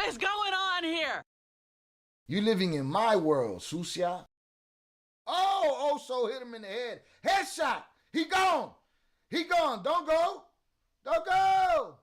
is going on here? You living in my world, Sucia. Oh, so hit him in the head. Headshot. He gone. He gone. Don't go. Don't go.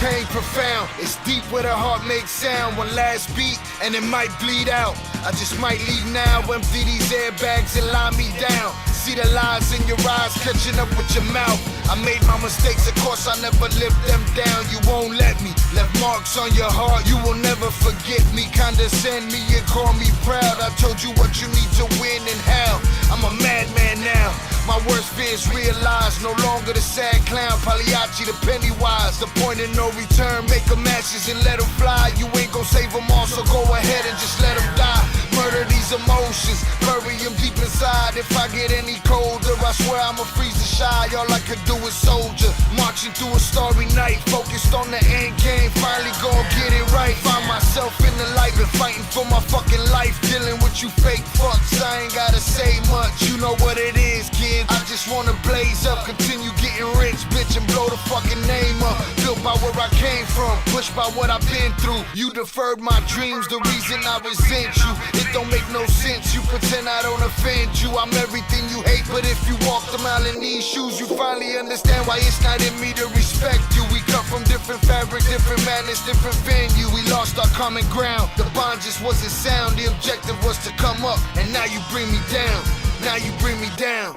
Pain profound, it's deep where the heart makes sound. One last beat and it might bleed out. I just might leave now, empty these airbags and lie me down. See the lies in your eyes catching up with your mouth. I made my mistakes, of course I never lived them down. You won't let me, left marks on your heart. You will never forget me, condescend me and call me proud. I told you what you need to win and how. I'm a madman now. My worst fears realized, no longer the sad clown, Pagliacci the Pennywise. The point of no return, make them ashes and let them fly. You ain't gon' save them all, so go ahead and just let them die. Murder these emotions, bury them deep inside. If I get any colder, I swear I'ma freeze the shy. All I could do is soldier, marching through a starry night, focused on the end game, finally gon' get it right. Find myself in the light, been fighting for my fucking life, dealing with you fake fucks. I ain't gotta say much, you know what it is, kid. I just wanna blaze up, continue getting rich, bitch, and blow the fucking name up. Built by where I came from, pushed by what I've been through. You deferred my dreams, the reason I resent you. It don't make no sense, you pretend I don't offend you. I'm everything you hate, but if you walked a mile in these shoes, you finally understand why it's not in me to respect you. We come from different fabric, different madness, different venue. We lost our common ground, the bond just wasn't sound. The objective was to come up, and now you bring me down. Now you bring me down.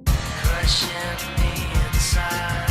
Crushing me inside.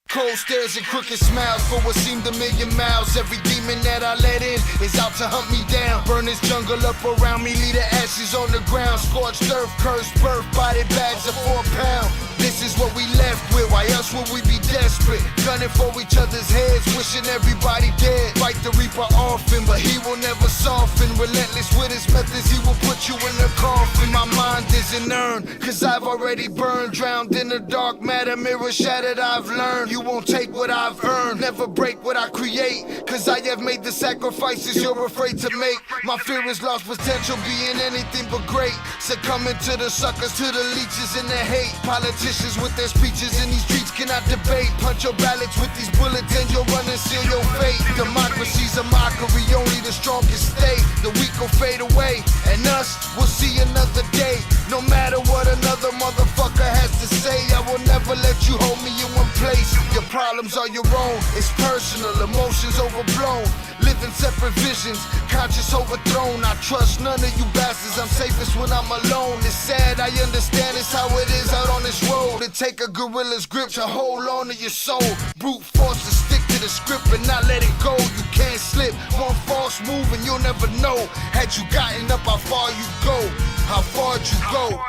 Cold stares and crooked smiles for what seemed a million miles. Every demon that I let in is out to hunt me down. Burn this jungle up around me, leave the ashes on the ground. Scorched earth, cursed birth, body bags of 4 pounds. This is what we left with, why else would we be desperate? Gunning for each other's heads, wishing everybody dead. Fight the reaper often, but he will never soften. Relentless with his methods, he will put you in the coffin. My mind is and earn. Cause I've already burned, drowned in the dark matter, mirror shattered, I've learned. You won't take what I've earned, never break what I create. Cause I have made the sacrifices you're afraid to make. My fear is lost potential, being anything but great. Succumbing to the suckers, to the leeches and the hate. Politicians with their speeches in these streets cannot debate. Punch your ballots with these bullets and you'll run and seal your fate. Democracy's a mockery, only the strongest stay. The weak will fade away, and us will see another day. No matter what another motherfucker has to say, I will never let you hold me in one place. Your problems are your own, it's personal, emotions overblown. Living separate visions, conscious overthrown. I trust none of you bastards, I'm safest when I'm alone. It's sad, I understand it's how it is out on this road. To take a gorilla's grip to hold on to your soul. Brute force to stick to the script and not let it go. You can't slip, one false move and you'll never know. Had you gotten up, how far you go? How far you go?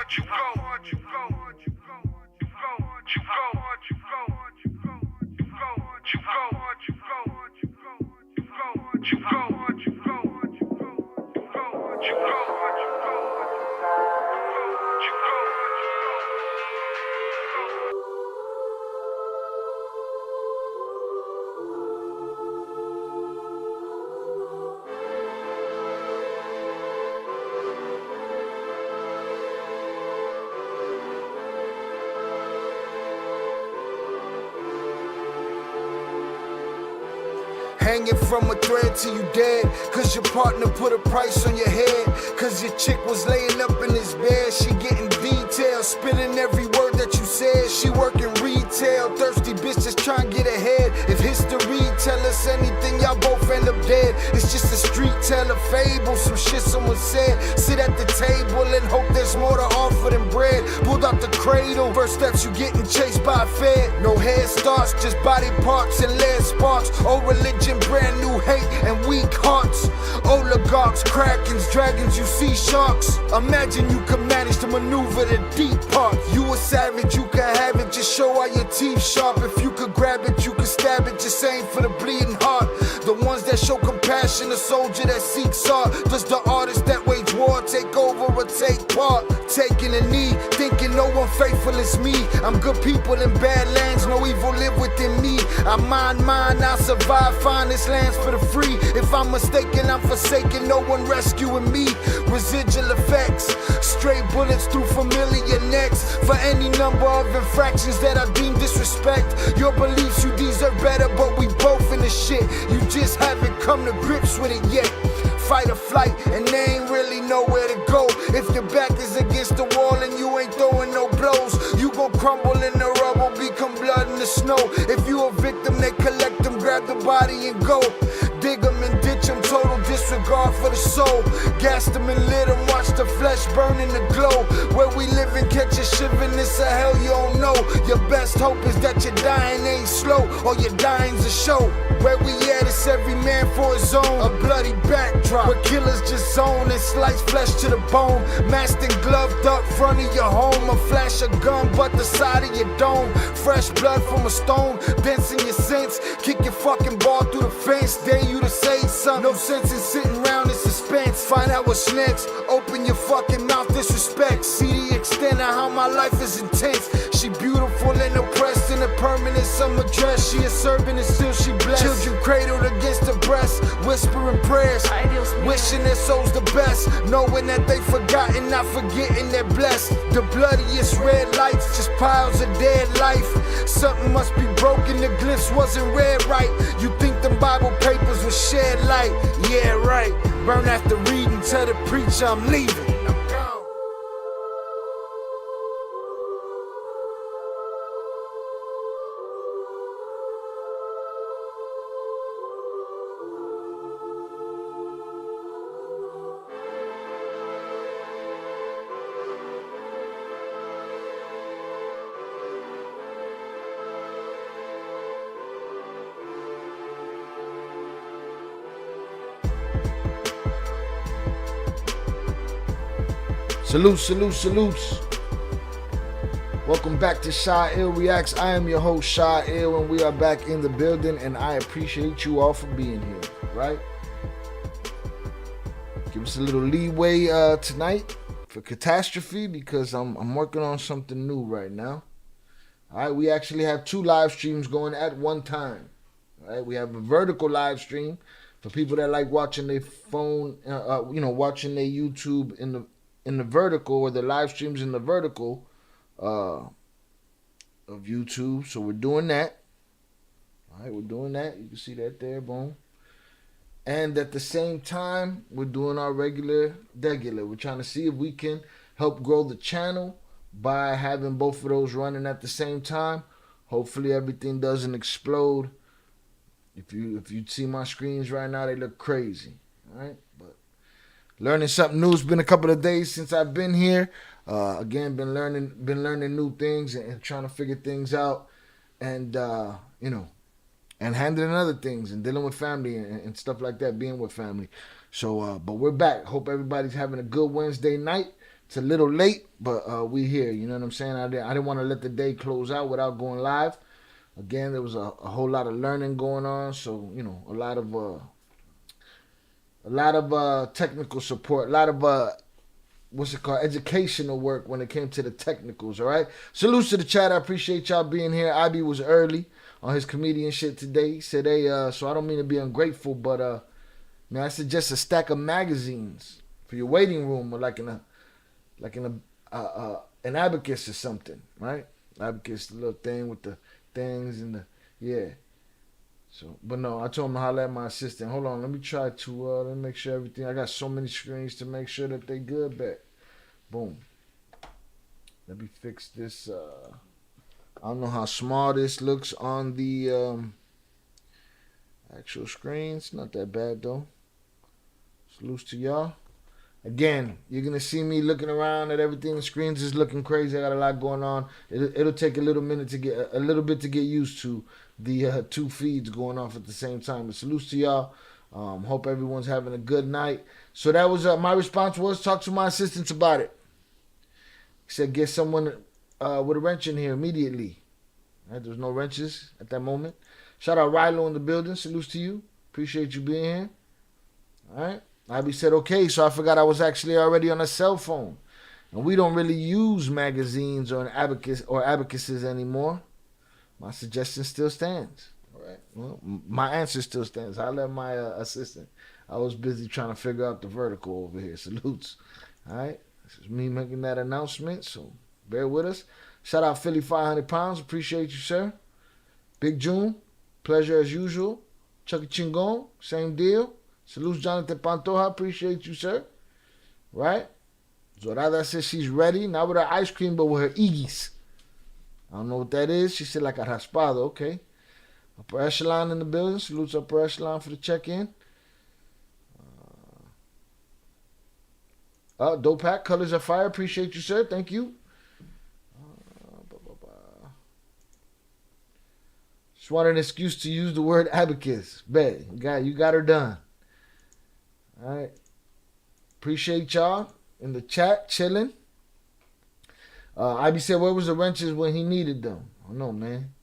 Hanging from a thread till you dead. Cause your partner put a price on your head. Cause your chick was laying up in his bed. She getting details, spilling every word that you said. She working retail, thirsty bitch just trying to get ahead. If history tell us anything, y'all both end up dead. It's just a street tell, a fable, some shit someone said. Sit at the table and hope there's more to offer than bread. Pulled out the cradle, first steps you getting chased by a fed. No head starts, just body parts and lead sparks. Old religion, brand new hate and weak hearts. Oligarchs, krakens, dragons, you see sharks. Imagine you could manage to maneuver the deep part. You a savage, you can have it, just show how your teeth sharp. If you could grab it, you could stab it, just aim for the bleeding heart. The ones that show compassion, a soldier that seeks art. Does the artist that wage war take over or take part? Taking a knee, thinking no one faithful is me. I'm good people in bad lands, no evil live within me. I mind mine, I survive, find this lands for the free. If I'm mistaken, I'm forsaken, no one rescuing me. Residual effects, straight bullets through familiar necks. For any number of infractions that I deem disrespect. Your beliefs, you deserve better, but we both in the shit. You just haven't come to grips with it yet. Fight or flight, and they ain't really nowhere to go. If your back is against the wall and you ain't throwing no blows, you gon' crumble in the rubble, become blood in the snow. If you a victim, they collect them, grab the body and go. Dig them and ditch them, total disregard for the soul. Gas them and lit them, watch the flesh burn in the glow. Where we live and catch a shivering, it's a hell you don't know. Your best hope is that your dying ain't slow, or your dying's a show. Where we at, it's every man for his own. A bloody backdrop, where killers just zone and slice flesh to the bone. Masked and gloved up front of your home. A flash of gun, but the side of your dome. Fresh blood from a stone, dancing your sense. Kick your fucking ball through the fence. Dare you to say something. No sense in sitting around in suspense. Find out what's next. Open your fucking mouth, disrespect. See the extent of how my life is intense. She beautiful and oppressed in a permanent summer dress. She a servant and still she blessed. Children cradled against her breast, whispering prayers, wishing their souls the best, knowing that they forgotten, not forgetting they're blessed. The bloodiest red lights, just piles of dead life. Something must be broken, the glyphs wasn't read right. You think the Bible papers will shed light? Yeah, right. Burn after reading, tell the preacher I'm leaving. Salutes. Welcome back to Shy Ill Reacts. I am your host, Shy Ill, and we are back in the building, and I appreciate you all for being here, right? Give us a little leeway tonight. for catastrophe because I'm working on something new right now. All right, we actually have 2 live streams going at one time. All right, we have a vertical live stream for people that like watching their phone, watching their YouTube in the vertical, or the live streams in the vertical of YouTube. So we're doing that. All right, we're doing that. You can see that there, boom. And at the same time, we're doing our regular. We're trying to see if we can help grow the channel by having both of those running at the same time. Hopefully everything doesn't explode. If you see my screens right now, they look crazy. All right, but learning something new. It's been a couple of days since I've been here. Again, been learning new things and trying to figure things out, and and handling other things and dealing with family and stuff like that, being with family. So, but we're back. Hope everybody's having a good Wednesday night. It's a little late, but we here. You know what I'm saying? I didn't want to let the day close out without going live. Again, there was a whole lot of learning going on, so a lot of technical support, a lot of educational work when it came to the technicals. All right, salutes to the chat. I appreciate y'all being here. Ib was early on his comedian shit today. He said, "Hey, so I don't mean to be ungrateful, but man, I suggest a stack of magazines for your waiting room, or like in an abacus or something, right? Abacus, the little thing with the things and yeah. So, but no, I told him to holler at my assistant. Hold on, let me try to let me make sure everything. I got so many screens to make sure that they good back. Boom. Let me fix this. I don't know how small this looks on the actual screen. It's not that bad though. Salutes to y'all. Again, you're going to see me looking around at everything. The screens is looking crazy. I got a lot going on. It'll take a little bit to get used to the 2 feeds going off at the same time. But salutes to y'all. Hope everyone's having a good night. So that was my response was talk to my assistants about it. He said get someone with a wrench in here immediately. Right, there's no wrenches at that moment. Shout out Rilo in the building. Salutes to you. Appreciate you being here. All right. Ivy said, okay, so I forgot I was actually already on a cell phone. And we don't really use magazines or abacuses anymore. My suggestion still stands. All right. Well, my answer still stands. I let my assistant. I was busy trying to figure out the vertical over here. Salutes. All right. This is me making that announcement, so bear with us. Shout out Philly 500 pounds. Appreciate you, sir. Big June. Pleasure as usual. Chucky Chingon. Same deal. Salutes Jonathan Pantoja. Appreciate you, sir. Right? Zorada says she's ready. Not with her ice cream, but with her Iggy's. I don't know what that is. She said like a raspado. Okay. Upper Echelon in the building. Salutes Upper Echelon for the check-in. Dope Pack. Colors of Fire. Appreciate you, sir. Thank you. Just wanted an excuse to use the word abacus. Bet. You got her done. All right. Appreciate y'all in the chat chilling. Ivy said, where was the wrenches when he needed them? I don't know, man.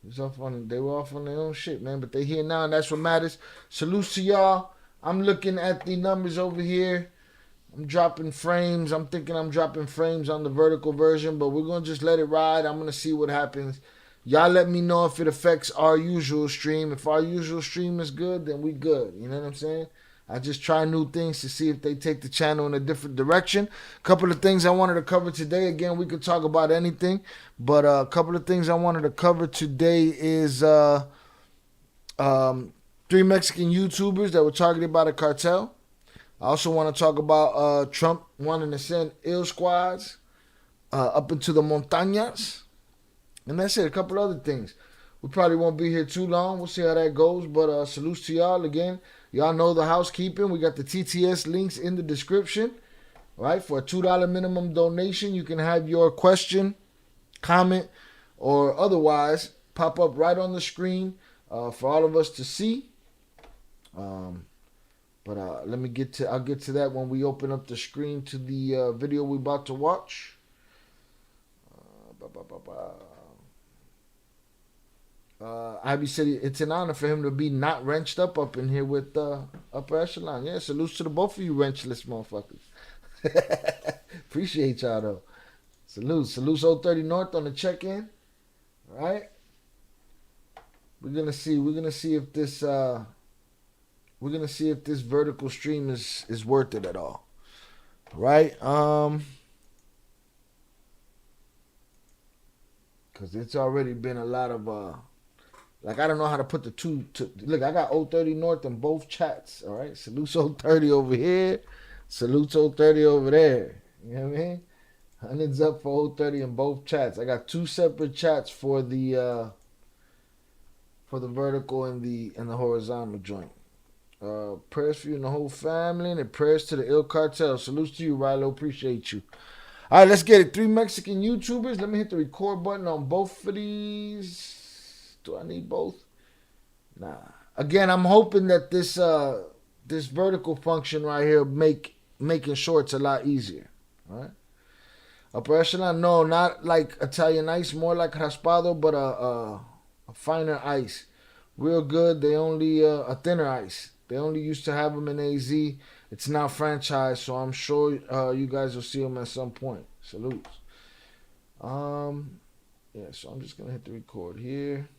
They were off on their own shit, man. But they here now, and that's what matters. Salutes to y'all. I'm looking at the numbers over here. I'm dropping frames. I'm thinking I'm dropping frames on the vertical version, but we're going to just let it ride. I'm going to see what happens. Y'all let me know if it affects our usual stream. If our usual stream is good, then we good. You know what I'm saying? I just try new things to see if they take the channel in a different direction. A couple of things I wanted to cover today. Again, we could talk about anything, but a couple of things I wanted to cover today is 3 Mexican YouTubers that were targeted by the cartel. I also want to talk about Trump wanting to send ill squads up into the montañas. And that's it. A couple other things. We probably won't be here too long. We'll see how that goes. But salutes to y'all again. Y'all know the housekeeping. We got the TTS links in the description. All right. For a $2 minimum donation, you can have your question, comment, or otherwise pop up right on the screen for all of us to see. But let me I'll get to that when we open up the screen to the video we're about to watch. Ivy said it's an honor for him to be not wrenched up in here with Upper Echelon. Yeah, salutes to the both of you wrenchless motherfuckers. Appreciate y'all though. Salute Old 30 North on the check-in. All right. We're gonna see if this vertical stream is worth it at all. Right? Cause it's already been a lot of like I don't know how to put the two to look, I got Old 30 North in both chats. All right. Salute Old 30 over here. Salute Old 30 over there. You know what I mean? Hundreds up for Old 30 in both chats. I got two separate chats for the vertical and the horizontal joint. Prayers for you and the whole family, and prayers to the ill cartel. Salutes to you, Rilo. Appreciate you. All right, let's get it. 3 Mexican YouTubers. Let me hit the record button on both of these. Do I need both? Nah. Again, I'm hoping that this vertical function right here making shorts a lot easier. All right. Upper echelon, no, not like Italian ice, more like raspado, but a finer ice. Real good. They only a thinner ice. They only used to have them in AZ. It's now franchised, so I'm sure you guys will see them at some point. Salutes. Yeah, so I'm just gonna hit the record here.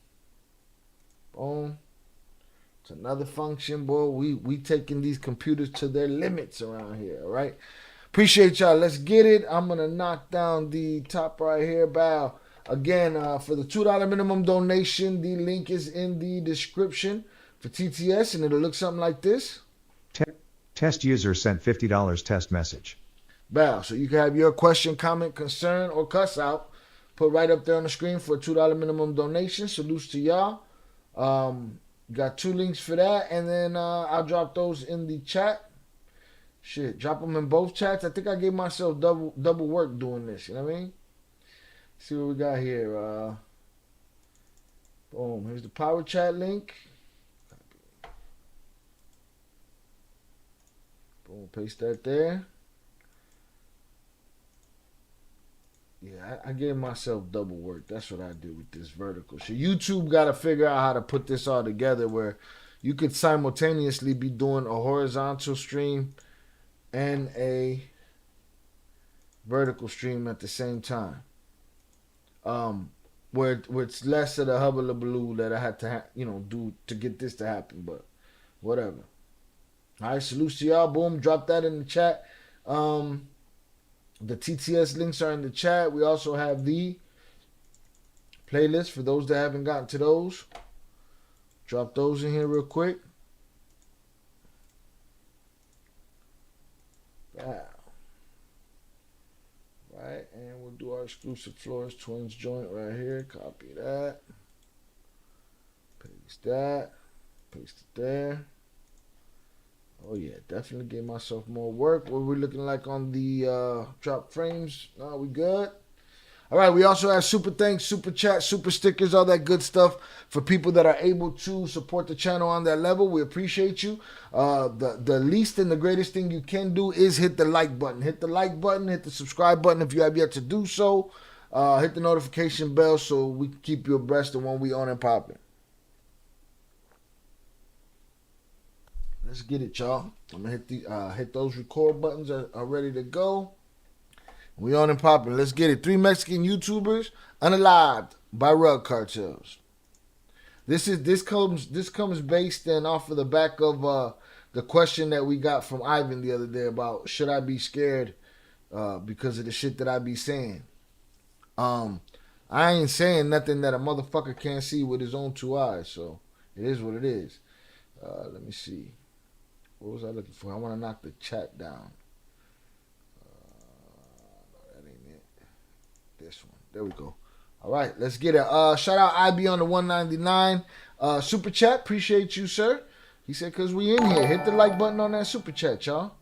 Boom. It's another function, boy. We taking these computers to their limits around here. All right. Appreciate y'all. Let's get it. I'm gonna knock down the top right here. Bow. Again, for the $2 minimum donation, the link is in the description for TTS, and it'll look something like this. Test user sent $50 test message. Bow. So you can have your question, comment, concern, or cuss out put right up there on the screen for a $2 minimum donation. Salutes to y'all. Got 2 links for that, and then I'll drop those in the chat. Shit, drop them in both chats. I think I gave myself double work doing this. You know what I mean? See what we got here. Boom. Here's the power chat link. Boom. Paste that there. Yeah, I gave myself double work. That's what I do with this vertical shit. YouTube got to figure out how to put this all together where you could simultaneously be doing a horizontal stream and a vertical stream at the same time. Where it's less of the hubble that I had to do to get this to happen, but whatever. All right, salutes to y'all. Boom, drop that in the chat. The TTS links are in the chat. We also have the playlist for those that haven't gotten to those. Drop those in here real quick. Wow. Right, and we'll do our exclusive Flores Twins joint right here. Copy that. Paste that. Paste it there. Oh yeah, definitely gave myself more work. What we looking like on the drop frames? No, we good. All right, we also have super thanks, super chat, super stickers, all that good stuff for people that are able to support the channel on that level. We appreciate you. The least and the greatest thing you can do is hit the like button. Hit the like button, hit the subscribe button if you have yet to do so. Hit the notification bell so we can keep you abreast of when we on and popping. Let's get it, y'all. I'm gonna hit those record buttons are ready to go. We on and popping. Let's get it. 3 Mexican YouTubers unalived by rug cartels. This comes based and off of the back of the question that we got from Ivan the other day about should I be scared because of the shit that I be saying. I ain't saying nothing that a motherfucker can't see with his own 2 eyes, so it is what it is. Let me see. What was I looking for? I want to knock the chat down. No, that ain't it. This one. There we go. All right, let's get it. Shout out IB on the 199. Super chat. Appreciate you, sir. He said, because we in here. Hit the like button on that super chat, y'all.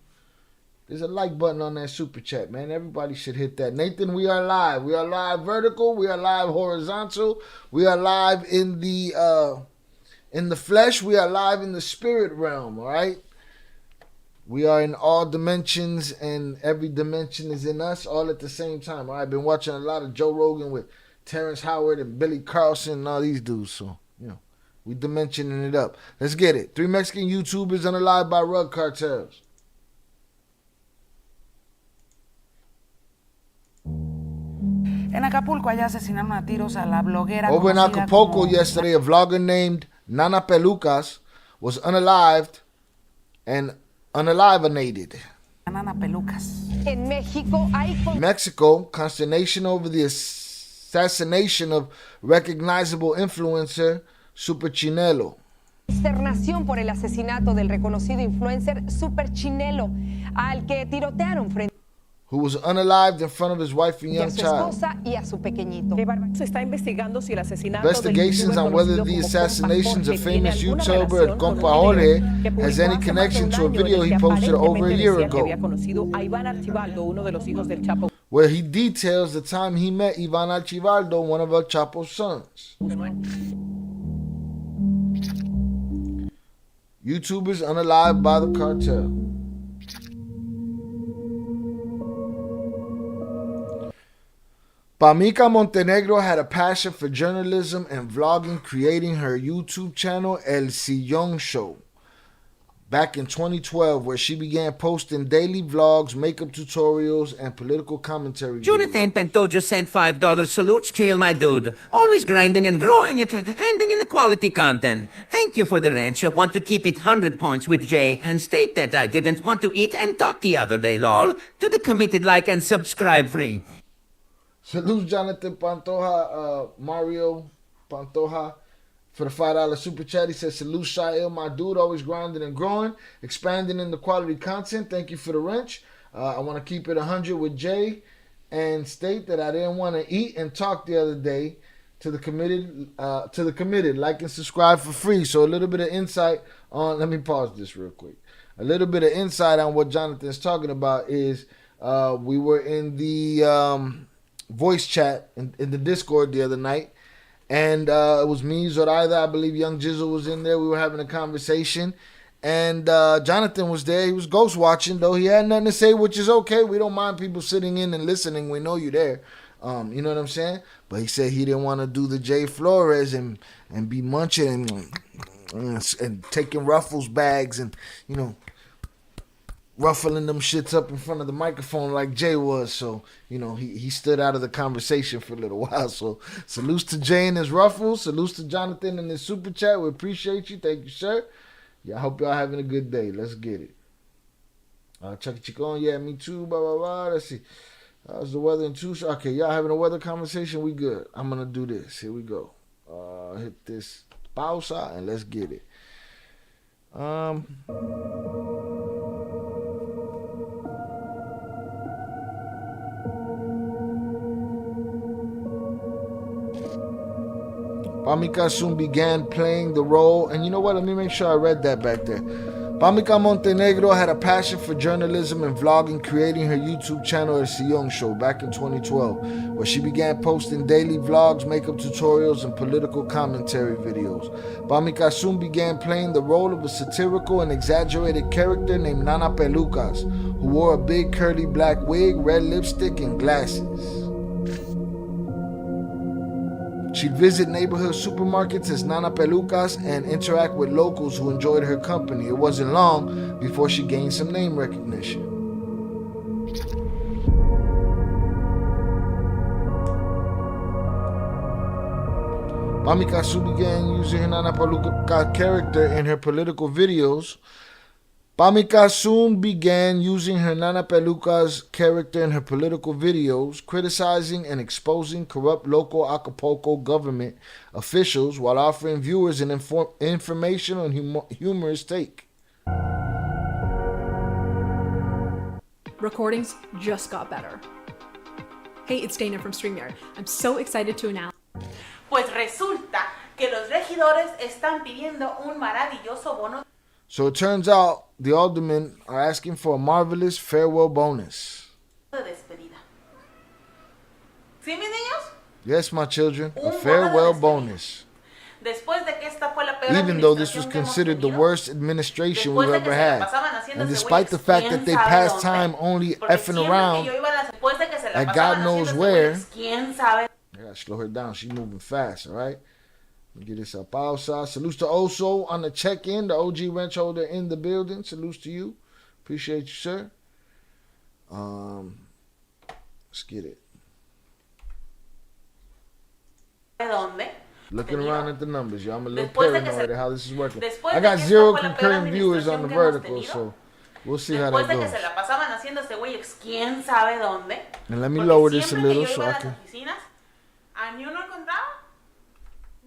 There's a like button on that super chat, man. Everybody should hit that. Nathan, we are live. We are live vertical. We are live horizontal. We are live in the flesh. We are live in the spirit realm, all right? We are in all dimensions, and every dimension is in us all at the same time. I've been watching a lot of Joe Rogan with Terrence Howard and Billy Carlson and all these dudes. So, we dimensioning it up. Let's get it. 3 Mexican YouTubers unalived by rug cartels. En Acapulco, allá asesinaron a tiros a la bloguera. Over in Acapulco yesterday, a vlogger named Nana Pelucas was unalived and unalivenated. Nana Pelucas. En México hay Mexico, consternation over the assassination of recognizable influencer Super Chinelo. consternación por el asesinato del reconocido influencer Super Chinelo, al que tirotearon frente Who was unalived in front of his wife and a young su child. esposa y a su pequeñito. Se está investigando si el asesinato Investigations del on whether youtuber the conocido como assassinations of Compa Jorge famous tiene alguna YouTuber relación con Compa un Jorge video que has publicó any hace connection más to de a un año video en he el que posted over a aparentemente year decía que ago, había conocido a Iván Archibaldo, uno de los hijos del Chapo where he details the time he met Iván Archibaldo, one of El Chapo's sons. YouTubers unalived by the cartel. Pamika Montenegro had a passion for journalism and vlogging, creating her YouTube channel El Sillon Show back in 2012, where she began posting daily vlogs, makeup tutorials, and political commentary. Jonathan Pantoja sent $5 salutes to my dude. Always grinding and growing it, handing in the quality content. Thank you for the ranch. I want to keep it 100 points with Jay and state that I didn't want to eat and talk the other day, lol. To the committed like and subscribe free. Salute Jonathan Pantoja, Mario Pantoja, for the $5 super chat. He says, salute Shael, my dude, always grinding and growing, expanding in the quality content. Thank you for the wrench. I want to keep it 100 with Jay and state that I didn't want to eat and talk the other day. To the committed, like and subscribe for free. So a little bit of insight on, let me pause this real quick. A little bit of insight on what Jonathan's talking about is we were in the voice chat in the Discord the other night, and it was me, Zoraida, I believe Young Jizzle was in there. We were having a conversation, and Jonathan was there. He was ghost watching, though he had nothing to say, which is okay. We don't mind people sitting in and listening. We know you're there. You know what I'm saying? But he said he didn't want to do the Jay Flores and be munching and taking Ruffles bags and, you know, ruffling them shits up in front of the microphone like Jay was. So, you know, he stood out of the conversation for a little while. So, salutes to Jay and his ruffles. Salutes to Jonathan and his super chat. We appreciate you. Thank you, sir. Yeah, I hope y'all having a good day. Let's get it. Chucky Chicon, yeah, me too. Blah, blah, blah. Let's see. How's the weather in Tucson? Okay, y'all having a weather conversation? We good. I'm going to do this. Here we go. Hit this pausa and let's get it. Pamika soon began playing the role, and you know what? Let me make sure I read that back there. Pamika Montenegro had a passion for journalism and vlogging, creating her YouTube channel El Sillon Show back in 2012, where she began posting daily vlogs, makeup tutorials, and political commentary videos. Pamika soon began playing the role of a satirical and exaggerated character named Nana Pelucas, who wore a big curly black wig, red lipstick, and glasses. She'd visit neighborhood supermarkets as Nana Pelucas and interact with locals who enjoyed her company. It wasn't long before she gained some name recognition. Pamika soon began using her Nana Pelucas character in her political videos. Pamika soon began using her Nana Pelucas character in her political videos, criticizing and exposing corrupt local Acapulco government officials while offering viewers an information on humorous take. Recordings just got better. Hey, it's Dana from StreamYard. I'm so excited to announce. Pues resulta que los regidores están pidiendo un maravilloso bono. So it turns out the aldermen are asking for a marvelous farewell bonus. De despedida. ¿Sí, mis niños? Yes, my children, a farewell bonus. Después de que esta fue la peor Even though this was administración que hemos considered the tenido, worst administration después we've de que ever se la had, pasaban haciéndose and despite the fact that they quién sabe passed dónde. time only Porque effing siempre around, que yo iba a las- después de que se la like pasaban God knows haciéndose where. güeyes, quién sabe. I gotta slow her down. She's moving fast, all right? Let me get this up outside. Salutes to Oso on the check-in, the OG wrench holder in the building. Salutes to you. Appreciate you, sir. Let's get it. dónde. Looking Tenido. around at the numbers, yo. I'm a little Después de que paranoid se- at how this is working. después I de got que esta 0 fue la peor concurrent viewers on the administración que hemos vertical, tenido, so we'll see how Después that de que se goes. la pasaban haciendo este güey quién sabe dónde. And let me Porque lower this a siempre que little yo so iba I a las can. oficinas, a ni uno encontraba.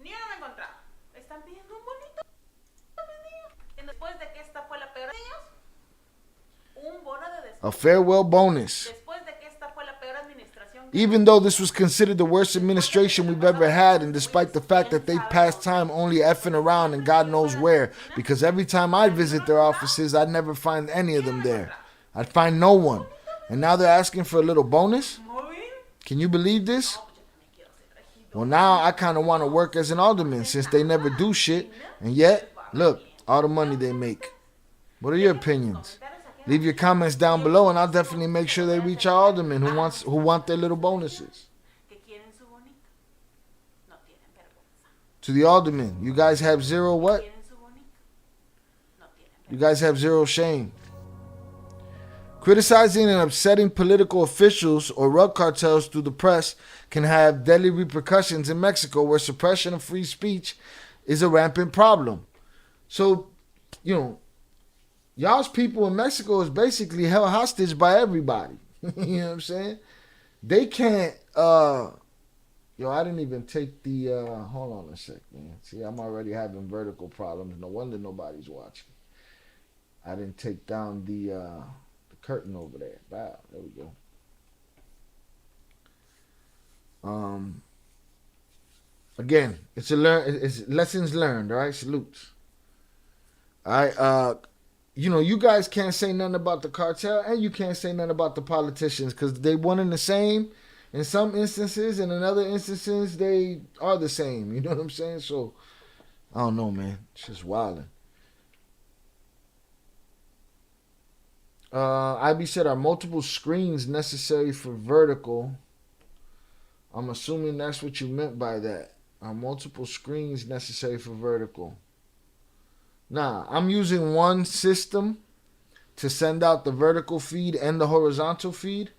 Ni uno me encontraba. Están pidiendo un bonito. Y después de que esta fue la peor de ellos, un bono de descuento. A farewell bonus. Después de que esta fue la peor administración. Even though this was considered the worst administration we've ever had, and despite the fact that they passed time only effing around and God knows where, because every time I visit their offices, I'd never find any of them there. I'd find no one. And now they're asking for a little bonus? Can you believe this? Well, now I kind of want to work as an alderman since they never do shit. And yet, look, all the money they make. What are your opinions? Leave your comments down below, and I'll definitely make sure they reach our aldermen who want their little bonuses. To the aldermen, you guys have zero what? You guys have zero shame. Criticizing and upsetting political officials or drug cartels through the press can have deadly repercussions in Mexico, where suppression of free speech is a rampant problem. So, you know, y'all's people in Mexico is basically held hostage by everybody. You know what I'm saying? They can't, I didn't even take the, hold on a sec, man. See, I'm already having vertical problems. No wonder nobody's watching. I didn't take down the curtain over there. Wow, there we go. Again, it's lessons learned, all right? Salutes. All right, you guys can't say nothing about the cartel, and you can't say nothing about the politicians, because they one and the same in some instances, and in other instances they are the same. You know what I'm saying? So I don't know, man. It's just wilding. IB said, are multiple screens necessary for vertical? I'm assuming that's what you meant by that. Are multiple screens necessary for vertical? Nah, I'm using one system to send out the vertical feed and the horizontal feed.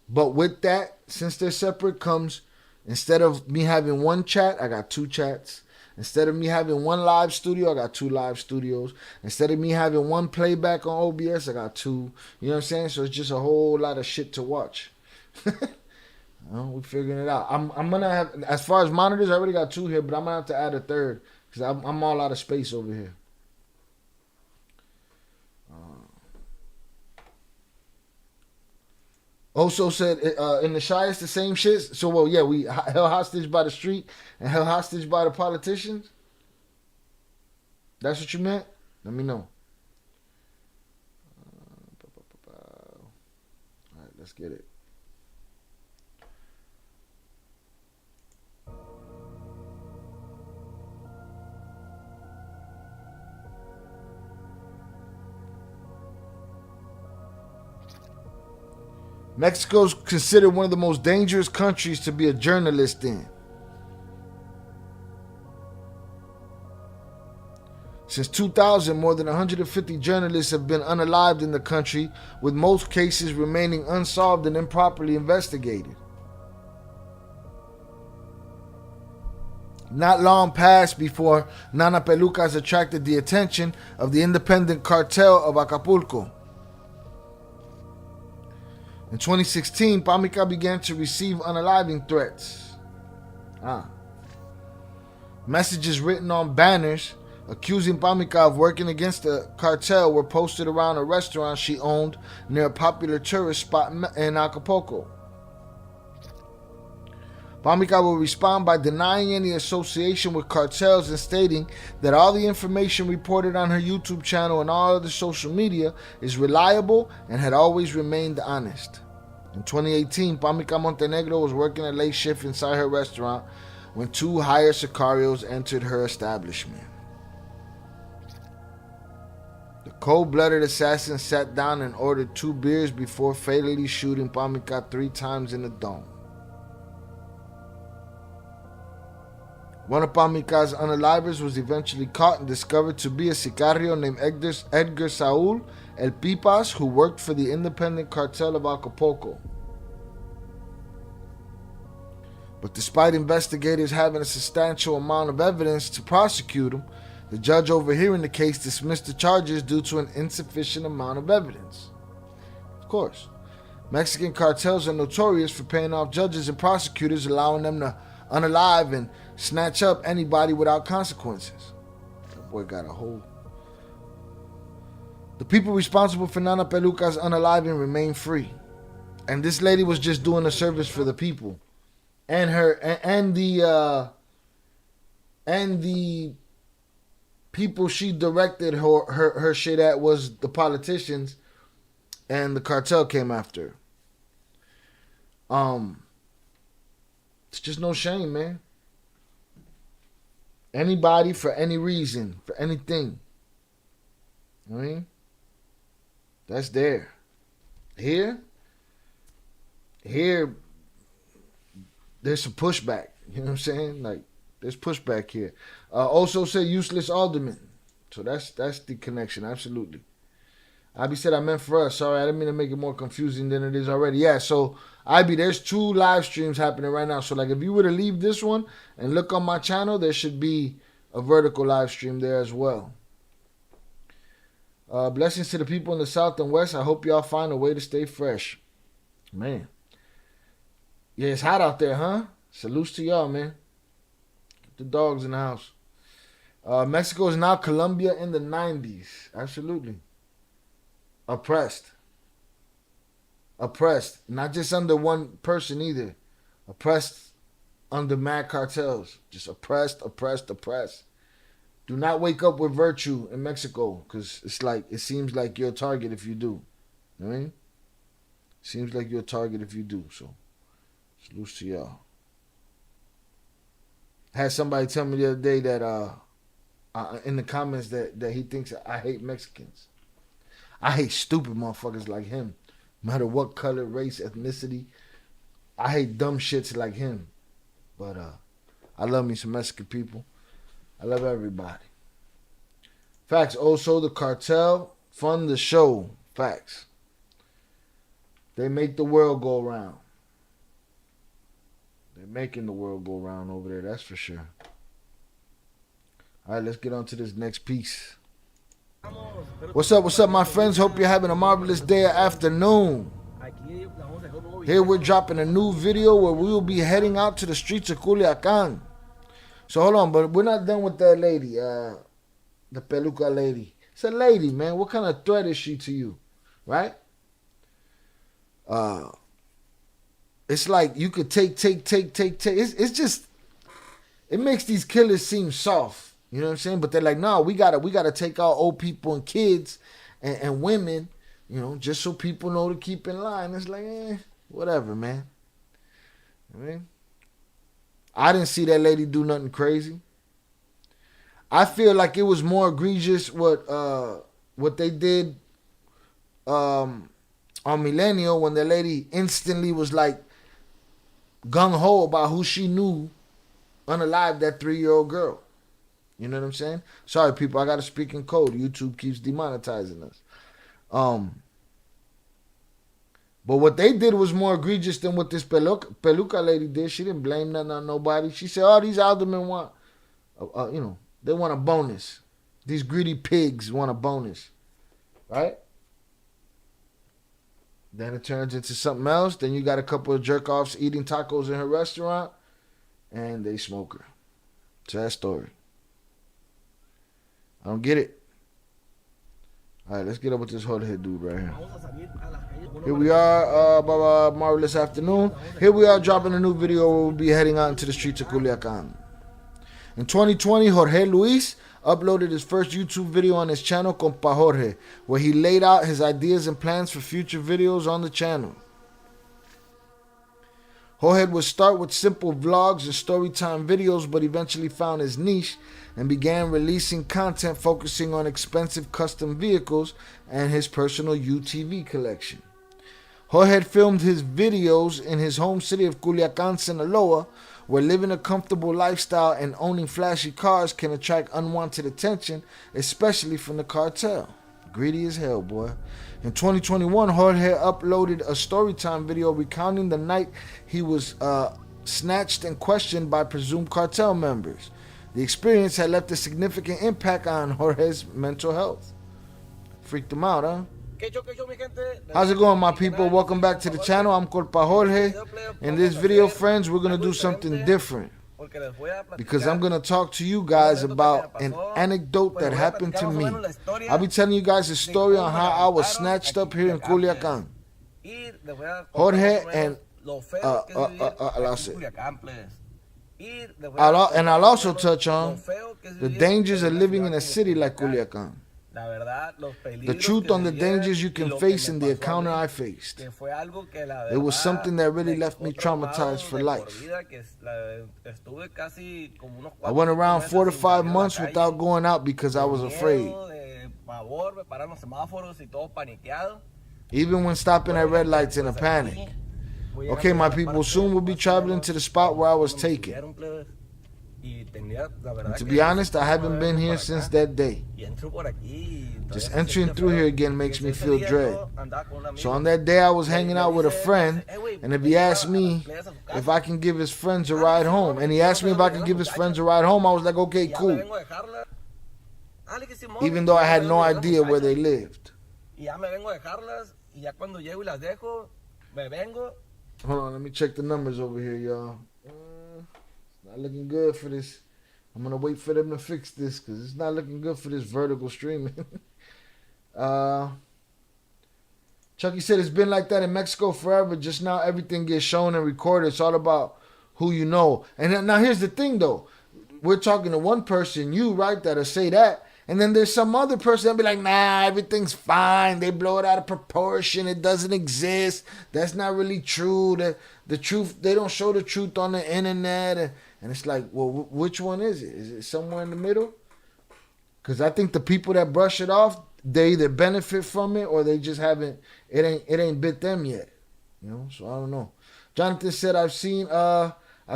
But with that, since they're separate, comes, instead of me having one chat, I got two chats. Instead of me having one live studio, I got two live studios. Instead of me having one playback on OBS, I got two. You know what I'm saying? So it's just a whole lot of shit to watch. We're figuring it out. I'm gonna have, as far as monitors, I already got two here, but I'm gonna have to add a third because I'm all out of space over here. Also said in the Shire it's the same shit. So well, yeah, we held hostage by the street and held hostage by the politicians. That's what you meant? Let me know. All right, let's get it. Mexico's considered one of the most dangerous countries to be a journalist in. Since 2000, more than 150 journalists have been unalived in the country, with most cases remaining unsolved and improperly investigated. Not long passed before Nana Pelucas attracted the attention of the independent cartel of Acapulco. In 2016, Pamica began to receive unaliving threats. Messages written on banners accusing Pamica of working against the cartel were posted around a restaurant she owned near a popular tourist spot in Acapulco. Pamica will respond by denying any association with cartels and stating that all the information reported on her YouTube channel and all other social media is reliable and had always remained honest. In 2018, Pamica Montenegro was working a late shift inside her restaurant when two hired sicarios entered her establishment. The cold-blooded assassin sat down and ordered 2 beers before fatally shooting Pamica 3 times in the dome. One of Pamica's unalivers was eventually caught and discovered to be a sicario named Edgar Saul El Pipas, who worked for the independent cartel of Acapulco. But despite investigators having a substantial amount of evidence to prosecute him, the judge overhearing the case dismissed the charges due to an insufficient amount of evidence. Of course, Mexican cartels are notorious for paying off judges and prosecutors, allowing them to unalive and snatch up anybody without consequences. That boy got a hole. The people responsible for Nana Peluca's unaliving remain free. And this lady was just doing a service for the people. And the people she directed her shit at was the politicians, and the cartel came after her. It's just no shame, man. Anybody for any reason, for anything. I mean, that's there. Here, there's some pushback. You know what I'm saying? Like, there's pushback here. Also said useless alderman. So that's the connection, absolutely. Ivy said I meant for us. Sorry, I didn't mean to make it more confusing than it is already. Yeah, so Ivy, there's 2 live streams happening right now. So like if you were to leave this one and look on my channel, there should be a vertical live stream there as well. Blessings to the people in the South and West. I hope y'all find a way to stay fresh. Man. Yeah, it's hot out there, huh? Salutes to y'all, man. Get the dogs in the house. Mexico is now Colombia in the 90s. Absolutely. Oppressed. Not just under one person either. Oppressed under mad cartels. Just oppressed. Do not wake up with virtue in Mexico, because it seems like you're a target if you do. You know what I mean? Seems like you're a target if you do. So, salutes to y'all. Had somebody tell me the other day that in the comments that he thinks I hate Mexicans. I hate stupid motherfuckers like him. No matter what color, race, ethnicity. I hate dumb shits like him. But I love me some Mexican people. I love everybody. Facts. Also, the cartel fund the show. Facts. They make the world go round. They're making the world go round over there, that's for sure. All right, let's get on to this next piece. What's up, my friends? Hope you're having a marvelous day or afternoon. Here we're dropping a new video where we will be heading out to the streets of Culiacan. So hold on, but we're not done with that lady, the peluca lady. It's a lady, man. What kind of threat is she to you, right? It's like you could take. It's just, it makes these killers seem soft. You know what I'm saying? But they're like, no, we gotta take out old people and kids and women, you know, just so people know to keep in line. It's like, whatever, man. I mean, I didn't see that lady do nothing crazy. I feel like it was more egregious what they did on Millennial, when the lady instantly was like gung-ho about who she knew unalived that 3-year-old girl. You know what I'm saying? Sorry, people, I got to speak in code. YouTube keeps demonetizing us. But what they did was more egregious than what this peluca lady did. She didn't blame nothing on nobody. She said, oh, these aldermen want, they want a bonus. These greedy pigs want a bonus. Right? Then it turns into something else. Then you got a couple of jerk-offs eating tacos in her restaurant, and they smoke her. Sad story. I don't get it. All right, let's get up with this hard head dude right here. Here we are, marvelous afternoon. Here we are dropping a new video where we'll be heading out into the streets of Culiacan. In 2020, Jorge Luis uploaded his first YouTube video on his channel, Compa Jorge, where he laid out his ideas and plans for future videos on the channel. Jorge would start with simple vlogs and storytime videos, but eventually found his niche and began releasing content focusing on expensive custom vehicles and his personal UTV collection. Jorge filmed his videos in his home city of Culiacan, Sinaloa, where living a comfortable lifestyle and owning flashy cars can attract unwanted attention, especially from the cartel. Greedy as hell, boy. In 2021, Jorge uploaded a storytime video recounting the night he was snatched and questioned by presumed cartel members. The experience had left a significant impact on Jorge's mental health. Freaked him out, huh? How's it going, my people? Welcome back to the channel. I'm Corpa Jorge. In this video, friends, we're going to do something different, because I'm going to talk to you guys about an anecdote that happened to me. I'll be telling you guys a story on how I was snatched up here in Culiacan. Jorge and I'll also touch on the dangers of living in a city like Culiacan. The truth on the dangers you can face in the encounter I faced. It was something that really left me traumatized for life. I went around 4 to 5 months without going out because I was afraid. Even when stopping at red lights in a panic. Okay, my people, soon we'll be traveling to the spot where I was taken. And to be honest, I haven't been here since that day. Just entering through here again makes me feel dread. So on that day I was hanging out with a friend, and if he asked me if I can give his friends a ride home, and he asked me if I could give his friends a ride home, I was like, okay, cool. Even though I had no idea where they lived. Hold on, let me check the numbers over here, y'all. Not looking good for this. I'm gonna wait for them to fix this because it's not looking good for this vertical streaming. Chucky said it's been like that in Mexico forever. Just now everything gets shown and recorded. It's all about who you know. And then, now here's the thing though. We're talking to one person, you, right, that'll say that. And then there's some other person that'll be like, nah, everything's fine. They blow it out of proportion. It doesn't exist. That's not really true. The truth, they don't show the truth on the internet. And it's like, well, which one is it? Is it somewhere in the middle? Because I think the people that brush it off, they either benefit from it or they just haven't, it ain't bit them yet. You know, so I don't know. Jonathan said, I've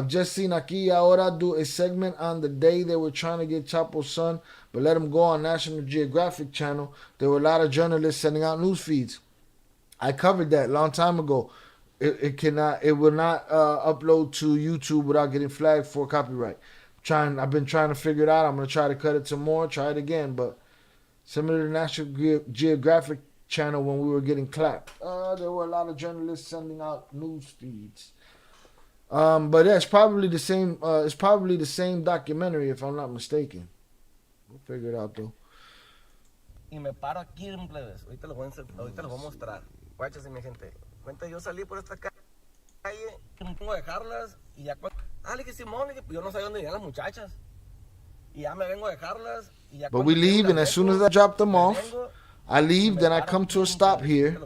just seen Aquí Ahora do a segment on the day they were trying to get Chapo's son, but let him go on National Geographic Channel. There were a lot of journalists sending out news feeds. I covered that a long time ago. It will not upload to YouTube without getting flagged for copyright. I've been trying to figure it out. I'm gonna try to cut it some more, try it again, but similar to the National Geographic Channel when we were getting clapped, there were a lot of journalists sending out news feeds. But yeah, it's probably the same. It's probably the same documentary, if I'm not mistaken. We'll figure it out though. Y me paro aquí, plebes. Ahorita les voy a mostrar. Guáchese, mi gente. Cuenta, yo salí por esta calle, que me pongo a dejarlas, y ya cuando... le dije, Simón, yo no sabía dónde iban las muchachas. Y ya me vengo a dejarlas, y ya... But we leave, and as soon as I drop them off, I leave, then I come to a stop here.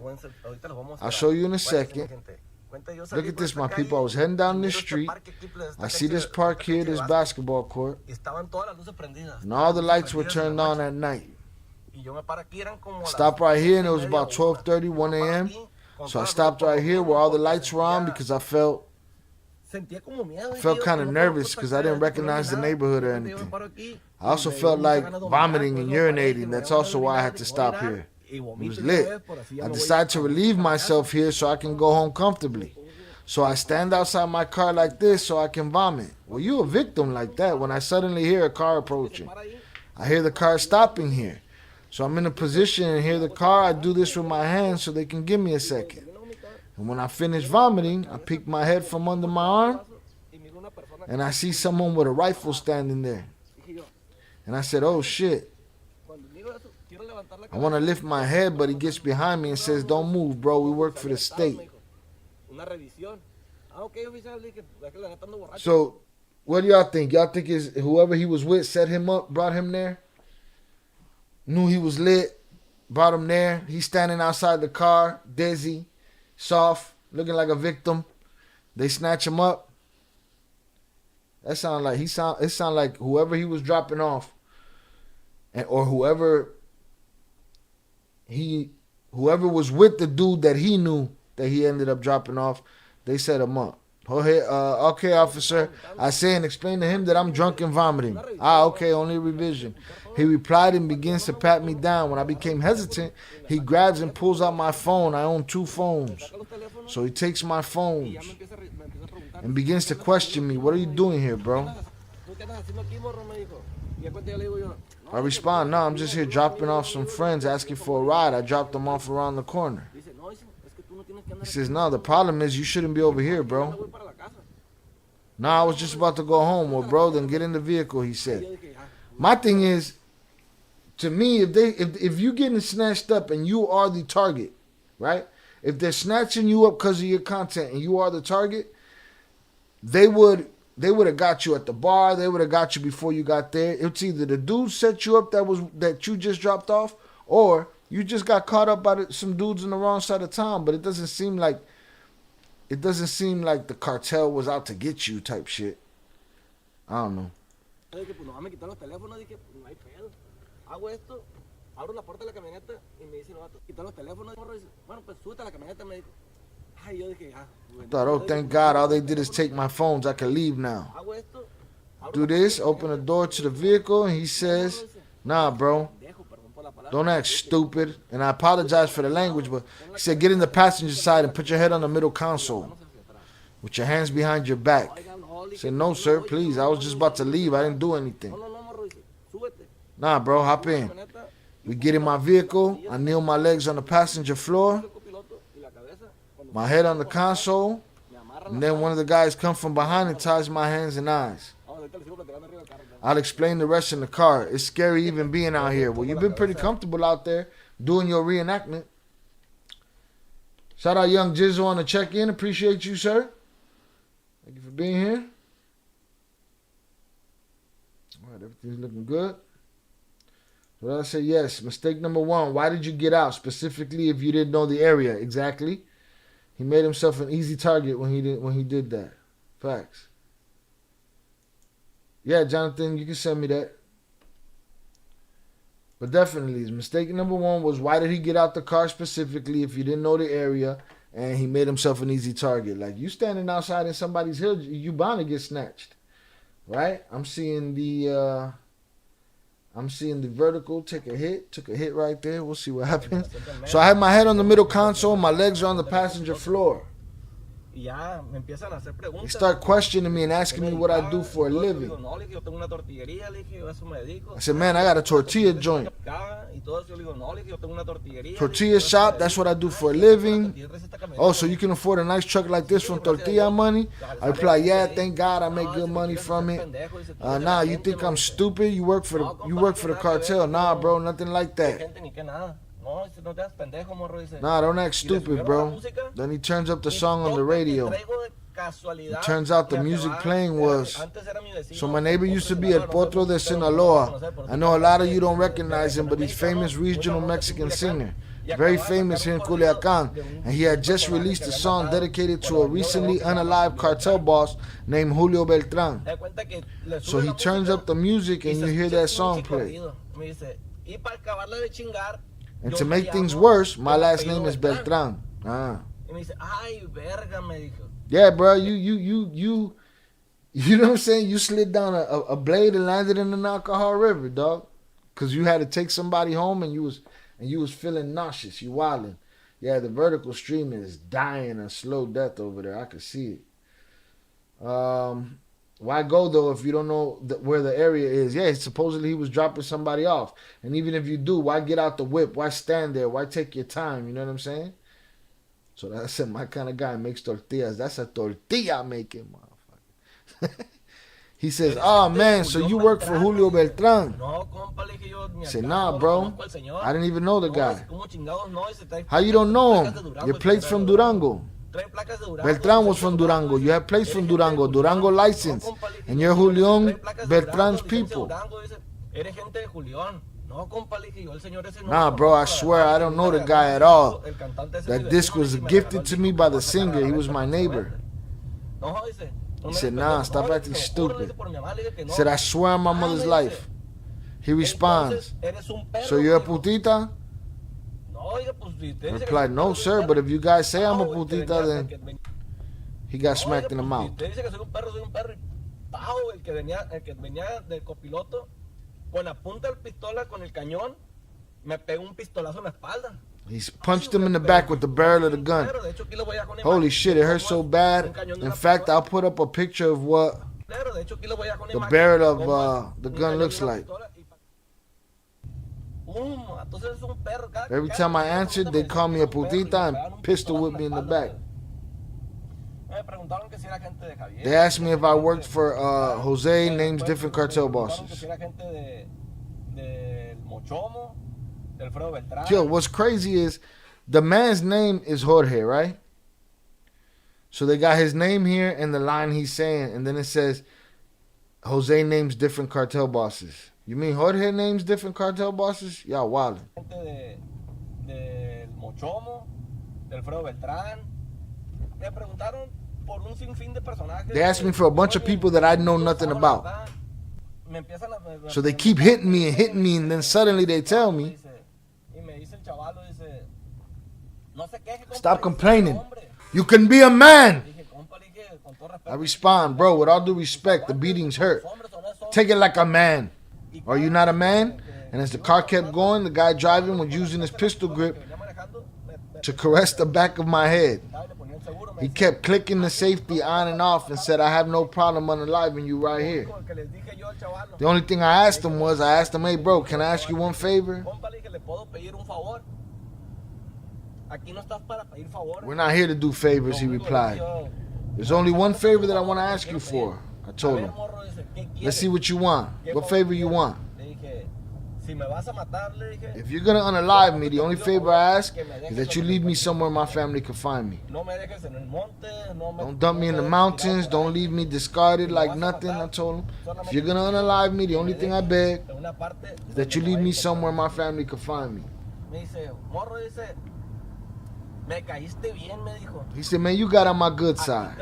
I'll show you in a second. Look at this, my people. I was heading down this street. I see this park here, this basketball court. And all the lights were turned on at night. Stopped right here, and it was about 12:30, 1 a.m. So I stopped right here where all the lights were on because I felt kind of nervous because I didn't recognize the neighborhood or anything. I also felt like vomiting and urinating. That's also why I had to stop here. It was lit. I decided to relieve myself here so I can go home comfortably. So I stand outside my car like this so I can vomit. Well, you a victim like that when I suddenly hear a car approaching. I hear the car stopping here. So I'm in a position and hear the car. I do this with my hands so they can give me a second. And when I finish vomiting, I peek my head from under my arm and I see someone with a rifle standing there. And I said, oh shit. I want to lift my head, but he gets behind me and says, don't move, bro. We work for the state. So what do y'all think? Y'all think is whoever he was with set him up, brought him there? Knew he was lit, brought him there. He's standing outside the car, dizzy, soft, looking like a victim. They snatch him up. That sound like it sound like whoever he was dropping off, or whoever was with the dude that he knew that he ended up dropping off, they set him up. Okay, officer. I say and explain to him that I'm drunk and vomiting. Okay, only a revision. He replied and begins to pat me down. When I became hesitant, he grabs and pulls out my phone. I own 2 phones. So he takes my phones and begins to question me. What are you doing here, bro? I respond, no, I'm just here dropping off some friends asking for a ride. I dropped them off around the corner. He says, no, the problem is you shouldn't be over here, bro. No, I was just about to go home. Well, bro, then get in the vehicle, he said. My thing is, to me, if you getting snatched up and you are the target, right? If they're snatching you up because of your content and you are the target, they would have got you at the bar. They would have got you before you got there. It's either the dude set you up that you just dropped off, or you just got caught up by some dudes on the wrong side of town. But it doesn't seem like the cartel was out to get you type shit. I don't know. I thought, oh, thank God, all they did is take my phones. I can leave now. Do this, open the door to the vehicle, and he says, nah, bro, don't act stupid. And I apologize for the language, but he said, get in the passenger side and put your head on the middle console with your hands behind your back. I said, no, sir, please. I was just about to leave. I didn't do anything. Nah, bro, hop in. We get in my vehicle. I kneel my legs on the passenger floor, my head on the console, and then one of the guys come from behind and ties my hands and eyes. I'll explain the rest in the car. It's scary even being out here. Well, you've been pretty comfortable out there doing your reenactment. Shout out Young Jizzle on the check-in. Appreciate you, sir. Thank you for being here. All right, everything's looking good. Well, I say yes. Mistake number 1. Why did you get out? Specifically, if you didn't know the area. Exactly. He made himself an easy target when he did that. Facts. Yeah, Jonathan, you can send me that. But definitely, his mistake number 1 was why did he get out the car specifically if you didn't know the area, and he made himself an easy target. Like, you standing outside in somebody's hood, you bound to get snatched. Right? I'm seeing the vertical took a hit right there. We'll see what happens. So I have my head on the middle console, my legs are on the passenger floor. He start questioning me and asking me what I do for a living. I said, man, I got a tortilla joint. Tortilla shop, that's what I do for a living. Oh, so you can afford a nice truck like this from tortilla money? I reply, yeah, thank God I make good money from it. Nah, you think I'm stupid? You work for the cartel. Nah, bro, nothing like that. Nah, don't act stupid, bro. Then he turns up the song on the radio. It turns out the music playing was... So my neighbor used to be El Potro de Sinaloa. I know a lot of you don't recognize him, but he's famous regional Mexican singer. Very famous here in Culiacan. And he had just released a song dedicated to a recently unalived cartel boss named Julio Beltran. So he turns up the music and you hear that song play. And to make things worse, my last name is Beltran. Yeah, bro, you know what I'm saying? You slid down a blade and landed in an alcohol river, dog. Cause you had to take somebody home and you was feeling nauseous. You wilding. Yeah, the vertical stream is dying a slow death over there. I could see it. Why go, though, if you don't know where the area is? Yeah, supposedly he was dropping somebody off. And even if you do, why get out the whip? Why stand there? Why take your time? You know what I'm saying? So I said, my kind of guy makes tortillas. That's a tortilla making, motherfucker. He says, oh, man, so you work for Julio Beltran. I said, nah, bro. I didn't even know the guy. How you don't know him? Your plate's from Durango. Beltran was from Durango. You have plates from Durango. Durango license. And you're Julián Beltran's people. Nah, bro, I swear I don't know the guy at all. That disc was gifted to me by the singer. He was my neighbor. He said, nah, stop acting stupid. He said, I swear on my mother's life. He responds, so you're a putita? I replied, no, sir, but if you guys say I'm a putita, then... he got smacked in the mouth. Te dice que soy un perro y Pau, el que venía del copiloto, con la punta del pistola, con el cañón, me pegó un pistolazo en la espalda. He punched him in the back with the barrel of the gun. Holy shit, it hurt so bad. In fact, I'll put up a picture of what the barrel of the gun looks like. Every time I answered, they call me a putita and pistol whip me in the back. They asked me if I worked for Jose, names different cartel bosses. Yo, what's crazy is the man's name is Jorge, right? So they got his name here and the line he's saying, and then it says Jose names different cartel bosses. You mean Jorge names different cartel bosses? Y'all wildin'. They asked me for a bunch of people that I know nothing about. So they keep hitting me, and then suddenly they tell me, stop complaining. You can be a man. I respond, bro, with all due respect, the beatings hurt. Take it like a man. Are you not a man? And as the car kept going, the guy driving was using his pistol grip to caress the back of my head. He kept clicking the safety on and off and said, I have no problem unaliving you right here. The only thing I asked him was, hey, bro, can I ask you one favor? We're not here to do favors, he replied. There's only one favor that I want to ask you for. I told him. Let's see what you want. What favor you want? If you're going to unalive me, the only favor I ask is that you leave me somewhere my family can find me. Don't dump me in the mountains. Don't leave me discarded like nothing. I told him. If you're going to unalive me, the only thing I beg is that you leave me somewhere my family can find me. He said, man, you got on my good side.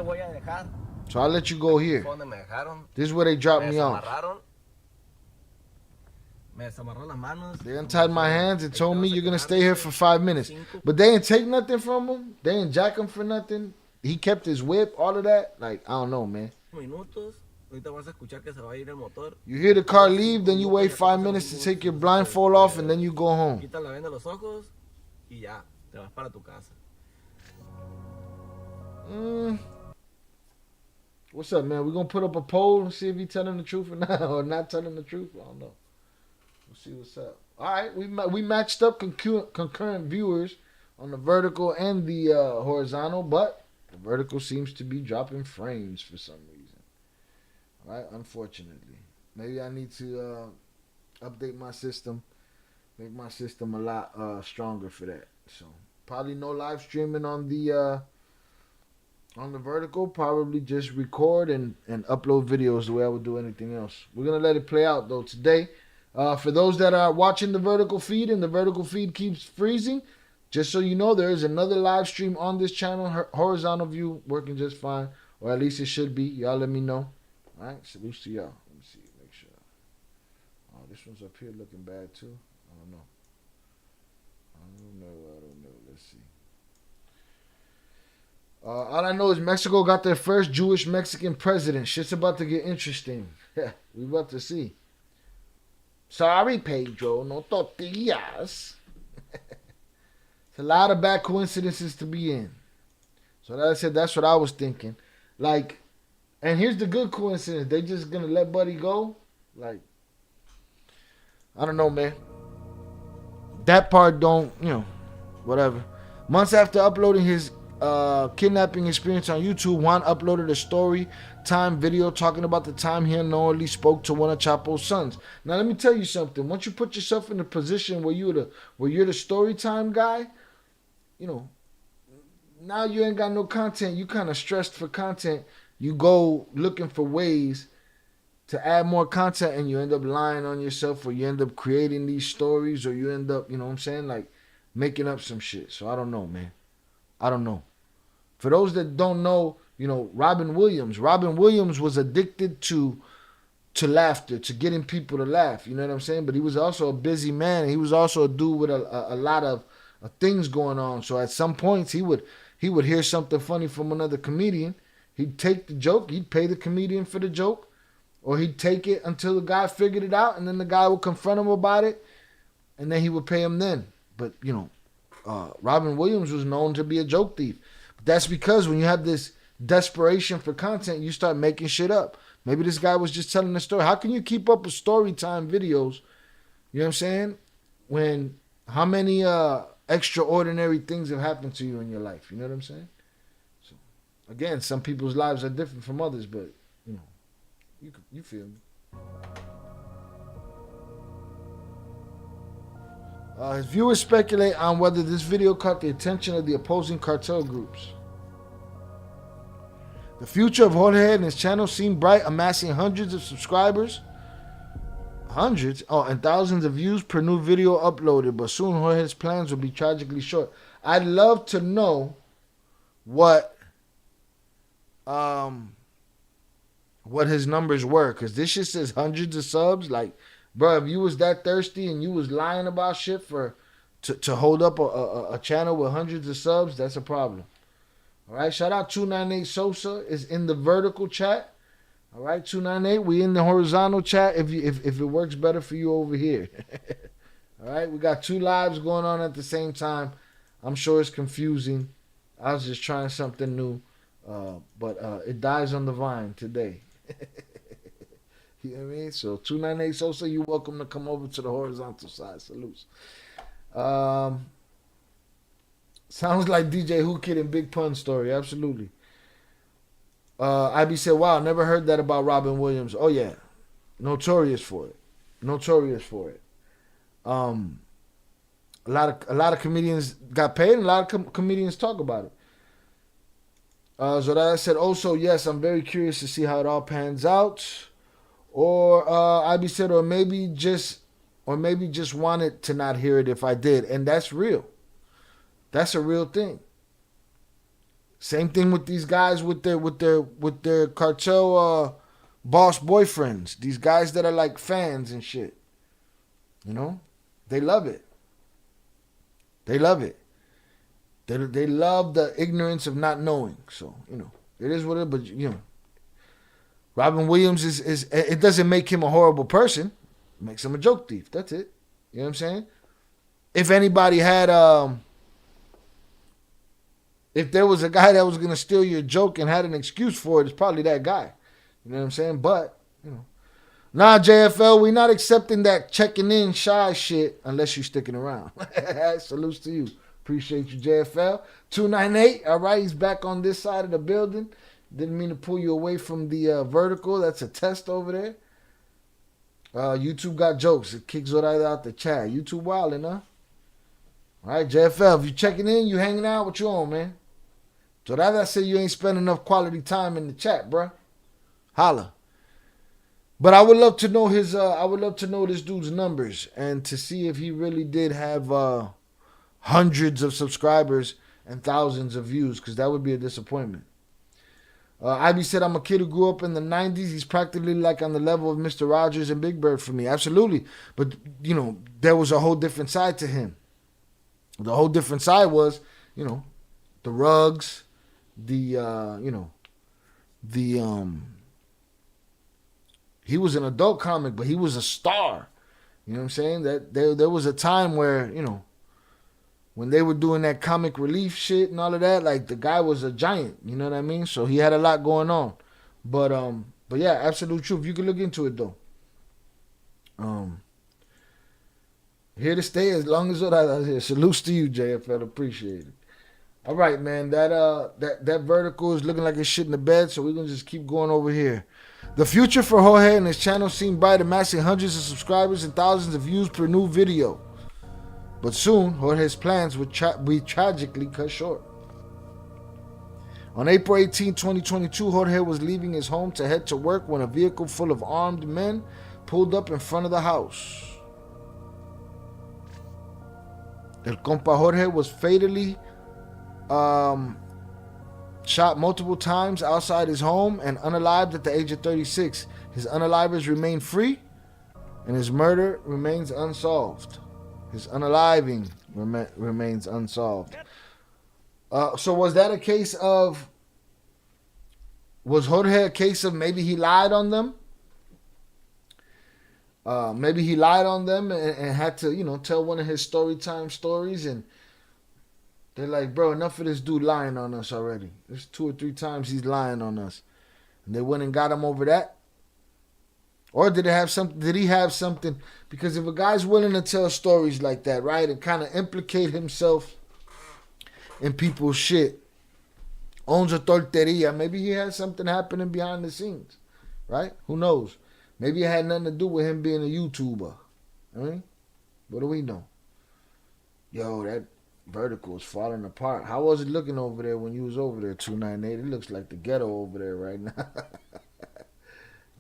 So I'll let you go here. This is where they dropped me off. They untied my hands and told me you're going to stay here for 5 minutes. But they didn't take nothing from him. They didn't jack him for nothing. He kept his whip, all of that. Like, I don't know, man. You hear the car leave, then you wait 5 minutes to take your blindfold off, and then you go home. What's up, man? We're going to put up a poll and see if he's telling the truth or not, or not telling the truth. I don't know. We'll see what's up. All right, we matched up concurrent viewers on the vertical and the horizontal, but the vertical seems to be dropping frames for some reason. All right, unfortunately. Maybe I need to update my system, make my system a lot stronger for that. So probably no live streaming on the vertical. Probably just record and upload videos the way I would do anything else. We're gonna let it play out though today. For those that are watching the vertical feed and the vertical feed keeps freezing, just so you know, there is another live stream on this channel, horizontal view, working just fine, or at least it should be. Y'all let me know. All right, salute to y'all. Let me see, make sure. Oh, this one's up here looking bad too. I don't know. Let's see. All I know is Mexico got their first Jewish Mexican president. Shit's about to get interesting. We about to see. Sorry, Pedro, no tortillas. It's a lot of bad coincidences to be in. So that I said, that's what I was thinking. Like, and here's the good coincidence. They just gonna let Buddy go? Like, I don't know, man. That part don't, whatever. Months after uploading his kidnapping experience on YouTube, Juan uploaded a story time video talking about the time he unknowingly spoke to one of Chapo's sons. Now let me tell you something. Once you put yourself in a position where you're the story time guy, now you ain't got no content. You kind of stressed for content. You go looking for ways to add more content, and you end up lying on yourself, or you end up creating these stories, or you end up, like making up some shit. So I don't know, man. I don't know. For those that don't know, Robin Williams was addicted to laughter, to getting people to laugh. You know what I'm saying? But he was also a busy man. And he was also a dude with a lot of things going on. So at some points he would hear something funny from another comedian, He'd take the joke. He'd pay the comedian for the joke. Or he'd take it until the guy figured it out. And then the guy would confront him about it. And then he would pay him then. But, Robin Williams was known to be a joke thief. But that's because when you have this desperation for content, you start making shit up. Maybe this guy was just telling a story. How can you keep up with story time videos? You know what I'm saying? How many extraordinary things have happened to you in your life? You know what I'm saying? So, again, some people's lives are different from others, but, you feel me. His viewers speculate on whether this video caught the attention of the opposing cartel groups. The future of Jorge and his channel seemed bright, amassing hundreds of subscribers. Hundreds? Oh, and thousands of views per new video uploaded. But soon Jorge's plans will be tragically short. I'd love to know what his numbers were. Because this shit says hundreds of subs. Like, bro, if you was that thirsty and you was lying about shit to hold up a channel with hundreds of subs, that's a problem. All right, shout out 298 Sosa is in the vertical chat. All right, 298, we in the horizontal chat if it works better for you over here. All right, we got 2 lives going on at the same time. I'm sure it's confusing. I was just trying something new, but it dies on the vine today. You know what I mean? So 298 Sosa, you're welcome to come over to the horizontal side. Salutes. Sounds like DJ Who Kid and Big Pun story. Absolutely. IB said, wow, never heard that about Robin Williams. Oh, yeah. Notorious for it. A lot of comedians got paid and a lot of comedians talk about it. Zoraya said, also, yes, I'm very curious to see how it all pans out. Or IB said, or maybe just wanted to not hear it if I did. And that's real. That's a real thing. Same thing with these guys with their cartel boss boyfriends. These guys that are like fans and shit. You know? They love it. They love the ignorance of not knowing. So, it is what it is, but Robin Williams is it doesn't make him a horrible person. It makes him a joke thief. That's it. You know what I'm saying? If anybody had if there was a guy that was going to steal your joke and had an excuse for it, it's probably that guy. You know what I'm saying? But, nah, JFL, we not accepting that checking in shy shit unless you're sticking around. Salutes to you. Appreciate you, JFL. 298, all right, he's back on this side of the building. Didn't mean to pull you away from the vertical. That's a test over there. YouTube got jokes. It kicks Zoraya out the chat. YouTube wildin', huh? All right, JFL, if you checking in, you hanging out, what you on, man? Zoraya said you ain't spending enough quality time in the chat, bruh. Holla. But I would love to know this dude's numbers and to see if he really did have hundreds of subscribers and thousands of views, because that would be a disappointment. Ivy said, I'm a kid who grew up in the 90s. He's practically like on the level of Mr. Rogers and Big Bird for me. Absolutely. But, there was a whole different side to him. The whole different side was, the rugs, he was an adult comic, but he was a star. You know what I'm saying? That there was a time where, when they were doing that comic relief shit and all of that, like the guy was a giant, you know what I mean? So he had a lot going on. But yeah, absolute truth. You can look into it though. Here to stay as long as I was here. Salutes to you, JFL. Appreciate it. All right, man. That vertical is looking like it's shit in the bed, so we're gonna just keep going over here. The future for Jorge and his channel seemed bright, amassing hundreds of subscribers and thousands of views per new video. But soon, Jorge's plans would be tragically cut short. On April 18, 2022, Jorge was leaving his home to head to work when a vehicle full of armed men pulled up in front of the house. El compa Jorge was fatally shot multiple times outside his home and unalived at the age of 36. His unalivers remain free, and his murder remains unsolved. His unaliving remains unsolved. So was that a case of Was Jorge a case of maybe he lied on them? Maybe he lied on them and had to, tell one of his story time stories, and they're like, bro, enough of this dude lying on us already. There's 2 or 3 times he's lying on us. And they went and got him over that. Or did he have something? Because if a guy's willing to tell stories like that, right, and kind of implicate himself in people's shit, owns a torteria, maybe he had something happening behind the scenes, right? Who knows? Maybe it had nothing to do with him being a YouTuber. I mean, what do we know? Yo, that vertical is falling apart. How was it looking over there when you was over there, 298? It looks like the ghetto over there right now.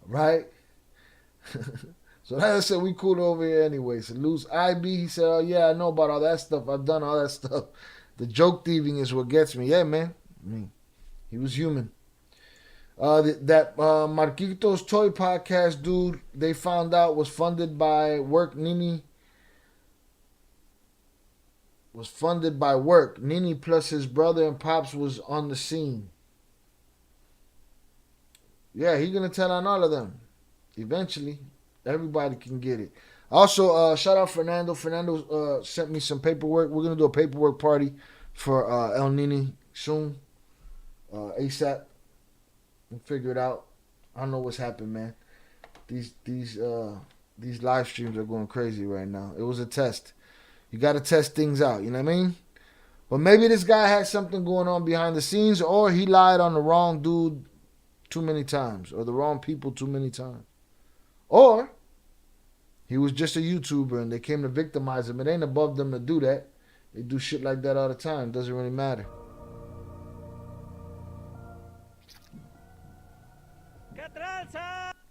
Right? So like I said, we cool over here anyway. Salutes IB. He said, oh yeah, I know about all that stuff. I've done all that stuff. The joke thieving is what gets me. Yeah, man. I mean, he was human. That Marquitos Toy Podcast dude, they found out was funded by Work Nini. Was funded by Work. Nini plus his brother and Pops was on the scene. Yeah, he's going to tell on all of them. Eventually, everybody can get it. Also, shout out Fernando. Fernando sent me some paperwork. We're going to do a paperwork party for El Nini soon. ASAP. We'll figure it out. I don't know what's happened, man. These live streams are going crazy right now. It was a test. You got to test things out, you know what I mean? But maybe this guy had something going on behind the scenes, or he lied on the wrong dude too many times, or the wrong people too many times. Or he was just a YouTuber and they came to victimize him. It ain't above them to do that. They do shit like that all the time. Doesn't really matter.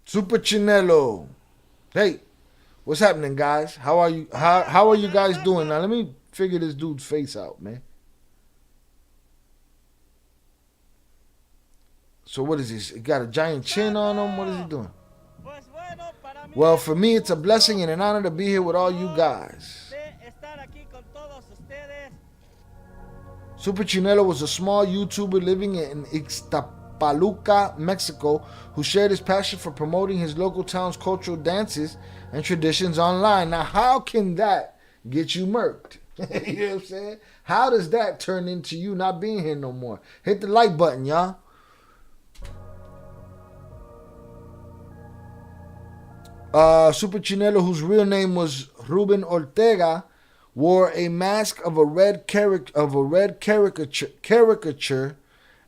Super Chinelo. Hey, what's happening, guys? How are you? How are you guys doing? Now let me figure this dude's face out, man. So what is this? He got a giant chin on him? What is he doing? Well, for me, it's a blessing and an honor to be here with all you guys. Super Chinelo was a small YouTuber living in Ixtapaluca, Mexico, who shared his passion for promoting his local town's cultural dances and traditions online. Now, how can that get you murked? You know what I'm saying? How does that turn into you not being here no more? Hit the like button, y'all. Super Chinelo, whose real name was Ruben Ortega, wore a mask of a red caricature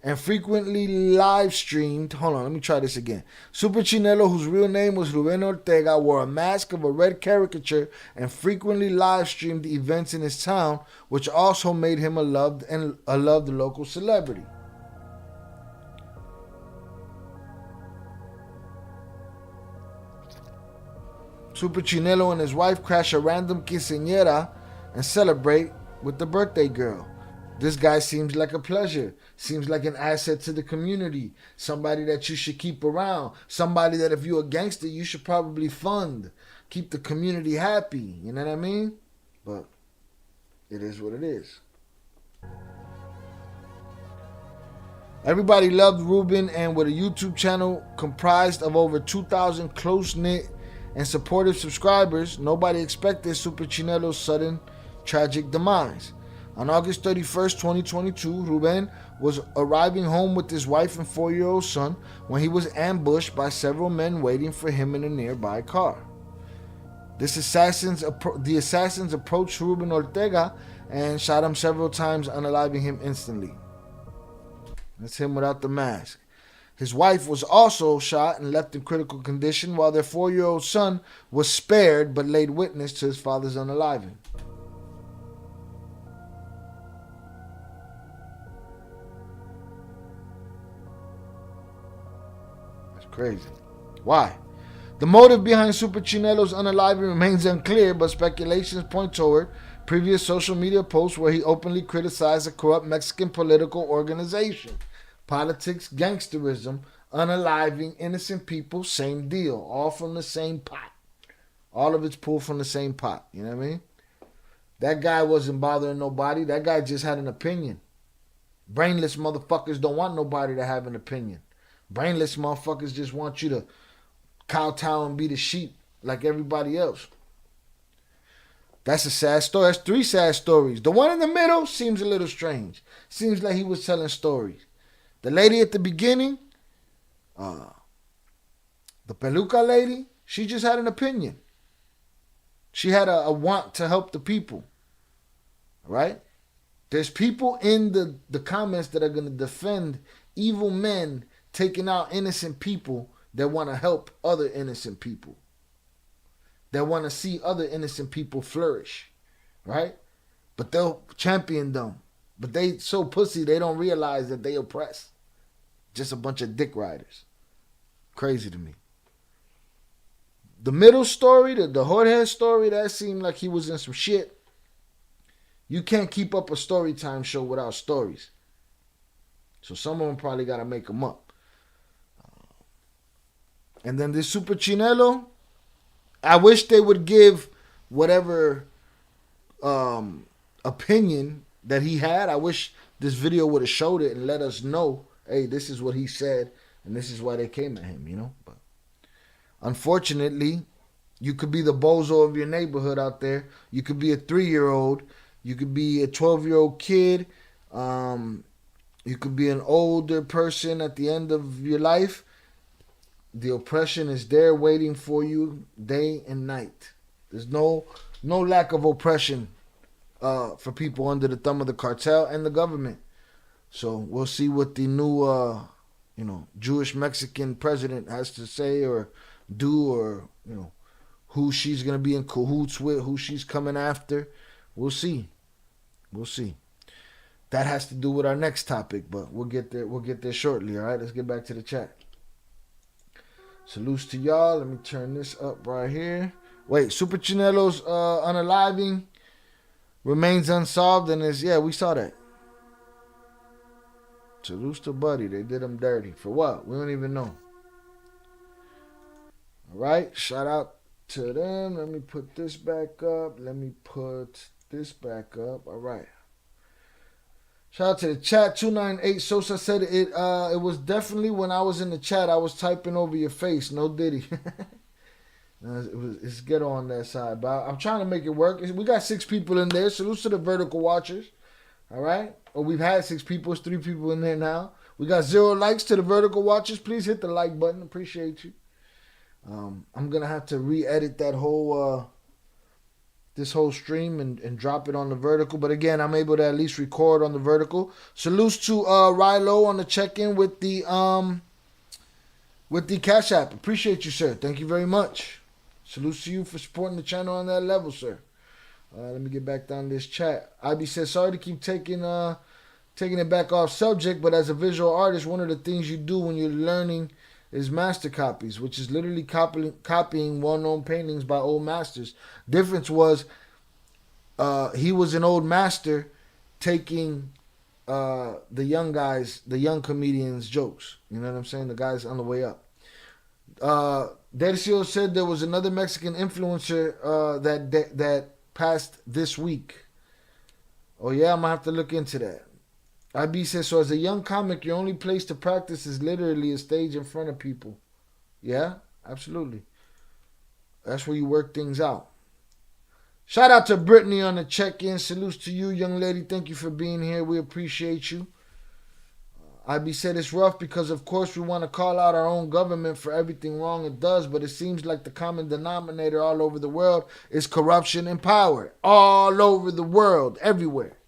and frequently live streamed. Hold on, let me try this again. Super Chinelo, whose real name was Ruben Ortega, wore a mask of a red caricature and frequently live streamed events in his town, which also made him a loved local celebrity. Super Chinelo and his wife crash a random quinceañera and celebrate with the birthday girl. This guy seems like a pleasure. Seems like an asset to the community. Somebody that you should keep around. Somebody that if you're a gangster, you should probably fund. Keep the community happy. You know what I mean? But it is what it is. Everybody loved Ruben, and with a YouTube channel comprised of over 2,000 close-knit and supportive subscribers, nobody expected Super Chinelo's sudden tragic demise. On August 31st, 2022, Ruben was arriving home with his wife and 4-year-old son when he was ambushed by several men waiting for him in a nearby car. The assassins approached Ruben Ortega and shot him several times, unaliving him instantly. That's him without the mask. His wife was also shot and left in critical condition, while their 4-year-old son was spared but laid witness to his father's unaliving. That's crazy. Why? The motive behind Super Chinelo's unaliving remains unclear, but speculations point toward previous social media posts where he openly criticized a corrupt Mexican political organization. Politics, gangsterism, unaliving innocent people, same deal. All from the same pot. All of it's pulled from the same pot. You know what I mean? That guy wasn't bothering nobody. That guy just had an opinion. Brainless motherfuckers don't want nobody to have an opinion. Brainless motherfuckers just want you to kowtow and be the sheep like everybody else. That's a sad story. That's 3 sad stories. The one in the middle seems a little strange. Seems like he was telling stories. The lady at the beginning, the peluca lady, she just had an opinion. She had a want to help the people. Right? There's people in the comments that are going to defend evil men taking out innocent people that want to help other innocent people. That want to see other innocent people flourish. Right? But they'll champion them. But they so pussy they don't realize that they oppress. Just a bunch of dick riders. Crazy to me. The middle story, the Jorge story, that seemed like he was in some shit. You can't keep up a story time show without stories. So some of them probably got to make them up. And then this Super Chinelo, I wish they would give whatever opinion that he had. I wish this video would have showed it and let us know, hey, this is what he said and this is why they came at him, you know. But unfortunately, you could be the bozo of your neighborhood out there. You could be a 3-year-old. You could be a 12-year-old kid. You could be an older person at the end of your life. The oppression is there waiting for you day and night. There's no lack of oppression for people under the thumb of the cartel and the government. So we'll see what the new Jewish Mexican president has to say or do, or who she's gonna be in cahoots with, who she's coming after. We'll see. That has to do with our next topic, but we'll get there shortly. All right, let's get back to the chat. Salutes to y'all. Let me turn this up right here. Wait, Super Chinelo's unaliving remains unsolved, and we saw that. Salutes to Buddy. They did him dirty. For what? We don't even know. All right, shout out to them. Let me put this back up. All right. Shout out to the chat. 298 Sosa said it was definitely when I was in the chat, I was typing over your face. No Diddy. It's ghetto on that side, but I'm trying to make it work. We got 6 people in there. Salutes to the vertical watchers. All right. Or we've had 6 people. It's 3 people in there now. We got 0 likes to the vertical watchers. Please hit the like button. Appreciate you. I'm gonna have to re-edit that whole this whole stream and drop it on the vertical. But again, I'm able to at least record on the vertical. Salutes to Rilo on the check-in with the Cash App. Appreciate you, sir. Thank you very much. Salutes to you for supporting the channel on that level, sir. Let me get back down this chat. IB says, sorry to keep taking it back off subject, but as a visual artist, one of the things you do when you're learning is master copies, which is literally copying well-known paintings by old masters. Difference was he was an old master taking the young comedians' jokes. You know what I'm saying? The guys on the way up. Dercio said there was another Mexican influencer that passed this week. Oh yeah, I'm gonna have to look into that. IB says, so as a young comic, your only place to practice is literally a stage in front of people. Yeah, absolutely. That's where you work things out. Shout out to Brittany on the check-in. Salutes to you, young lady. Thank you for being here. We appreciate you. IB said it's rough because, of course, we want to call out our own government for everything wrong it does, but it seems like the common denominator all over the world is corruption and power. All over the world, everywhere.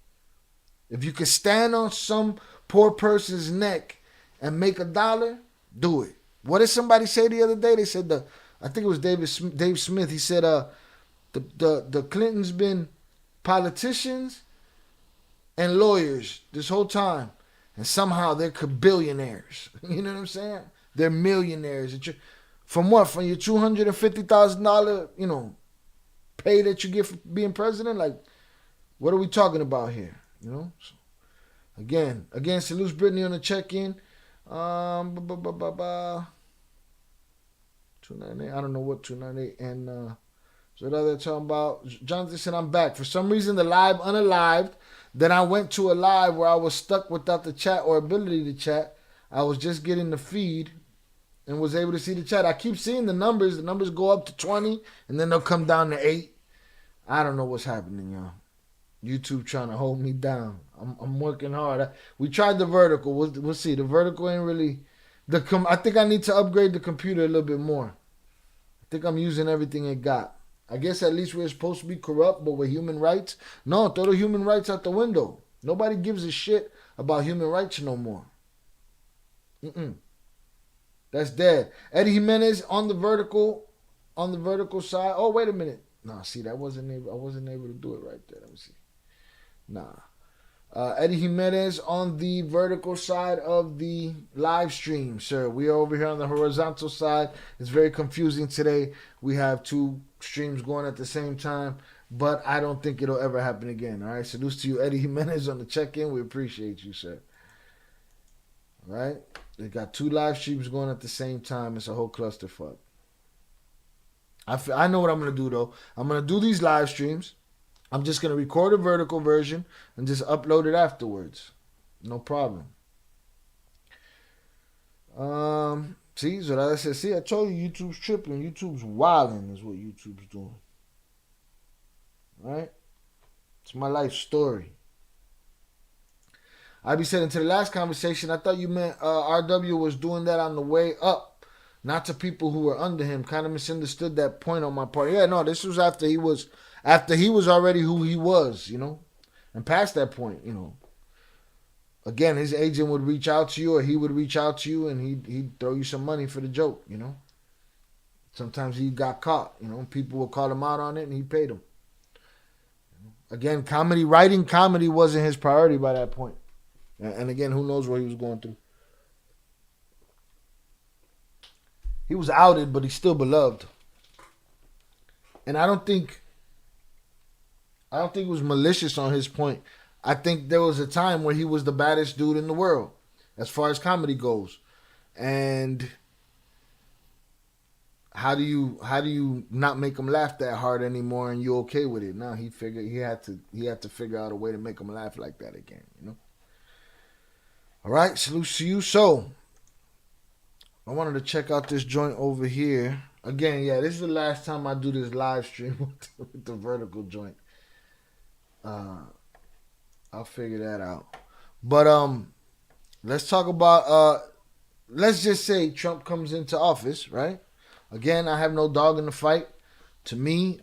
If you can stand on some poor person's neck and make $1, do it. What did somebody say the other day? They said I think it was Dave Smith. He said the Clintons been politicians and lawyers this whole time, and somehow they're billionaires. You know what I'm saying? They're millionaires. From what? From your $250,000 pay that you get for being president? Like, what are we talking about here? So, again, salutes Brittany on the check-in. 298. I don't know what 298. And so that they're talking about. Jonathan said, I'm back. For some reason, the live unalived. Then I went to a live where I was stuck without the chat or ability to chat. I was just getting the feed and was able to see the chat. I keep seeing the numbers. The numbers go up to 20 and then they'll come down to 8. I don't know what's happening, y'all. YouTube trying to hold me down. I'm working hard. We tried the vertical. We'll see. The vertical ain't really... I think I need to upgrade the computer a little bit more. I think I'm using everything it got. I guess at least we're supposed to be corrupt, but with human rights? No, throw the human rights out the window. Nobody gives a shit about human rights no more. That's dead. Eddie Jimenez on the vertical side. Oh, wait a minute. No, see, I wasn't able to do it right there. Let me see. Nah. Eddie Jimenez on the vertical side of the live stream, sir. We are over here on the horizontal side. It's very confusing today. We have 2 streams going at the same time, but I don't think it'll ever happen again. All right. Salutes to you, Eddie Jimenez, on the check-in. We appreciate you, sir. All right. They got 2 live streams going at the same time. It's a whole clusterfuck. I know what I'm going to do, though. I'm going to do these live streams. I'm just going to record a vertical version and just upload it afterwards. No problem. See, so that I said, see, I told you YouTube's tripping. YouTube's wilding is what YouTube's doing. Right? It's my life story. I be saying to the last conversation, I thought you meant RW was doing that on the way up, not to people who were under him. Kind of misunderstood that point on my part. Yeah, no, this was after he was already who he was, you know, and past that point, you know. Again, his agent would reach out to you, or he would reach out to you, and he'd throw you some money for the joke, you know. Sometimes he got caught, you know. People would call him out on it, and he paid them. Again, writing comedy wasn't his priority by that point. And again, who knows what he was going through. He was outed, but he's still beloved. And I don't think it was malicious on his point. I think there was a time where he was the baddest dude in the world as far as comedy goes. And how do you not make him laugh that hard anymore and you okay with it? Now he had to figure out a way to make him laugh like that again, you know? All right, salute to you. So, I wanted to check out this joint over here. Again, yeah, this is the last time I do this live stream with the vertical joint. I'll figure that out. But let's talk about let's just say Trump comes into office, right? Again, I have no dog in the fight. To me,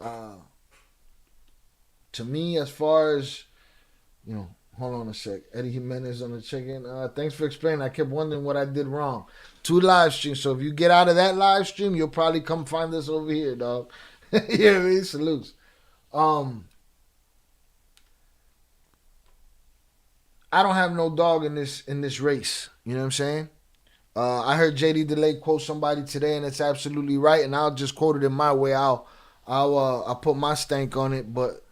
as far as, you know, hold on a sec. Eddie Jimenez on the check-in. Thanks for explaining. I kept wondering what I did wrong. 2 live streams. So if you get out of that live stream, you'll probably come find us over here, dog. You know what I mean? Salutes. I don't have no dog in this race. You know what I'm saying? I heard JD DeLay quote somebody today, and it's absolutely right. And I'll just quote it in my way. I'll put my stank on it. But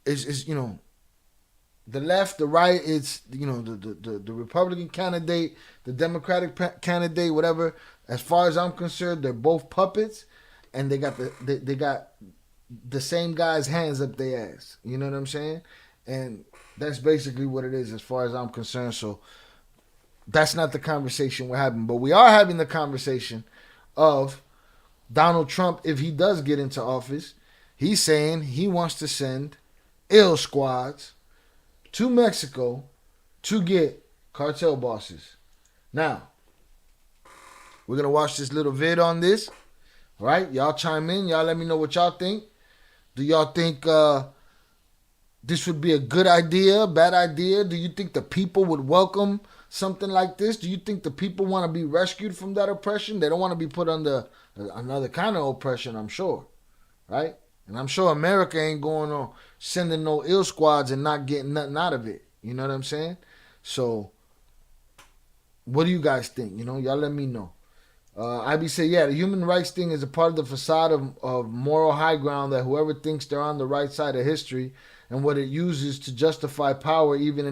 it's you know, the left, the right, it's, you know, the Republican candidate, the Democratic candidate, whatever. As far as I'm concerned, they're both puppets, and they got the same guy's hands up their ass. You know what I'm saying? And that's basically what it is as far as I'm concerned. So that's not the conversation we're having. But we are having the conversation of Donald Trump, if he does get into office. He's saying he wants to send ill squads to Mexico to get cartel bosses. Now, we're going to watch this little vid on this. All right? Y'all chime in. Y'all let me know what y'all think. Do y'all think this would be a good idea, bad idea? Do you think the people would welcome something like this? Do you think the people want to be rescued from that oppression? They don't want to be put under another kind of oppression, I'm sure. Right? And I'm sure America ain't going on sending no ill squads and not getting nothing out of it. You know what I'm saying? So, what do you guys think? You know, y'all let me know. IB said, yeah, the human rights thing is a part of the facade of moral high ground that whoever thinks they're on the right side of history and what it uses to justify power, even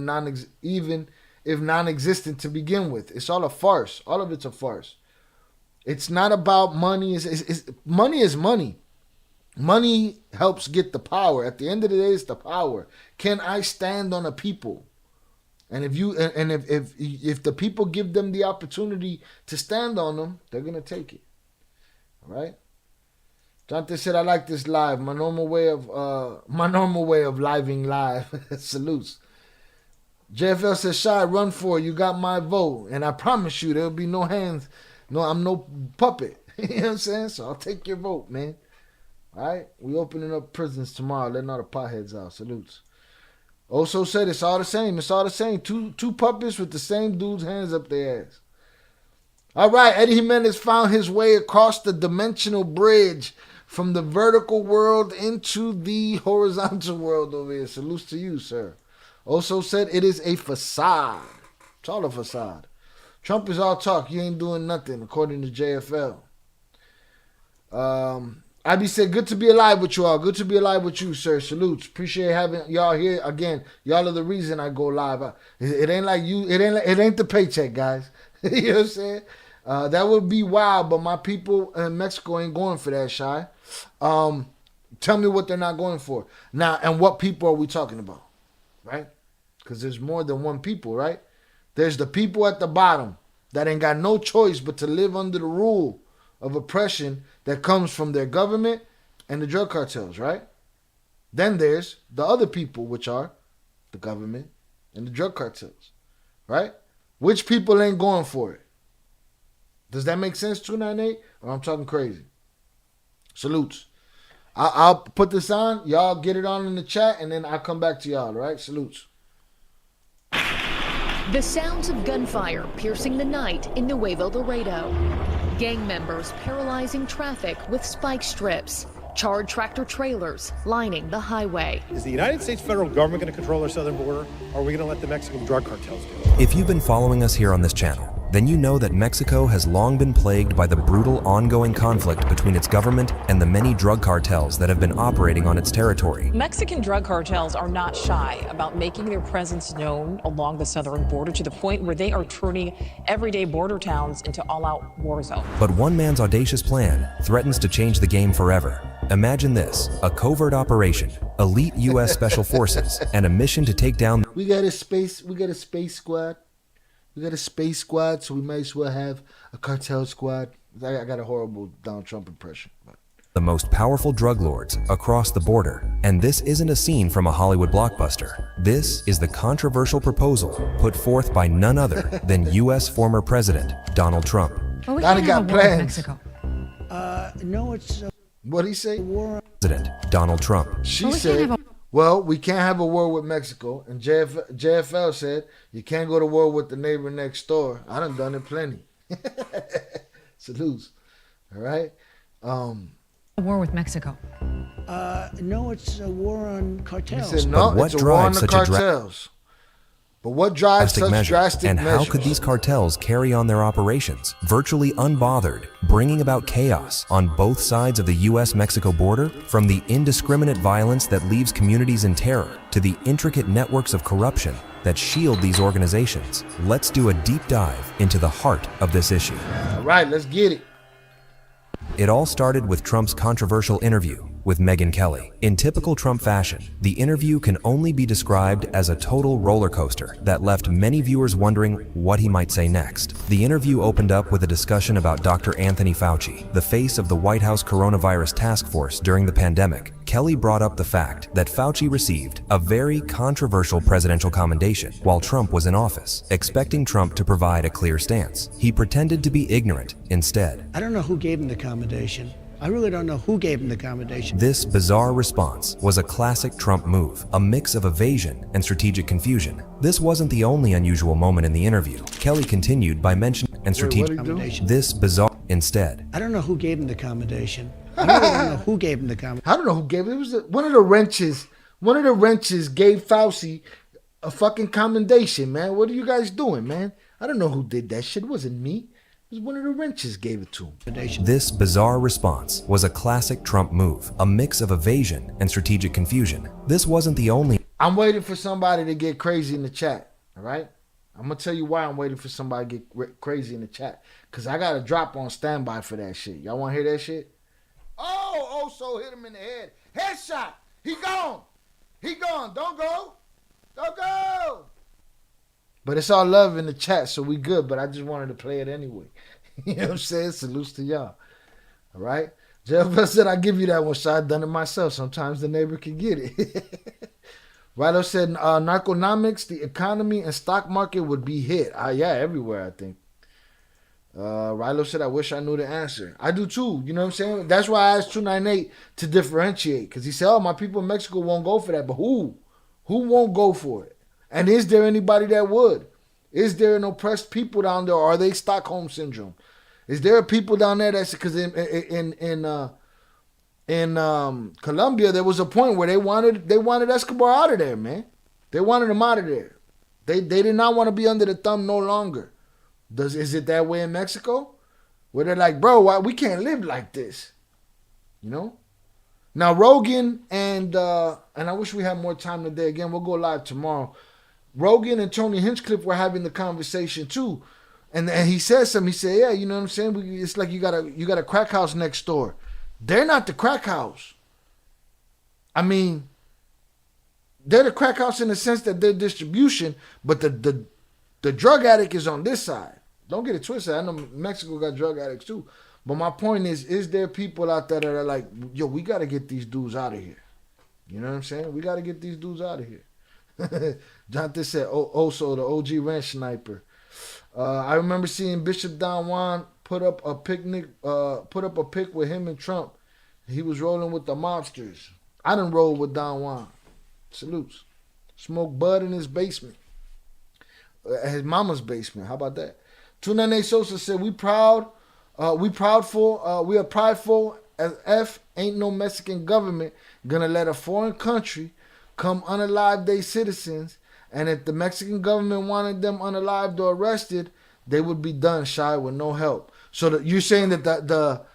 if non-existent to begin with. It's all a farce. All of it's a farce. It's not about money. Money is money. Money helps get the power. At the end of the day, it's the power. Can I stand on a people And if the people give them the opportunity to stand on them, they're gonna take it. All right. Jonathan said, "I like this live. My normal way of living live." Salutes. JFL says, "Shy, run for it. You got my vote, and I promise you, there'll be no hands. No, I'm no puppet." You know what I'm saying? So I'll take your vote, man. All right. We opening up prisons tomorrow, letting all the potheads out. Salutes. Also said, "It's all the same. It's all the same. Two puppets with the same dude's hands up their ass." All right. Eddie Jimenez found his way across the dimensional bridge from the vertical world into the horizontal world over here. Salutes to you, sir. Also said, "It is a facade." It's all a facade. Trump is all talk. You ain't doing nothing, according to JFL. IB said, "Good to be alive with you all. Good to be alive with you, sir. Salutes. Appreciate having y'all here again. Y'all are the reason I go live. It ain't like you. It ain't the paycheck, guys." You know what I'm saying? That would be wild, but my people in Mexico ain't going for that, Shy. Tell me what they're not going for now, and what people are we talking about, right? Because there's more than one people, right? There's the people at the bottom that ain't got no choice but to live under the rule of oppression that comes from their government and the drug cartels, right? Then there's the other people, which are the government and the drug cartels, right? Which people ain't going for it? Does that make sense, 298? Or I'm talking crazy? Salutes. I'll put this on. Y'all get it on in the chat, and then I'll come back to y'all, all right? Salutes. The sounds of gunfire piercing the night in Nuevo Laredo. Gang members paralyzing traffic with spike strips. Charred tractor trailers lining the highway. Is the United States federal government going to control our southern border, or are we going to let the Mexican drug cartels do it? If you've been following us here on this channel, then you know that Mexico has long been plagued by the brutal ongoing conflict between its government and the many drug cartels that have been operating on its territory. Mexican drug cartels are not shy about making their presence known along the southern border to the point where they are turning everyday border towns into all-out war zones. But one man's audacious plan threatens to change the game forever. Imagine this: a covert operation, elite U.S. special forces, and a mission to take down. We got a space squad. We got a space squad, so we might as well have a cartel squad. I got a horrible Donald Trump impression. The most powerful drug lords across the border. And this isn't a scene from a Hollywood blockbuster. This is the controversial proposal put forth by none other than U.S. former President Donald Trump. Well, we Donnie got plans. No, it's what'd he say? President Donald Trump. She said, "Well, we can't have a war with Mexico." And JFL said, "You can't go to war with the neighbor next door." I done it plenty. Salutes. All right. A war with Mexico. No, it's a war on cartels. He said, "No, it's a war on the cartels." But what drives such drastic and measures? how could these cartels carry on their operations virtually unbothered, bringing about chaos on both sides of the U.S.-Mexico border? From the indiscriminate violence that leaves communities in terror to the intricate networks of corruption that shield these organizations, let's do a deep dive into the heart of this issue. All right, let's get it. It all started with Trump's controversial interview with Megyn Kelly. In typical Trump fashion, the interview can only be described as a total roller coaster that left many viewers wondering what he might say next. The interview opened up with a discussion about Dr. Anthony Fauci, the face of the White House coronavirus task force during the pandemic. Kelly brought up the fact that Fauci received a very controversial presidential commendation while Trump was in office, expecting Trump to provide a clear stance. He pretended to be ignorant instead. I don't know who gave him the commendation. I really don't know who gave him the commendation. This bizarre response was a classic Trump move, a mix of evasion and strategic confusion. This wasn't the only unusual moment in the interview. Kelly continued by mentioning this bizarre instead. I don't know who gave him the commendation. I really don't know who gave him the commendation. I don't know who gave it. It was one of the wrenches. One of the wrenches gave Fauci a fucking commendation, man. What are you guys doing, man? I don't know who did that shit. It wasn't me. It was one of the wrenches gave it to him. This bizarre response was a classic Trump move, a mix of evasion and strategic confusion. This wasn't the only. I'm waiting for somebody to get crazy in the chat, all right? I'm going to tell you why I'm waiting for somebody to get crazy in the chat. Because I got a drop on standby for that shit. Y'all want to hear that shit? Oh, so hit him in the head. Headshot. He gone. He gone. Don't go. Don't go. But it's all love in the chat, so we good. But I just wanted to play it anyway. You know what I'm saying? Salutes to y'all. All right? JFL said, I give you that one, so I done it myself. Sometimes the neighbor can get it. Rilo said, narconomics, the economy, and stock market would be hit. Yeah, everywhere, I think. Rilo said, I wish I knew the answer. I do too. You know what I'm saying? That's why I asked 298 to differentiate. Because he said, oh, my people in Mexico won't go for that. But who? Who won't go for it? And is there anybody that would? Is there an oppressed people down there? Or are they Stockholm Syndrome? Is there people down there that's... Because in Colombia, there was a point where they wanted Escobar out of there, man. They wanted him out of there. They did not want to be under the thumb no longer. Is it that way in Mexico? Where they're like, bro, we can't live like this. You know? Now, Rogan and I wish we had more time today. Again, we'll go live tomorrow. Rogan and Tony Hinchcliffe were having the conversation too. And he said something. He said, yeah, you know what I'm saying? It's like you got a crack house next door. They're not the crack house. I mean, they're the crack house in the sense that they're distribution, but the drug addict is on this side. Don't get it twisted. I know Mexico got drug addicts too. But my point is there people out there that are like, yo, we got to get these dudes out of here. You know what I'm saying? We got to get these dudes out of here. Jonathan said, also the OG ranch sniper. I remember seeing Bishop Don Juan put up a pic with him and Trump. He was rolling with the mobsters. I done rolled with Don Juan. Salutes. Smoked bud in his basement. His mama's basement. How about that? 298 Sosa said, we are prideful as F. Ain't no Mexican government gonna let a foreign country come unalive their citizens, and if the Mexican government wanted them unalived or arrested, they would be done shy with no help. So you're saying that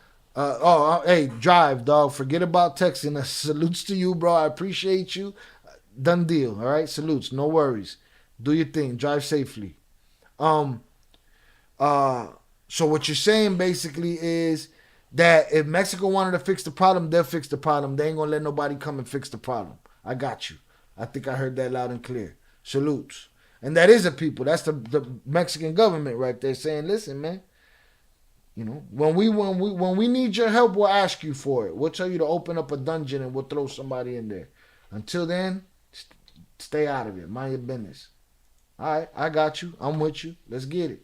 hey, drive, dog. Forget about texting us. Salutes to you, bro. I appreciate you. Done deal. All right, salutes. No worries. Do your thing. Drive safely. So what you're saying basically is that if Mexico wanted to fix the problem, they'll fix the problem. They ain't gonna let nobody come and fix the problem. I got you. I think I heard that loud and clear. Salutes. And that is a people. That's the Mexican government right there saying, listen, man, you know, when we need your help, we'll ask you for it. We'll tell you to open up a dungeon and we'll throw somebody in there. Until then, stay out of it. Mind your business. All right, I got you. I'm with you. Let's get it.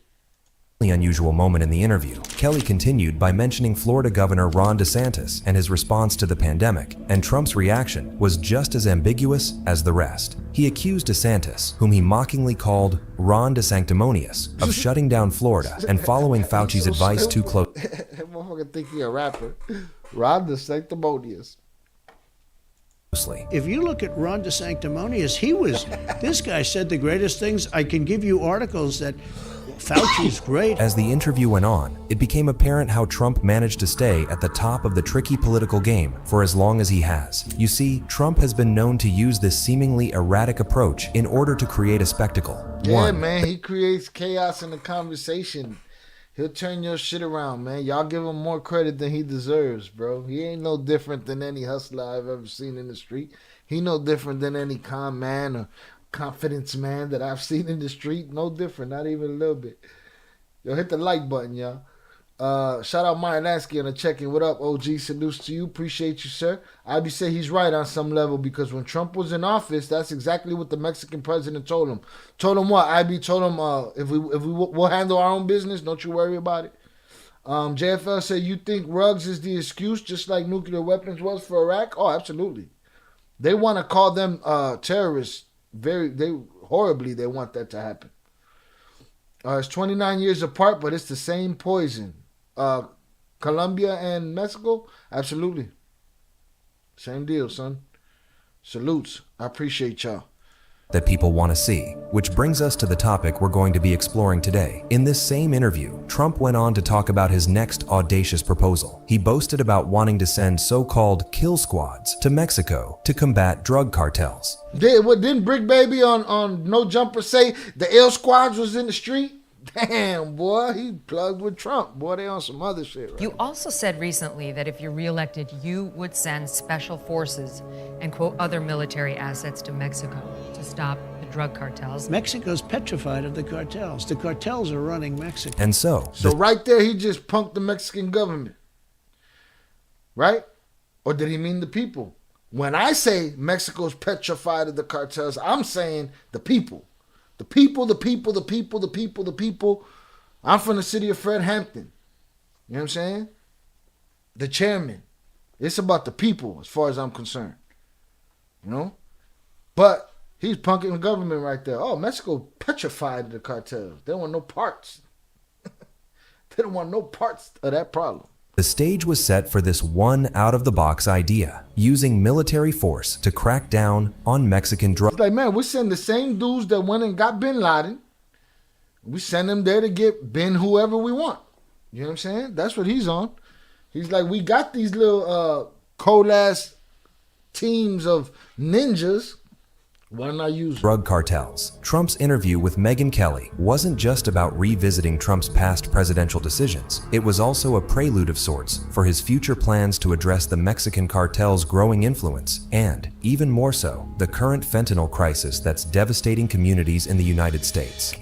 Unusual moment in the interview, Kelly continued by mentioning Florida Governor Ron DeSantis and his response to the pandemic, and Trump's reaction was just as ambiguous as the rest. He accused DeSantis, whom he mockingly called Ron DeSanctimonious, of shutting down Florida and following Fauci's advice too close. That motherfucker think he a rapper. Ron DeSanctimonious. If you look at Ron DeSanctimonious, this guy said the greatest things. I can give you articles that Fauci's great. As the interview went on, it became apparent how Trump managed to stay at the top of the tricky political game for as long as he has. You see, Trump has been known to use this seemingly erratic approach in order to create a spectacle. Yeah, man, he creates chaos in the conversation. He'll turn your shit around, man. Y'all give him more credit than he deserves, bro. He ain't no different than any hustler I've ever seen in the street. He no different than any con man or confidence man that I've seen in the street. No different, not even a little bit. Yo, hit the like button, y'all. Shout out Maya Lansky on the check-in. What up, OG? Salutes to you. Appreciate you, sir. I'd say he's right on some level, because when Trump was in office, that's exactly what the Mexican president told him. Told him what? IB told him, we'll handle our own business. Don't you worry about it. JFL said, you think Ruggs is the excuse, just like nuclear weapons was for Iraq? Oh, absolutely. They want to call them terrorists. They want that to happen. It's 29 years apart, but it's the same poison. Colombia and Mexico, absolutely. Same deal, son. Salutes. I appreciate y'all. That people want to see, which brings us to the topic we're going to be exploring today. In this same interview, Trump went on to talk about his next audacious proposal. He boasted about wanting to send so-called kill squads to Mexico to combat drug cartels. Didn't Brick Baby on No Jumper say the L squads was in the street? Damn, boy, he plugged with Trump. Boy, they on some other shit, right? You also said recently that if you're reelected, you would send special forces and, quote, other military assets to Mexico to stop the drug cartels. Mexico's petrified of the cartels. The cartels are running Mexico. And so right there, he just punked the Mexican government. Right? Or did he mean the people? When I say Mexico's petrified of the cartels, I'm saying the people. The people, the people, the people, the people, the people. I'm from the city of Fred Hampton. You know what I'm saying? The chairman. It's about the people as far as I'm concerned. You know? But he's punking the government right there. Oh, Mexico petrified of the cartels. They don't want no parts. They don't want no parts of that problem. the stage was set for this one out-of-the-box idea, using military force to crack down on Mexican drugs. It's like, man, we send the same dudes that went and got Bin Laden. We send them there to get Bin whoever we want. You know what I'm saying? That's what he's on. He's like, we got these little cold-ass teams of ninjas. Why not use drug cartels? Trump's interview with Megyn Kelly wasn't just about revisiting Trump's past presidential decisions. It was also a prelude of sorts for his future plans to address the Mexican cartel's growing influence and, even more so, the current fentanyl crisis that's devastating communities in the United States.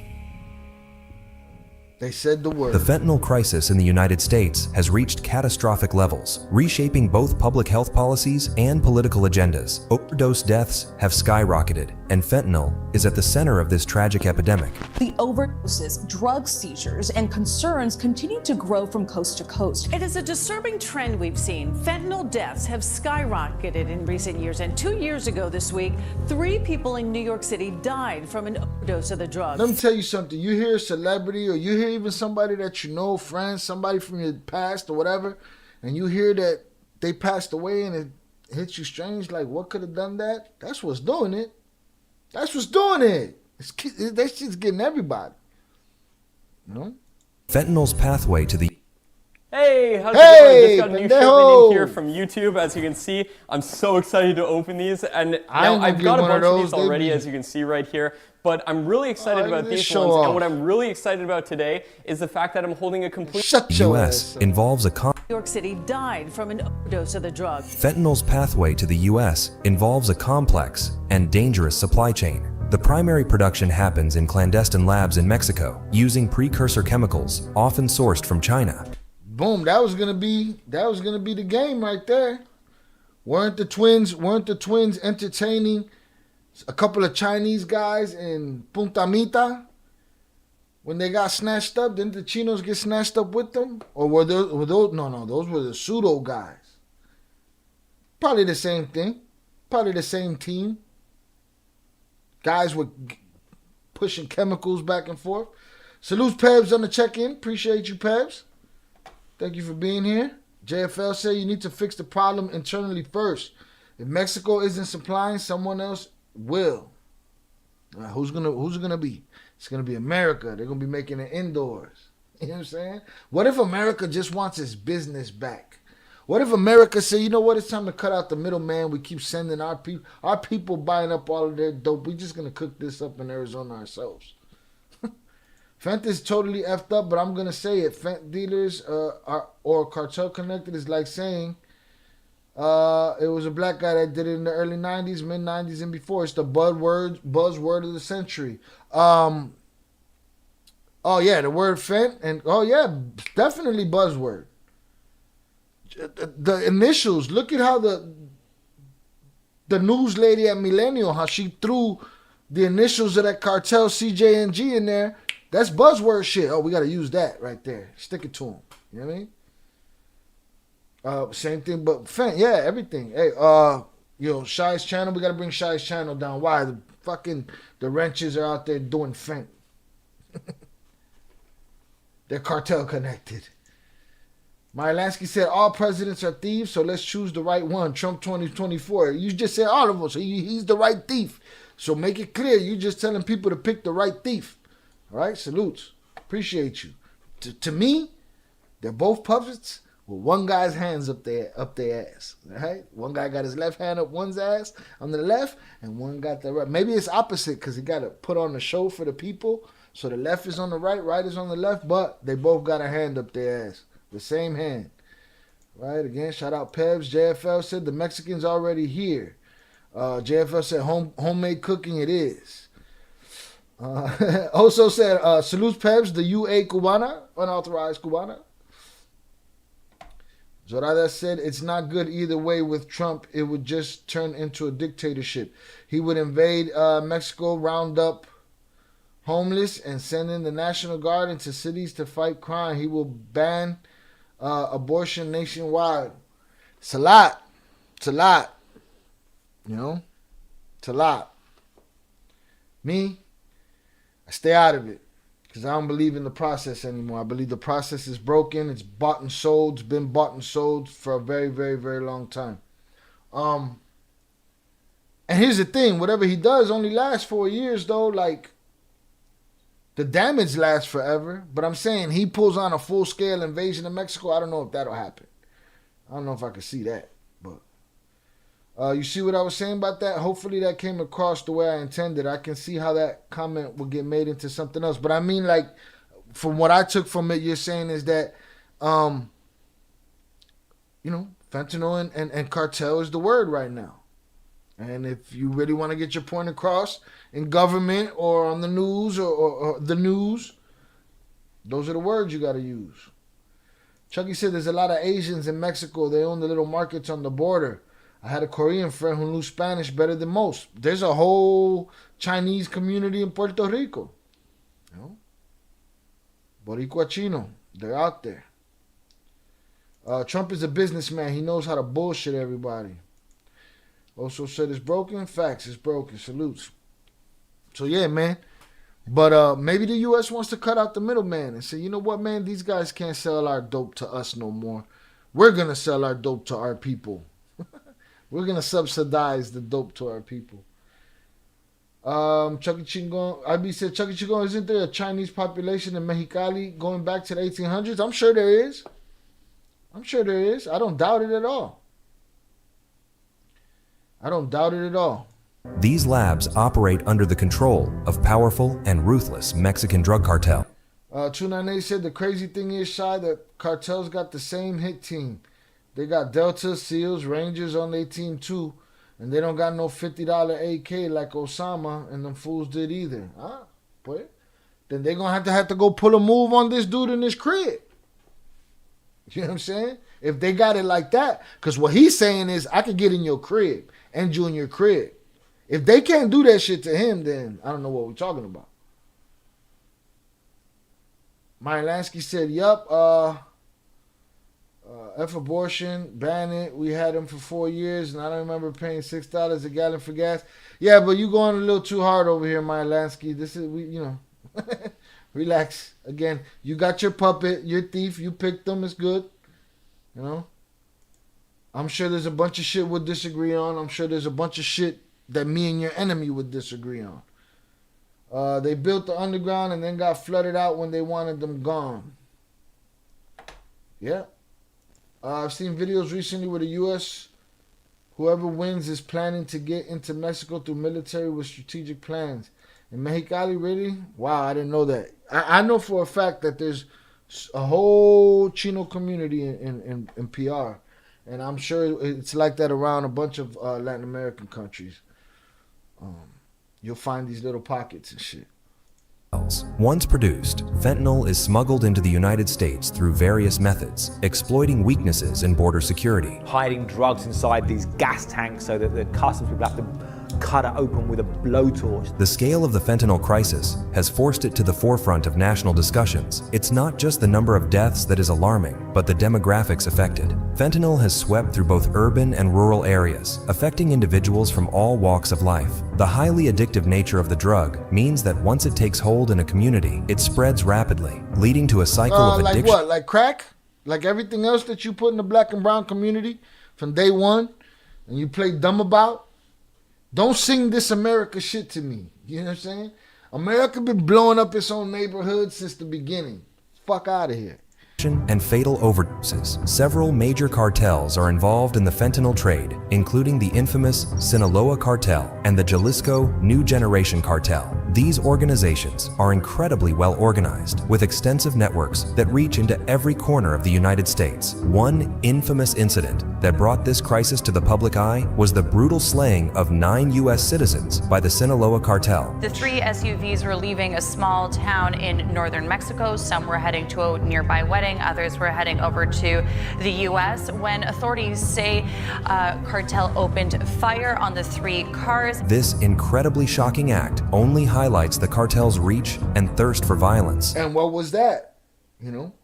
They said the word. The fentanyl crisis in the United States has reached catastrophic levels, reshaping both public health policies and political agendas. Overdose deaths have skyrocketed, and fentanyl is at the center of this tragic epidemic. The overdoses, drug seizures, and concerns continue to grow from coast to coast. It is a disturbing trend we've seen. Fentanyl deaths have skyrocketed in recent years, and 2 years ago this week, 3 people in New York City died from an overdose of the drug. Let me tell you something. You hear a celebrity or you hear even somebody that you know, friends, somebody from your past or whatever, and you hear that they passed away and it hits you strange, like what could have done that? That's what's doing it. That's what's doing it. That shit's getting everybody. You know? Fentanyl's pathway to the Hey, how's it going? Just got a new shipment in here from YouTube. As you can see, I'm so excited to open these. And now I've got a bunch of these already, as you can see right here. But I'm really excited about these ones. And what I'm really excited about today is the fact that I'm holding a complete... U.S. involves a New York City died from an overdose of the drug. Fentanyl's pathway to the U.S. involves a complex and dangerous supply chain. The primary production happens in clandestine labs in Mexico, using precursor chemicals, often sourced from China. Boom, that was gonna be the game right there. Weren't the twins entertaining a couple of Chinese guys in Punta Mita when they got snatched up? Didn't the Chinos get snatched up with them? Or were those no, those were the pseudo guys. Probably the same thing. Probably the same team. Guys were pushing chemicals back and forth. Salute Pebs on the check-in. Appreciate you, Pebs. Thank you for being here. JFL said you need to fix the problem internally first. If Mexico isn't supplying, someone else will. Who's gonna be? It's gonna be America. They're gonna be making it indoors. You know what I'm saying? What if America just wants its business back? What if America say, you know what? It's time to cut out the middleman. We keep sending our people buying up all of their dope. We're just gonna cook this up in Arizona ourselves. Fent is totally effed up, but I'm going to say it. Fent dealers or cartel connected is like saying it was a black guy that did it in the early 90s, mid-90s, and before. It's the buzzword of the century. Oh, yeah, the word Fent. And, oh, yeah, definitely buzzword. The initials. Look at how the news lady at Millennial, how she threw the initials of that cartel CJNG in there. That's buzzword shit. Oh, we got to use that right there. Stick it to them. You know what I mean? Same thing, but Fent, yeah, everything. Hey, Shy's channel, we got to bring Shy's channel down. Why? The wrenches are out there doing Fent. They're cartel connected. Mylansky said, all presidents are thieves, so let's choose the right one. Trump 2024. You just said all of them, so he's the right thief. So make it clear. You're just telling people to pick the right thief. All right, salutes. Appreciate you. To me, they're both puppets with one guy's hands up their ass. All right, one guy got his left hand up one's ass on the left, and one got the right. Maybe it's opposite because he got to put on the show for the people. So the left is on the right is on the left, but they both got a hand up their ass, the same hand. Right again. Shout out Pebs. JFL said the Mexicans already here. JFL said homemade cooking it is. Also said, salutes Pebs, the UA Cubana, unauthorized Cubana. Zorada said, it's not good either way with Trump. It would just turn into a dictatorship. He would invade Mexico, round up homeless, and send in the National Guard into cities to fight crime. He will ban abortion nationwide. It's a lot. It's a lot. You know? It's a lot. Me, I stay out of it because I don't believe in the process anymore. I believe the process is broken. It's bought and sold. It's been bought and sold for a very, very, very long time. And here's the thing. Whatever he does only lasts 4 years, though. Like, the damage lasts forever. But I'm saying he pulls on a full-scale invasion of Mexico. I don't know if that'll happen. I don't know if I can see that. But you see what I was saying about that? Hopefully that came across the way I intended. I can see how that comment will get made into something else. But I mean, like, from what I took from it, you're saying is that, you know, fentanyl and cartel is the word right now. And if you really want to get your point across in government or on the news or the news, those are the words you got to use. Chucky said there's a lot of Asians in Mexico. They own the little markets on the border. I had a Korean friend who knew Spanish better than most. There's a whole Chinese community in Puerto Rico. You know? Boricua Chino. They're out there. Trump is a businessman. He knows how to bullshit everybody. Also said it's broken. Facts, it's broken. Salutes. So yeah, man. But maybe the U.S. wants to cut out the middleman and say, you know what, man? These guys can't sell our dope to us no more. We're going to sell our dope to our people. We're going to subsidize the dope to our people. Chucky Chingon. IB said, Chucky Chingon, isn't there a Chinese population in Mexicali going back to the 1800s? I'm sure there is. I'm sure there is. I don't doubt it at all. I don't doubt it at all. These labs operate under the control of powerful and ruthless Mexican drug cartel. 298 said the crazy thing is, Shy, that cartels got the same hit team. They got Delta, SEALs, Rangers on their team too. And they don't got no $50 AK like Osama and them fools did either. Huh? But then they're going to have to go pull a move on this dude in his crib. You know what I'm saying? If they got it like that. Because what he's saying is, I could get in your crib and you in your crib. If they can't do that shit to him, then I don't know what we're talking about. Maya Lansky said, yup, F abortion, ban it. We had them for 4 years, and I don't remember paying $6 a gallon for gas. Yeah, but you going a little too hard over here, Maya Lansky. This is, you know, relax. Again, you got your puppet, your thief, you picked them, it's good. You know? I'm sure there's a bunch of shit we'll disagree on. I'm sure there's a bunch of shit that me and your enemy would disagree on. They built the underground and then got flooded out when they wanted them gone. Yeah. I've seen videos recently where the U.S., whoever wins is planning to get into Mexico through military with strategic plans. In Mexicali, really? Wow, I didn't know that. I know for a fact that there's a whole Chino community in PR. And I'm sure it's like that around a bunch of Latin American countries. You'll find these little pockets and shit. Once produced, fentanyl is smuggled into the United States through various methods, exploiting weaknesses in border security. Hiding drugs inside these gas tanks so that the customs people have to cut it open with a blowtorch. The scale of the fentanyl crisis has forced it to the forefront of national discussions. It's not just the number of deaths that is alarming, but the demographics affected. Fentanyl has swept through both urban and rural areas, affecting individuals from all walks of life. The highly addictive nature of the drug means that once it takes hold in a community, it spreads rapidly, leading to a cycle of addiction. Like what? Like crack? Like everything else that you put in the black and brown community from day one and you play dumb about? Don't sing this America shit to me. You know what I'm saying? America been blowing up its own neighborhood since the beginning. Fuck out of here. And fatal overdoses. Several major cartels are involved in the fentanyl trade, including the infamous Sinaloa Cartel and the Jalisco New Generation Cartel. These organizations are incredibly well organized, with extensive networks that reach into every corner of the United States. One infamous incident that brought this crisis to the public eye was the brutal slaying of 9 U.S. citizens by the Sinaloa Cartel. The 3 SUVs were leaving a small town in northern Mexico. Some were heading to a nearby wedding, others were heading over to the U.S. when authorities say Cartel opened fire on the 3 cars. This incredibly shocking act only highlights the cartel's reach and thirst for violence. And what was that? You know?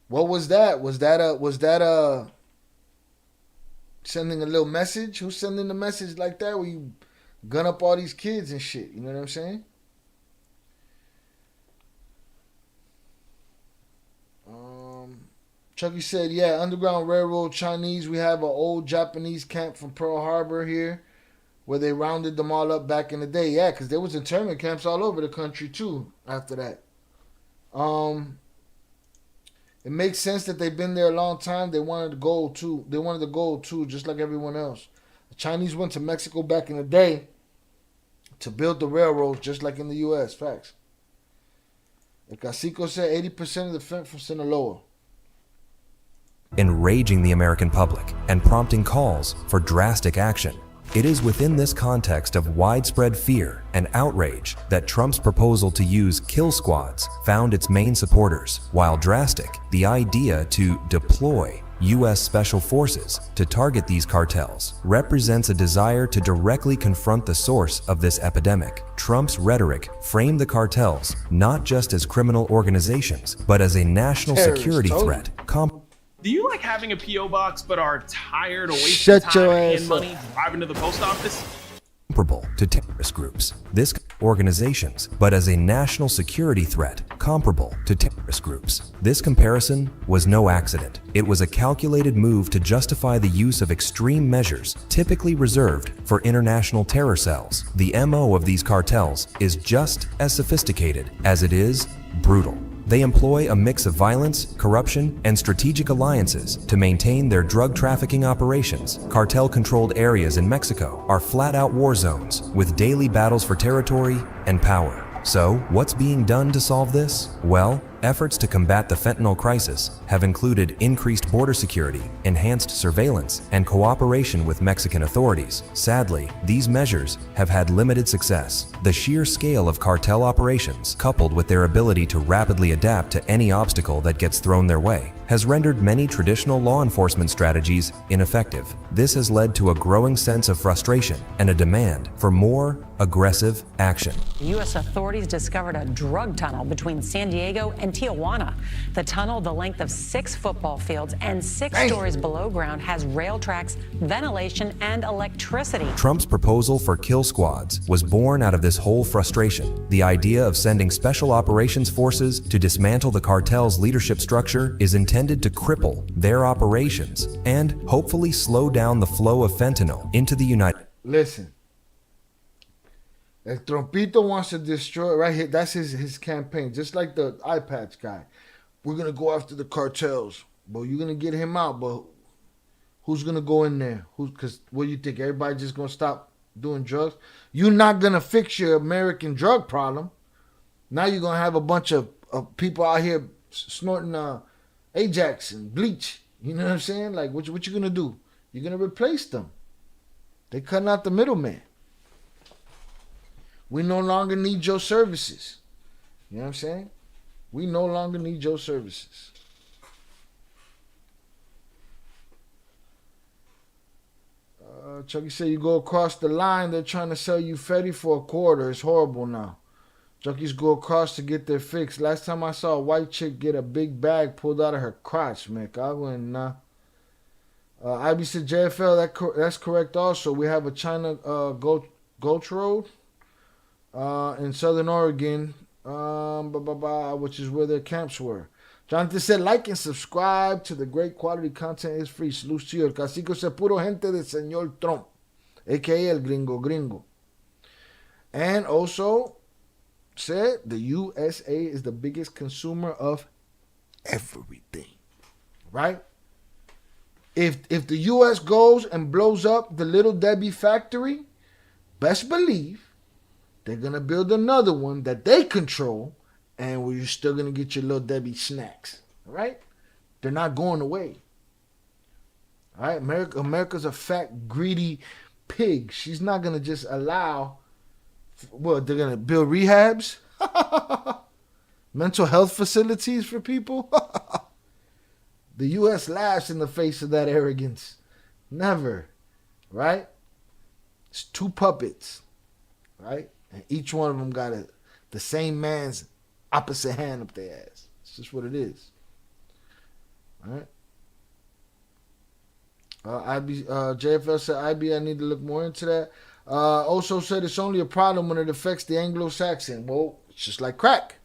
What was that? Was that a sending a little message? Who's sending the message like that where you gun up all these kids and shit? You know what I'm saying? Chucky said, yeah, Underground Railroad Chinese. We have an old Japanese camp from Pearl Harbor here where they rounded them all up back in the day. Yeah, because there was internment camps all over the country too after that. It makes sense that they've been there a long time. They wanted the gold too, just like everyone else. The Chinese went to Mexico back in the day to build the railroads, just like in the U.S. Facts. El Cacico said 80% of the fent from Sinaloa. Enraging the American public and prompting calls for drastic action. It is within this context of widespread fear and outrage that Trump's proposal to use kill squads found its main supporters. While drastic, the idea to deploy U.S. Special Forces to target these cartels represents a desire to directly confront the source of this epidemic. Trump's rhetoric framed the cartels not just as criminal organizations, but as a national security threat. Do you like having a P.O. box but are tired of wasting time and money driving to the post office? Comparable to terrorist groups. This organizations, but as a national security threat comparable to terrorist groups. This comparison was no accident. It was a calculated move to justify the use of extreme measures typically reserved for international terror cells. The MO of these cartels is just as sophisticated as it is brutal. They employ a mix of violence, corruption, and strategic alliances to maintain their drug trafficking operations. Cartel-controlled areas in Mexico are flat-out war zones with daily battles for territory and power. So, what's being done to solve this? Well, efforts to combat the fentanyl crisis have included increased border security, enhanced surveillance, and cooperation with Mexican authorities. Sadly, these measures have had limited success. The sheer scale of cartel operations, coupled with their ability to rapidly adapt to any obstacle that gets thrown their way, has rendered many traditional law enforcement strategies ineffective. This has led to a growing sense of frustration and a demand for more aggressive action. U.S. authorities discovered a drug tunnel between San Diego and Tijuana. The tunnel, the length of 6 football fields and 6 stories below ground, has rail tracks, ventilation, and electricity. Trump's proposal for kill squads was born out of this whole frustration. The idea of sending special operations forces to dismantle the cartel's leadership structure is intended to cripple their operations and hopefully slow down the flow of fentanyl into the United States. Listen. El Trumpito wants to destroy, right here, that's his campaign, just like the eye patch guy. We're going to go after the cartels. But you're going to get him out, but who's going to go in there? Because what do you think, everybody just going to stop doing drugs? You're not going to fix your American drug problem. Now you're going to have a bunch of people out here snorting Ajax and bleach. You know what I'm saying? Like, what you going to do? You're going to replace them. They're cutting out the middleman. We no longer need your services. You know what I'm saying? We no longer need your services. Chucky said you go across the line, they're trying to sell you Fetty for a quarter. It's horrible now. Junkies go across to get their fix. Last time I saw a white chick get a big bag pulled out of her crotch, man. I went, nah. IB said JFL, that's correct also. We have a China Gulch Road. In Southern Oregon, which is where their camps were. Jonathan said, like and subscribe to the great quality content is free. Salud to you. El Cacico said, puro gente de Señor Trump, a.k.a. El Gringo. And also said, the USA is the biggest consumer of everything. Right? If the US goes and blows up the Little Debbie factory, best believe they're going to build another one that they control, and where you're still going to get your little Debbie snacks. All right? They're not going away. All right? America's a fat, greedy pig. She's not going to just allow, they're going to build rehabs? Mental health facilities for people? The U.S. laughs in the face of that arrogance. Never. Right? It's two puppets. Right? And each one of them got the same man's opposite hand up their ass. It's just what it is. All right? JFL said, IB, I need to look more into that. Also said it's only a problem when it affects the Anglo-Saxon. Well, it's just like crack.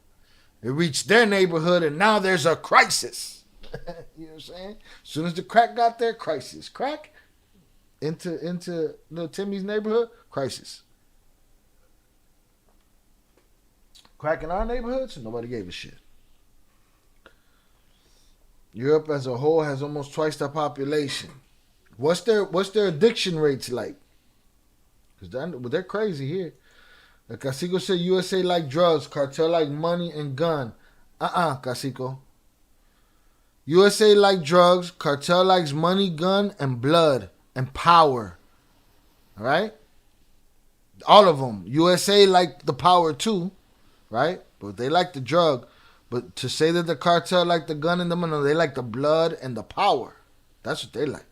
It reached their neighborhood and now there's a crisis. You know what I'm saying? As soon as the crack got there, crisis. Crack into little Timmy's neighborhood, crisis. Crack in our neighborhoods, nobody gave a shit. Europe as a whole has almost twice the population. What's their addiction rates like? Because they're crazy here. Like Casico said, USA like drugs, cartel like money and gun. Casico. USA like drugs, cartel likes money, gun, and blood, and power. All right? All of them. USA like the power too, right? But they like the drug. But to say that the cartel like the gun and the money, they like the blood and the power. That's what they like.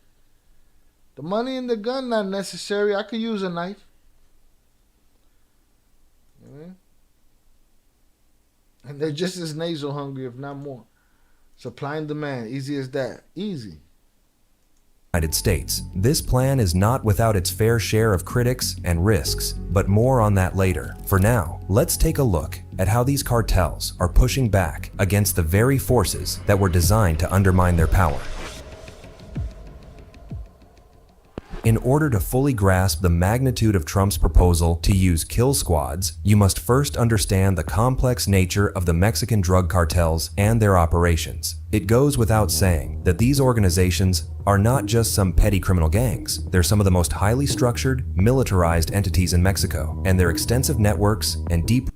The money and the gun, not necessary. I could use a knife. And they're just as nasal hungry, if not more. Supply and demand, easy as that. Easy. United States, this plan is not without its fair share of critics and risks, but more on that later. For now, let's take a look at how these cartels are pushing back against the very forces that were designed to undermine their power. In order to fully grasp the magnitude of Trump's proposal to use kill squads, you must first understand the complex nature of the Mexican drug cartels and their operations. It goes without saying that these organizations are not just some petty criminal gangs. They're some of the most highly structured, militarized entities in Mexico, and their extensive networks and deep...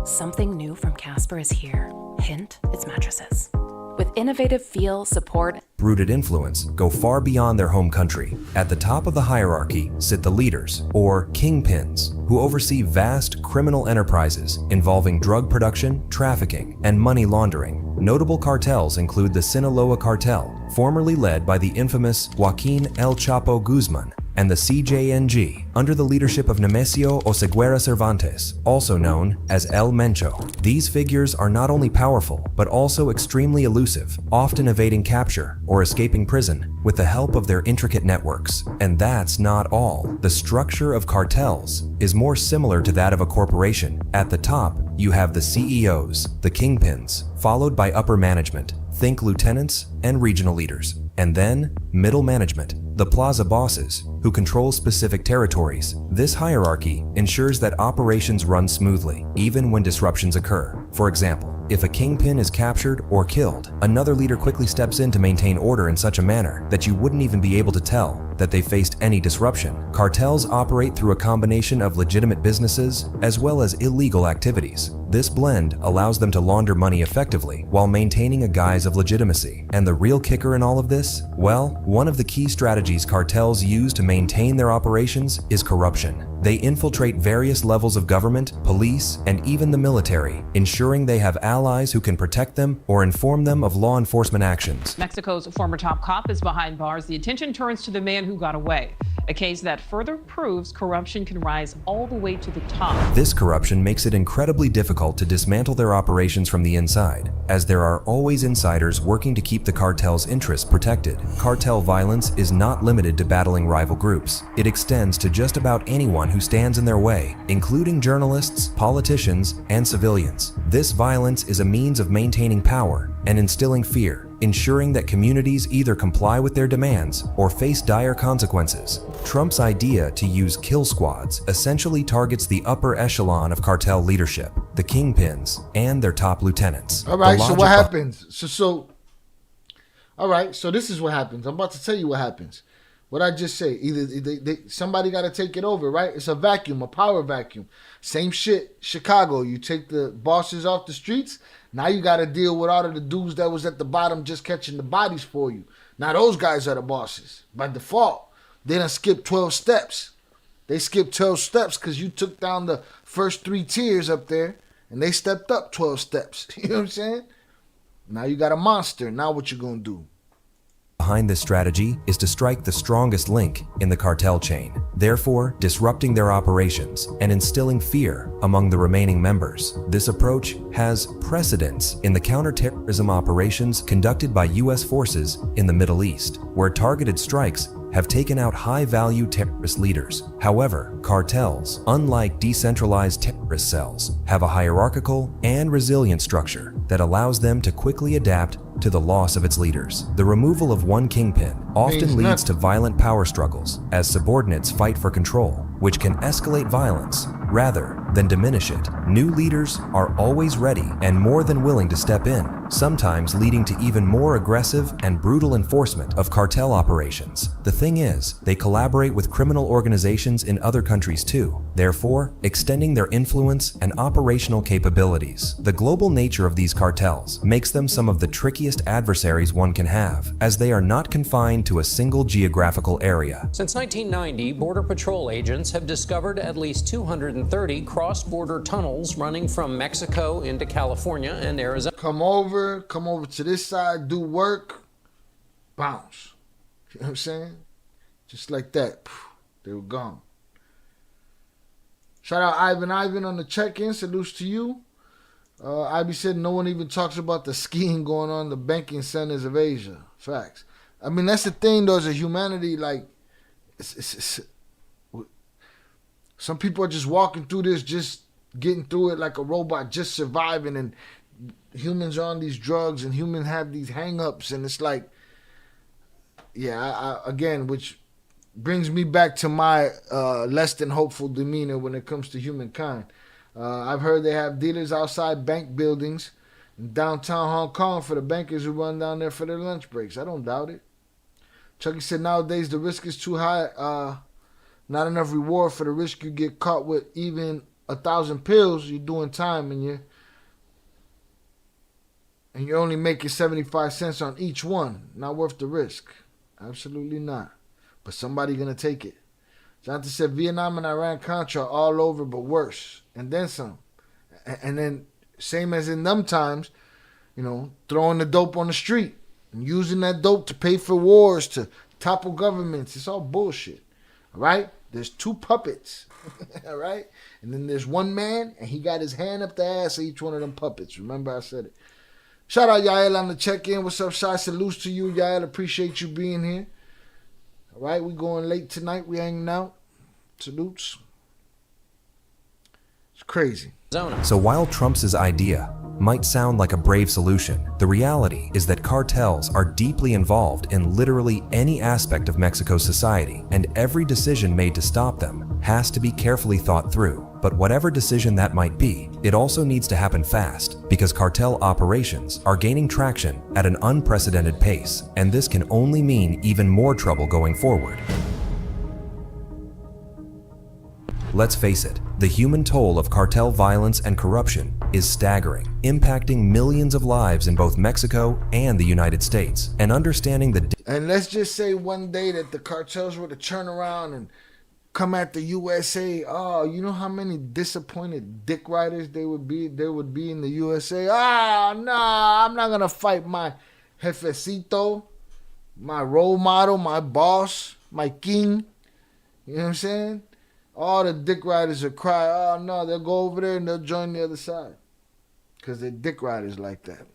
Something new from Casper is here. Hint, it's mattresses. With innovative feel, support, rooted influence go far beyond their home country. At the top of the hierarchy sit the leaders, or kingpins, who oversee vast criminal enterprises involving drug production, trafficking, and money laundering. Notable cartels include the Sinaloa Cartel, formerly led by the infamous Joaquin El Chapo Guzman, and the CJNG, under the leadership of Nemesio Oseguera Cervantes, also known as El Mencho. These figures are not only powerful, but also extremely elusive, often evading capture or escaping prison with the help of their intricate networks. And that's not all. The structure of cartels is more similar to that of a corporation. At the top, you have the CEOs, the kingpins, followed by upper management, think lieutenants and regional leaders, and then middle management, the plaza bosses, who control specific territories. This hierarchy ensures that operations run smoothly, even when disruptions occur. For example, if a kingpin is captured or killed, another leader quickly steps in to maintain order in such a manner that you wouldn't even be able to tell that they faced any disruption. Cartels operate through a combination of legitimate businesses as well as illegal activities. This blend allows them to launder money effectively while maintaining a guise of legitimacy. And the real kicker in all of this? Well, one of the key strategies cartels use to maintain their operations is corruption. They infiltrate various levels of government, police, and even the military, ensuring they have allies who can protect them or inform them of law enforcement actions. Mexico's former top cop is behind bars. The attention turns to the man who got away, a case that further proves corruption can rise all the way to the top. This corruption makes it incredibly difficult to dismantle their operations from the inside, as there are always insiders working to keep the cartel's interests protected. Cartel violence is not limited to battling rival groups. It extends to just about anyone who stands in their way, including journalists, politicians, and civilians. This violence is a means of maintaining power and instilling fear, ensuring that communities either comply with their demands or face dire consequences. Trump's idea to use kill squads essentially targets the upper echelon of cartel leadership, the kingpins, and their top lieutenants. All right, so what happens? All right, so this is what happens. I'm about to tell you what happens. What I just say? Either somebody got to take it over, right? It's a vacuum, a power vacuum. Same shit, Chicago. You take the bosses off the streets. Now you got to deal with all of the dudes that was at the bottom just catching the bodies for you. Now those guys are the bosses by default. They done skipped 12 steps. They skipped 12 steps because you took down the first 3 tiers up there, and they stepped up 12 steps. You know what I'm saying? Now you got a monster. Now what you gonna do? Behind this strategy is to strike the strongest link in the cartel chain, therefore disrupting their operations and instilling fear among the remaining members. This approach has precedence in the counterterrorism operations conducted by U.S. forces in the Middle East, where targeted strikes have taken out high-value terrorist leaders. However, cartels, unlike decentralized terrorist cells, have a hierarchical and resilient structure that allows them to quickly adapt to the loss of its leaders. The removal of one kingpin often leads to violent power struggles as subordinates fight for control, which can escalate violence rather than diminish it. New leaders are always ready and more than willing to step in, sometimes leading to even more aggressive and brutal enforcement of cartel operations. The thing is, they collaborate with criminal organizations in other countries too, therefore extending their influence and operational capabilities. The global nature of these cartels makes them some of the trickiest adversaries one can have, as they are not confined to a single geographical area. Since 1990, Border Patrol agents have discovered at least 230 cross-border tunnels running from Mexico into California and Arizona. Come over to this side, do work, bounce. You know what I'm saying? Just like that. They were gone. Shout out Ivan on the check-in. Salutes to you. Ivy said no one even talks about the skiing going on in the banking centers of Asia. Facts. I mean, that's the thing, though, as a humanity, like, some people are just walking through this, just getting through it like a robot, just surviving, and humans are on these drugs, and humans have these hang-ups, and it's like, yeah, again, which brings me back to my less than hopeful demeanor when it comes to humankind. I've heard they have dealers outside bank buildings in downtown Hong Kong for the bankers who run down there for their lunch breaks. I don't doubt it. Chucky said nowadays the risk is too high. Not enough reward for the risk. You get caught with even 1,000 pills, you're doing time, and you're only making 75 cents on each one. Not worth the risk. Absolutely not. But somebody gonna take it. Jonathan said Vietnam and Iran-Contra all over, but worse. And then some. And then, same as in them times, throwing the dope on the street and using that dope to pay for wars, to topple governments. It's all bullshit. All right? There's 2 puppets. All right? And then there's one man, and he got his hand up the ass of each one of them puppets. Remember I said it. Shout out Yael on the check-in. What's up, Shai? Salutes to you, Yael. Appreciate you being here. All right, we going late tonight. We hanging out. Salutes. It's crazy. So while Trump's idea might sound like a brave solution, the reality is that cartels are deeply involved in literally any aspect of Mexico's society, and every decision made to stop them has to be carefully thought through. But whatever decision that might be, it also needs to happen fast, because cartel operations are gaining traction at an unprecedented pace, and this can only mean even more trouble going forward. Let's face it, the human toll of cartel violence and corruption is staggering, impacting millions of lives in both Mexico and the United States. And understanding the... And let's just say one day that the cartels were to turn around and come at the USA. Oh, you know how many disappointed dick riders there would be in the USA? Nah, I'm not going to fight my jefecito, my role model, my boss, my king. You know what I'm saying? All the dick riders will cry, oh no, they'll go over there and they'll join the other side. Because they're dick riders like that.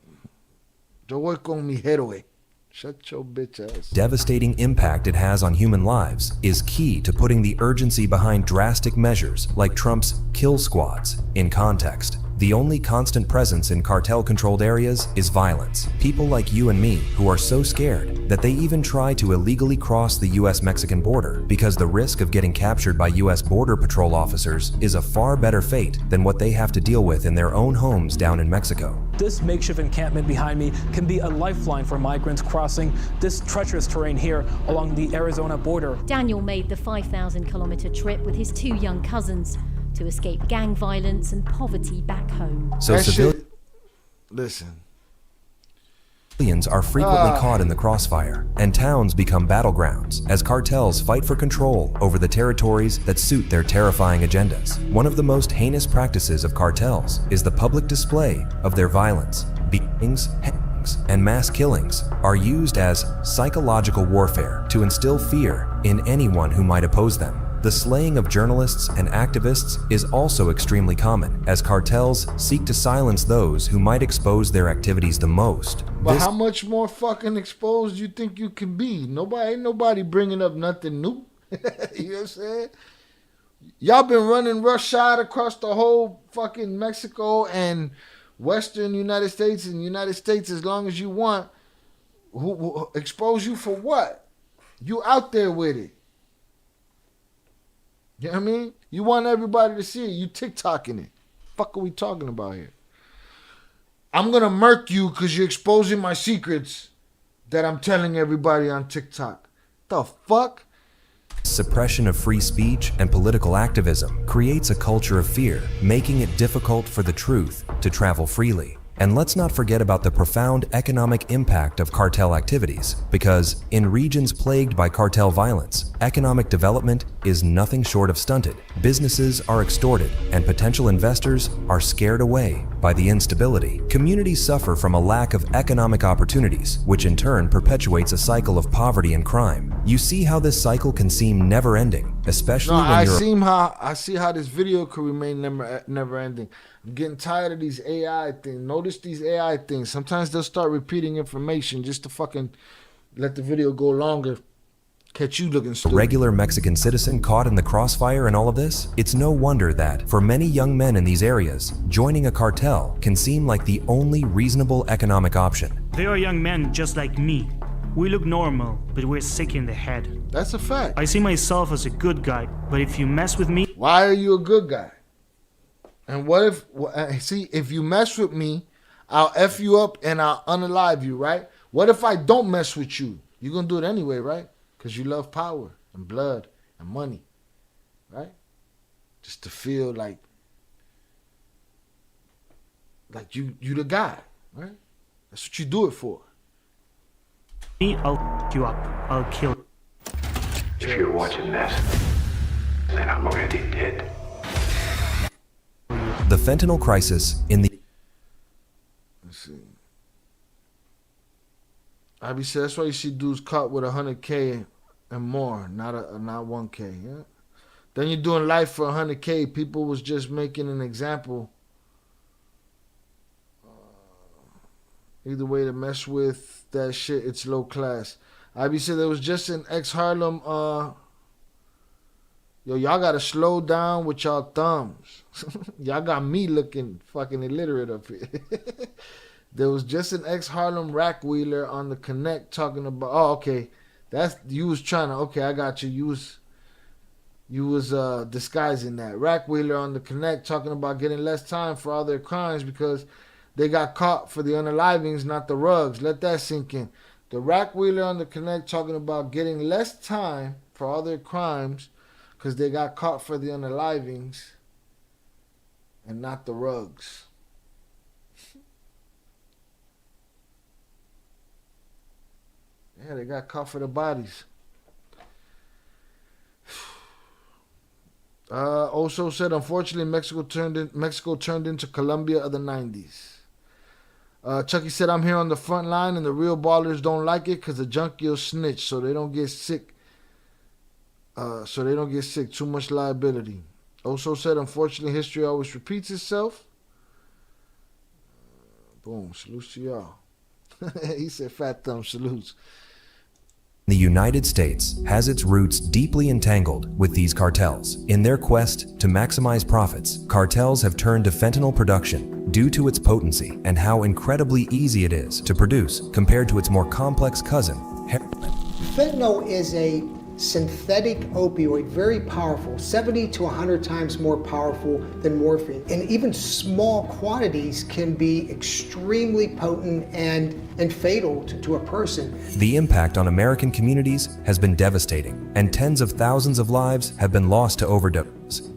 Yo voy con mi héroe. Shut your bitch ass. Devastating impact it has on human lives is key to putting the urgency behind drastic measures like Trump's kill squads in context. The only constant presence in cartel-controlled areas is violence. People like you and me who are so scared that they even try to illegally cross the US-Mexican border because the risk of getting captured by US Border Patrol officers is a far better fate than what they have to deal with in their own homes down in Mexico. This makeshift encampment behind me can be a lifeline for migrants crossing this treacherous terrain here along the Arizona border. Daniel made the 5,000-kilometer trip with his 2 young cousins to escape gang violence and poverty back home. So Listen. Civilians are frequently caught in the crossfire, and towns become battlegrounds as cartels fight for control over the territories that suit their terrifying agendas. One of the most heinous practices of cartels is the public display of their violence. Beatings, hangings, and mass killings are used as psychological warfare to instill fear in anyone who might oppose them. The slaying of journalists and activists is also extremely common, as cartels seek to silence those who might expose their activities the most. But how much more fucking exposed you think you can be? Ain't nobody bringing up nothing new. You know what I'm saying? Y'all been running roughshod across the whole fucking Mexico and Western United States and United States as long as you want. Who expose you for what? You out there with it. You know what I mean? You want everybody to see it. You TikToking it. Fuck are we talking about here? I'm going to murk you because you're exposing my secrets that I'm telling everybody on TikTok. The fuck? Suppression of free speech and political activism creates a culture of fear, making it difficult for the truth to travel freely. And let's not forget about the profound economic impact of cartel activities, because in regions plagued by cartel violence, economic development is nothing short of stunted. Businesses are extorted, and potential investors are scared away by the instability. Communities suffer from a lack of economic opportunities, which in turn perpetuates a cycle of poverty and crime. You see how this cycle can seem never-ending, especially when I see how this video could remain never-ending. I'm getting tired of these AI things. Notice these AI things. Sometimes they'll start repeating information just to fucking let the video go longer. Catch you looking stupid. Regular Mexican citizen caught in the crossfire in all of this? It's no wonder that, for many young men in these areas, joining a cartel can seem like the only reasonable economic option. They are young men just like me. We look normal, but we're sick in the head. That's a fact. I see myself as a good guy, but if you mess with me... Why are you a good guy? And what if you mess with me, I'll F you up and I'll unalive you, right? What if I don't mess with you? You're going to do it anyway, right? Because you love power and blood and money, right? Just to feel like you the guy, right? That's what you do it for. I'll f you up. I'll kill you. If you're watching this, then I'm already dead. The fentanyl crisis in the... Let's see. That's why you see dudes caught with 100K and more, not 1K. Yeah. Then you're doing life for 100K. People was just making an example. Either way to mess with that shit, it's low class. IB said there was just an ex-Harlem. Yo, y'all gotta slow down with y'all thumbs. Y'all got me looking fucking illiterate up here. There was just an ex-Harlem rack wheeler on the Connect talking about. Oh, okay, that's you was trying to. Okay, I got you. You was disguising that rack wheeler on the Connect talking about getting less time for all their crimes because they got caught for the unalivings, not the rugs. Let that sink in. The rack wheeler on the Connect talking about getting less time for all their crimes because they got caught for the unalivings and not the rugs. Yeah, they got caught for the bodies. Also said, unfortunately, Mexico turned into Colombia of the 90s. Chucky said, I'm here on the front line and the real ballers don't like it because the junkie will snitch so they don't get sick. Too much liability. Also said, unfortunately, history always repeats itself. Boom. Salutes to y'all. He said, fat thumb salutes. The United States has its roots deeply entangled with these cartels. In their quest to maximize profits, cartels have turned to fentanyl production due to its potency and how incredibly easy it is to produce compared to its more complex cousin, heroin. Fentanyl is a synthetic opioid, very powerful, 70 to 100 times more powerful than morphine. And even small quantities can be extremely potent and fatal to a person. The impact on American communities has been devastating, and tens of thousands of lives have been lost to overdose.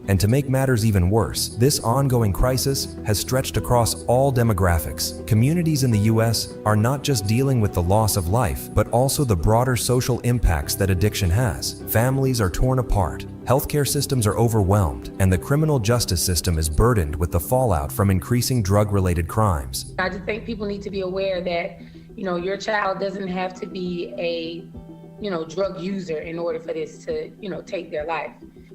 And to make matters even worse, this ongoing crisis has stretched across all demographics. Communities in the U.S. are not just dealing with the loss of life, but also the broader social impacts that addiction has. Families are torn apart, healthcare systems are overwhelmed, and the criminal justice system is burdened with the fallout from increasing drug-related crimes. I just think people need to be aware that, your child doesn't have to be a, drug user in order for this to, take their life.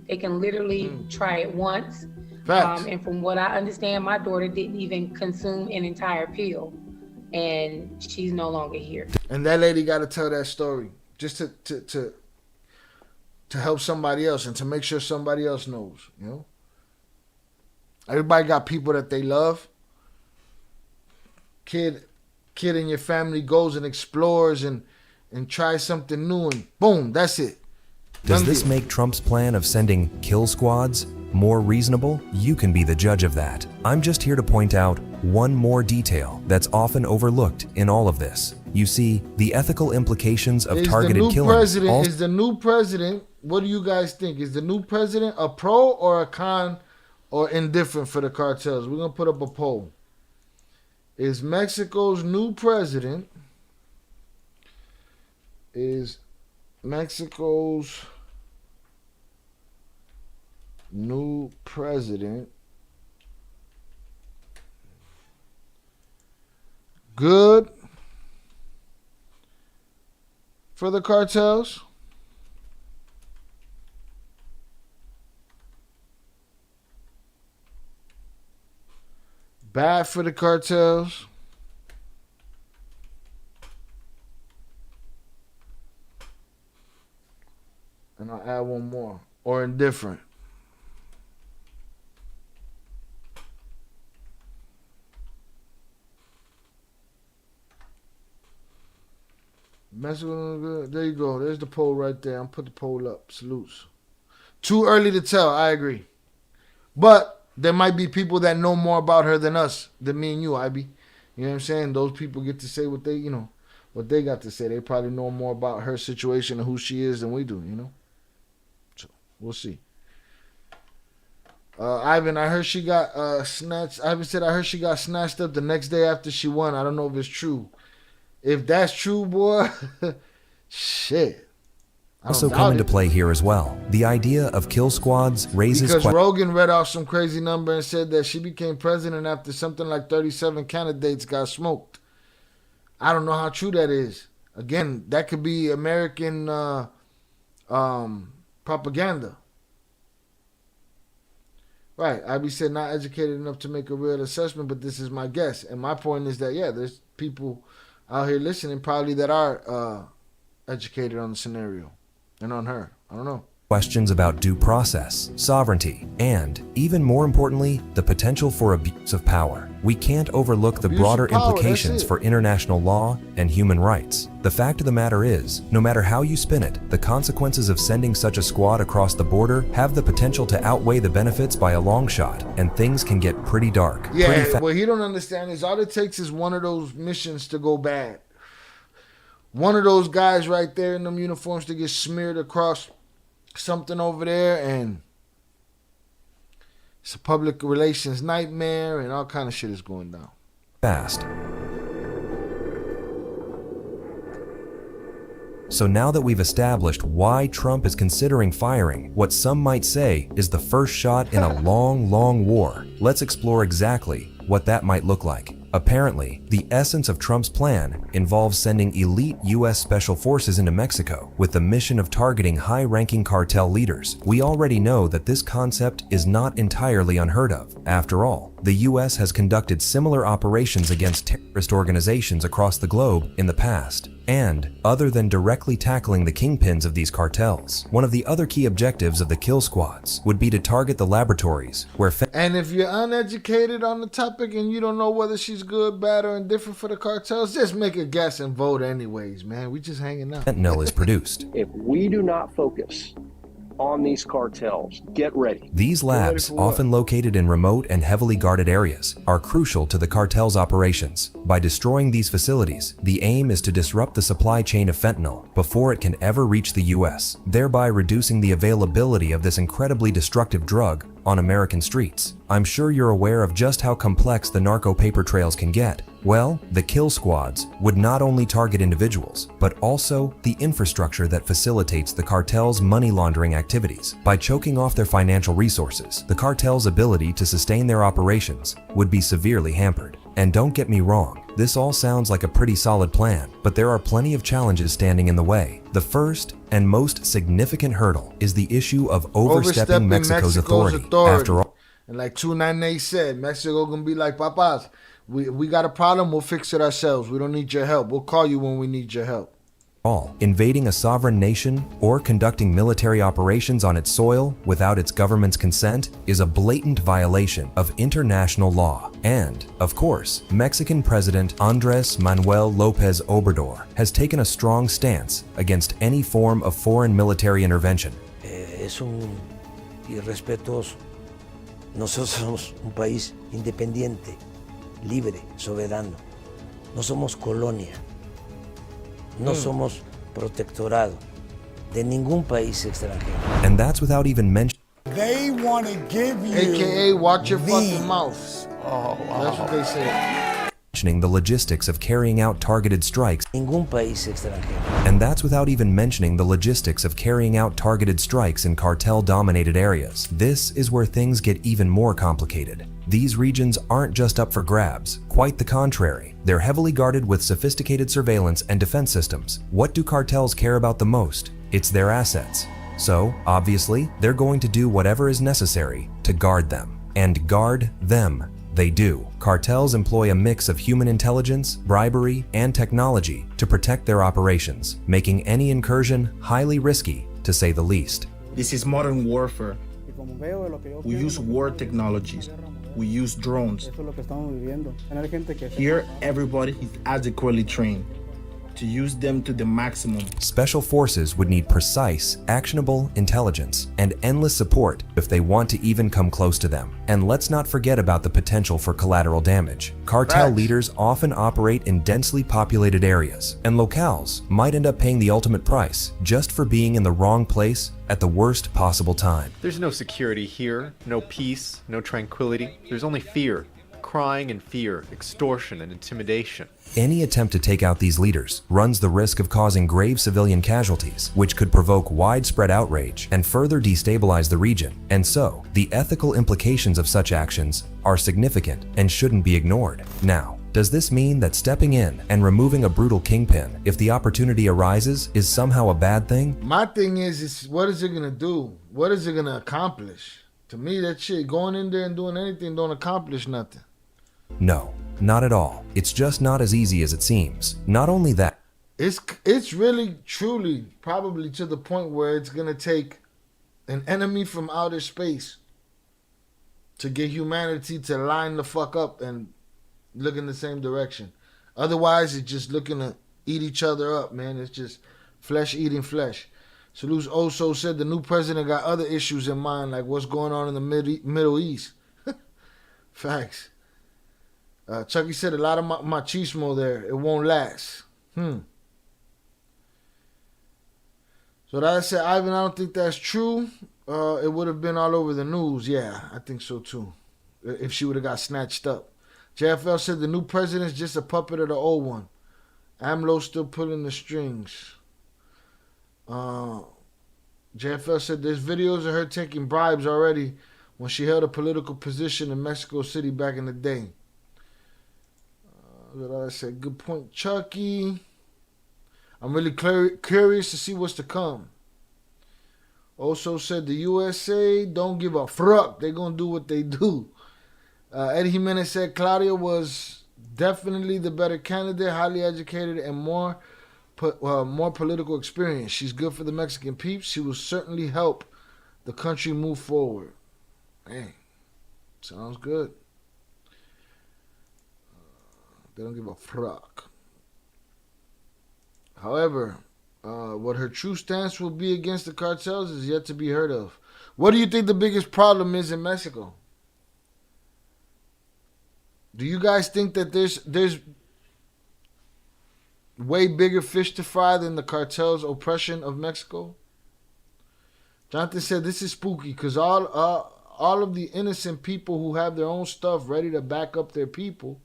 They can literally try it once. And from what I understand, my daughter didn't even consume an entire pill, and she's no longer here. And that lady got to tell that story just to help somebody else and to make sure somebody else knows, Everybody got people that they love. Kid in your family goes and explores and tries something new, and boom, that's it. Does this make Trump's plan of sending kill squads more reasonable? You can be the judge of that. I'm just here to point out one more detail that's often overlooked in all of this. You see, the ethical implications of targeted killings. Is the new president, what do you guys think? Is the new president a pro or a con or indifferent for the cartels? We're going to put up a poll. Is Mexico's new president, good for the cartels? Bad for the cartels? And I'll add one more. Or indifferent. Mexico, there you go. There's the poll right there. I'm put the poll up. Salutes. Too early to tell. I agree. But there might be people that know more about her than us, than me and you, IB. You know what I'm saying? Those people get to say what they, what they got to say. They probably know more about her situation and who she is than we do, So we'll see. Ivan, I heard she got snatched. Ivan said I heard she got snatched up the next day after she won. I don't know if it's true. If that's true, boy, shit. Also come into play here as well. The idea of kill squads raises because Rogan read off some crazy number and said that she became president after something like 37 candidates got smoked. I don't know how true that is. Again, that could be American propaganda. Right. IB said not educated enough to make a real assessment, but this is my guess. And my point is that, yeah, there's people out here listening probably that are educated on the scenario and on her. I don't know. Questions about due process, sovereignty, and, even more importantly, the potential for abuse of power. We can't overlook the broader implications for international law and human rights. The fact of the matter is, no matter how you spin it, the consequences of sending such a squad across the border have the potential to outweigh the benefits by a long shot, and things can get pretty dark. Yeah, what he don't understand is all it takes is one of those missions to go bad. One of those guys right there in them uniforms to get smeared across something over there, and it's a public relations nightmare, and all kind of shit is going down. Fast. So now that we've established why Trump is considering firing what some might say is the first shot in a long, long war, let's explore exactly what that might look like. Apparently, the essence of Trump's plan involves sending elite U.S. Special Forces into Mexico with the mission of targeting high-ranking cartel leaders. We already know that this concept is not entirely unheard of. After all, the U.S. has conducted similar operations against terrorist organizations across the globe in the past. And, other than directly tackling the kingpins of these cartels, one of the other key objectives of the kill squads would be to target the laboratories where And if you're uneducated on the topic and you don't know whether she's good, bad, or indifferent for the cartels, just make a guess and vote anyways, man. We just hanging out. fentanyl is produced. If we do not focus on these cartels, get ready. These labs, often located in remote and heavily guarded areas, are crucial to the cartel's operations. By destroying these facilities, the aim is to disrupt the supply chain of fentanyl before it can ever reach the US, thereby reducing the availability of this incredibly destructive drug on American streets. I'm sure you're aware of just how complex the narco paper trails can get. Well, the kill squads would not only target individuals, but also the infrastructure that facilitates the cartel's money laundering activities. By choking off their financial resources, the cartel's ability to sustain their operations would be severely hampered. And don't get me wrong, this all sounds like a pretty solid plan, but there are plenty of challenges standing in the way. The first and most significant hurdle is the issue of overstepping Mexico's authority. After all, and like 298 said, Mexico gonna be like, Papas, we got a problem, we'll fix it ourselves. We don't need your help. We'll call you when we need your help. Invading a sovereign nation or conducting military operations on its soil without its government's consent is a blatant violation of international law. And, of course, Mexican President Andrés Manuel López Obrador has taken a strong stance against any form of foreign military intervention. Es un irrespetuoso. Nosotros somos un país independiente, libre, soberano. No somos colonia. No somos protectorado de ningún país extranjero. And that's without even mentioning. They want to give you. AKA, watch your fucking mouth. Oh, wow. That's what they say. The logistics of carrying out targeted strikes. Ningún país extranjero. And that's without even mentioning the logistics of carrying out targeted strikes in cartel-dominated areas. This is where things get even more complicated. These regions aren't just up for grabs, quite the contrary. They're heavily guarded with sophisticated surveillance and defense systems. What do cartels care about the most? It's their assets. So, obviously, they're going to do whatever is necessary to guard them. And guard them they do. Cartels employ a mix of human intelligence, bribery, and technology to protect their operations, making any incursion highly risky, to say the least. This is modern warfare. We use war technologies. We use drones. Here, everybody is adequately trained to use them to the maximum. Special forces would need precise, actionable intelligence and endless support if they want to even come close to them. And let's not forget about the potential for collateral damage. Cartel leaders often operate in densely populated areas, and locales might end up paying the ultimate price just for being in the wrong place at the worst possible time. There's no security here, no peace, no tranquility. There's only fear. Crying and fear, extortion and intimidation. Any attempt to take out these leaders runs the risk of causing grave civilian casualties, which could provoke widespread outrage and further destabilize the region. And so, the ethical implications of such actions are significant and shouldn't be ignored. Now, does this mean that stepping in and removing a brutal kingpin, if the opportunity arises, is somehow a bad thing? My thing is what is it gonna do? What is it gonna accomplish? To me, that shit, going in there and doing anything don't accomplish nothing. No, not at all. It's just not as easy as it seems. Not only that, it's really, truly, probably to the point where it's gonna take an enemy from outer space to get humanity to line the fuck up and look in the same direction. Otherwise, it's just looking to eat each other up, man. It's just flesh eating flesh. Salus also said the new president got other issues in mind, like what's going on in the Middle East. Facts. Chucky said a lot of machismo there. It won't last. So that I said, Ivan, I don't think that's true. It would have been all over the news. Yeah, I think so too. If she would have got snatched up. JFL said the new president's just a puppet of the old one. AMLO still pulling the strings. JFL said there's videos of her taking bribes already when she held a political position in Mexico City back in the day. I said, good point, Chucky. I'm really curious to see what's to come. Also said the USA don't give a fuck. They're going to do what they do. Eddie Jimenez said Claudia was definitely the better candidate, highly educated and more more political experience. She's good for the Mexican peeps. She will certainly help the country move forward. Hey, sounds good. They don't give a fuck. However, what her true stance will be against the cartels is yet to be heard of. What do you think the biggest problem is in Mexico? Do you guys think that there's way bigger fish to fry than the cartel's oppression of Mexico? Jonathan said this is spooky because all of the innocent people who have their own stuff ready to back up their people.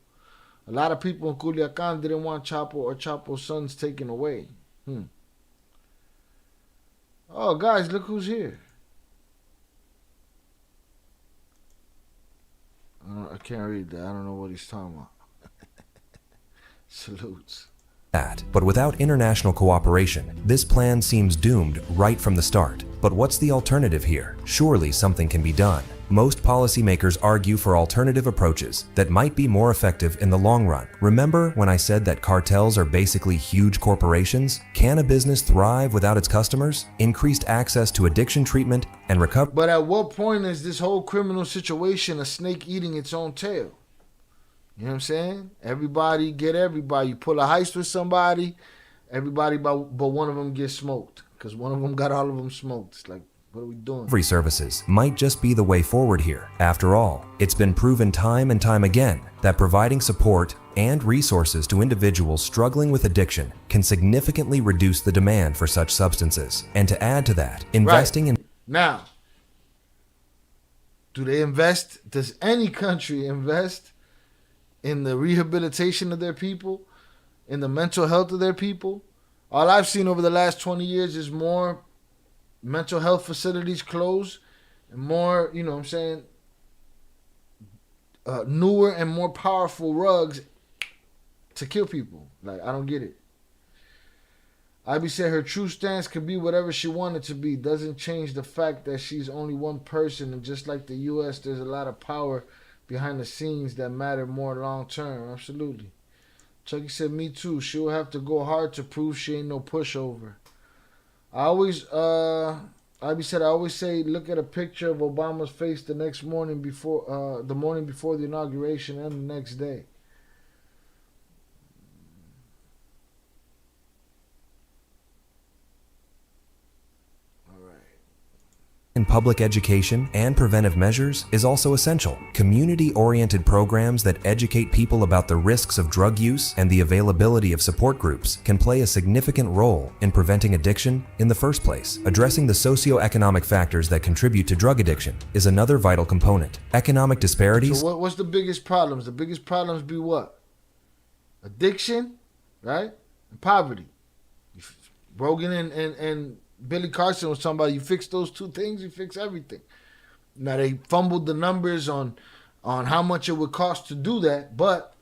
A lot of people in Culiacan didn't want Chapo or Chapo's sons taken away. Oh, guys, look who's here. I can't read that. I don't know what he's talking about. Salutes. But without international cooperation, this plan seems doomed right from the start. But what's the alternative here? Surely something can be done. Most policymakers argue for alternative approaches that might be more effective in the long run. Remember when I said that cartels are basically huge corporations? Can a business thrive without its customers? Increased access to addiction treatment and recovery. But at what point is this whole criminal situation a snake eating its own tail? You know what I'm saying? Everybody get everybody. You pull a heist with somebody, everybody but one of them gets smoked. Because one of them got all of them smoked. It's like, what are we doing? Recovery services might just be the way forward here. After all, it's been proven time and time again that providing support and resources to individuals struggling with addiction can significantly reduce the demand for such substances. And to add to that, investing in... Now, does any country invest in the rehabilitation of their people, in the mental health of their people? All I've seen over the last 20 years is more mental health facilities closed and more, you know what I'm saying, newer and more powerful drugs to kill people. Like, I don't get it. Ivy said her true stance could be whatever she wanted to be. Doesn't change the fact that she's only one person, and just like the U.S., there's a lot of power behind the scenes that matter more long term. Absolutely. Chucky said, me too. She'll have to go hard to prove she ain't no pushover. I always say, look at a picture of Obama's face the next morning before, the inauguration and the next day. in public education and preventive measures is also essential. Community-oriented programs that educate people about the risks of drug use and the availability of support groups can play a significant role in preventing addiction in the first place. Addressing the socioeconomic factors that contribute to drug addiction is another vital component. Economic disparities. So what's the biggest problems? The biggest problems be what? Addiction, right? And poverty. Rogan and Billy Carson was talking about, you fix those two things, you fix everything. Now they fumbled the numbers on how much it would cost to do that, but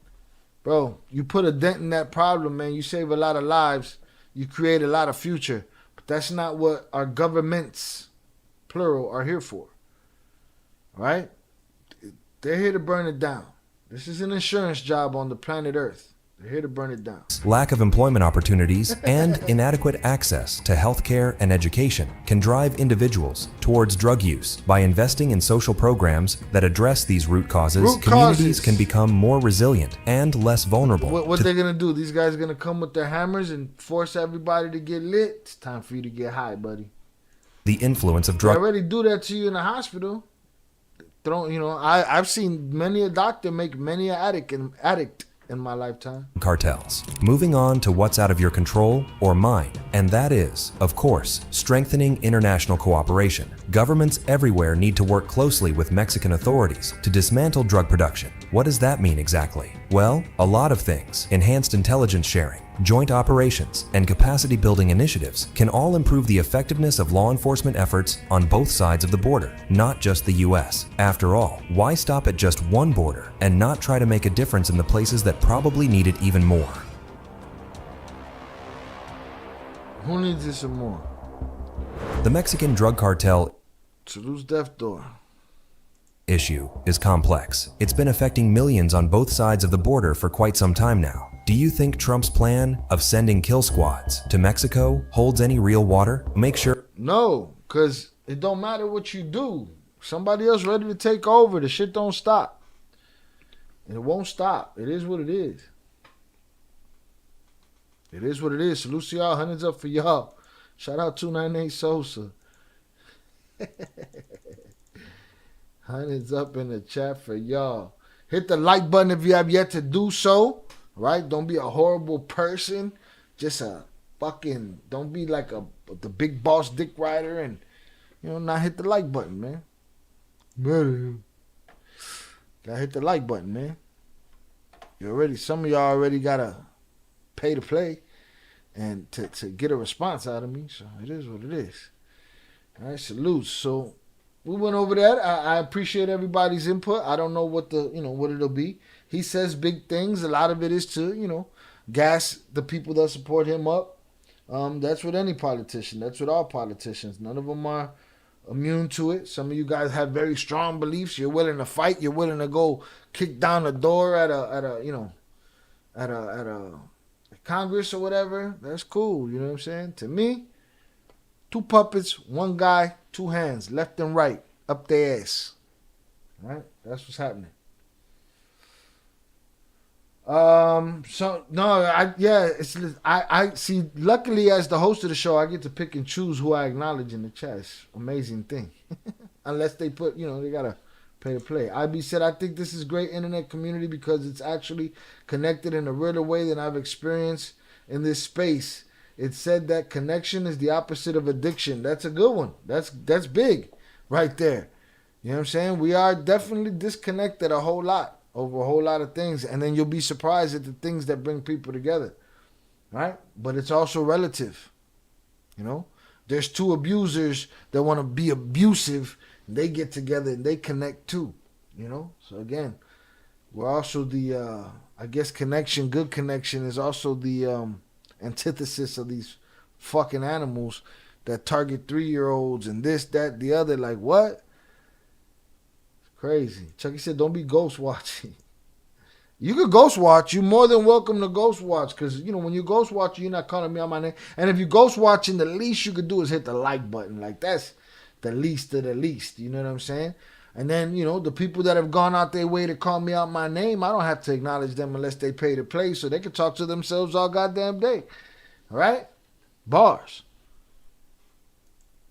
bro, you put a dent in that problem, man. You save a lot of lives, you create a lot of future. But that's not what our governments, plural, are here for. All right? They're here to burn it down. This is an insurance job on the planet Earth. They're here to burn it down. Lack of employment opportunities and inadequate access to healthcare and education can drive individuals towards drug use. By investing in social programs that address these root causes, communities can become more resilient and less vulnerable. What they're going to do? These guys are going to come with their hammers and force everybody to get lit? It's time for you to get high, buddy. The influence of drug... They already do that to you in the hospital. I've seen many a doctor make many an addict in my lifetime. Cartels. Moving on to what's out of your control or mine, and that is, of course, strengthening international cooperation. Governments everywhere need to work closely with Mexican authorities to dismantle drug production. What does that mean exactly? Well, a lot of things. Enhanced intelligence sharing, joint operations, and capacity building initiatives can all improve the effectiveness of law enforcement efforts on both sides of the border, not just the US. After all, why stop at just one border and not try to make a difference in the places that probably need it even more? Who needs it some more? The Mexican drug cartel Salute Death Door issue is complex. It's been affecting millions on both sides of the border for quite some time now. Do you think Trump's plan of sending kill squads to Mexico holds any real water? Make sure. No, because it don't matter what you do. Somebody else ready to take over. The shit don't stop. And it won't stop. It is what it is. It is what it is. Salute to y'all. Hundreds up for y'all. Shout out 298 Sosa. Hundreds up in the chat for y'all. Hit the like button if you have yet to do so. Right? Don't be a horrible person. Just a fucking, don't be like the big boss dick rider and, not hit the like button, man. Gotta hit the like button, man. Some of y'all already gotta pay to play and to get a response out of me. So it is what it is. All right, salute. So we went over that. I appreciate everybody's input. I don't know what what it'll be. He says big things. A lot of it is to, gas the people that support him up. That's with any politician. That's with all politicians. None of them are immune to it. Some of you guys have very strong beliefs. You're willing to fight. You're willing to go kick down the door at a Congress or whatever. That's cool. You know what I'm saying? To me, 2 puppets, 1 guy, 2 hands, left and right, up their ass. All right? That's what's happening. I see. Luckily, as the host of the show, I get to pick and choose who I acknowledge in the chat. It's an amazing thing. Unless they put, they gotta pay to play. IB said, I think this is great internet community because it's actually connected in a realer way than I've experienced in this space. It said that connection is the opposite of addiction. That's a good one. That's big, right there. You know what I'm saying? We are definitely disconnected a whole lot. Over a whole lot of things, and then you'll be surprised at the things that bring people together, right? But it's also relative, There's 2 abusers that want to be abusive, and they get together and they connect too, So again, we're also the, connection, good connection is also the antithesis of these fucking animals that target 3-year-olds and this, that, the other. Like what? Crazy. Chucky said, don't be ghost watching. You could ghost watch. You're more than welcome to ghost watch because, when you ghost watch, you're not calling me on my name. And if you ghost watching, the least you could do is hit the like button. Like, that's the least of the least. You know what I'm saying? And then, the people that have gone out their way to call me out my name, I don't have to acknowledge them unless they pay to play so they can talk to themselves all goddamn day. All right? Bars.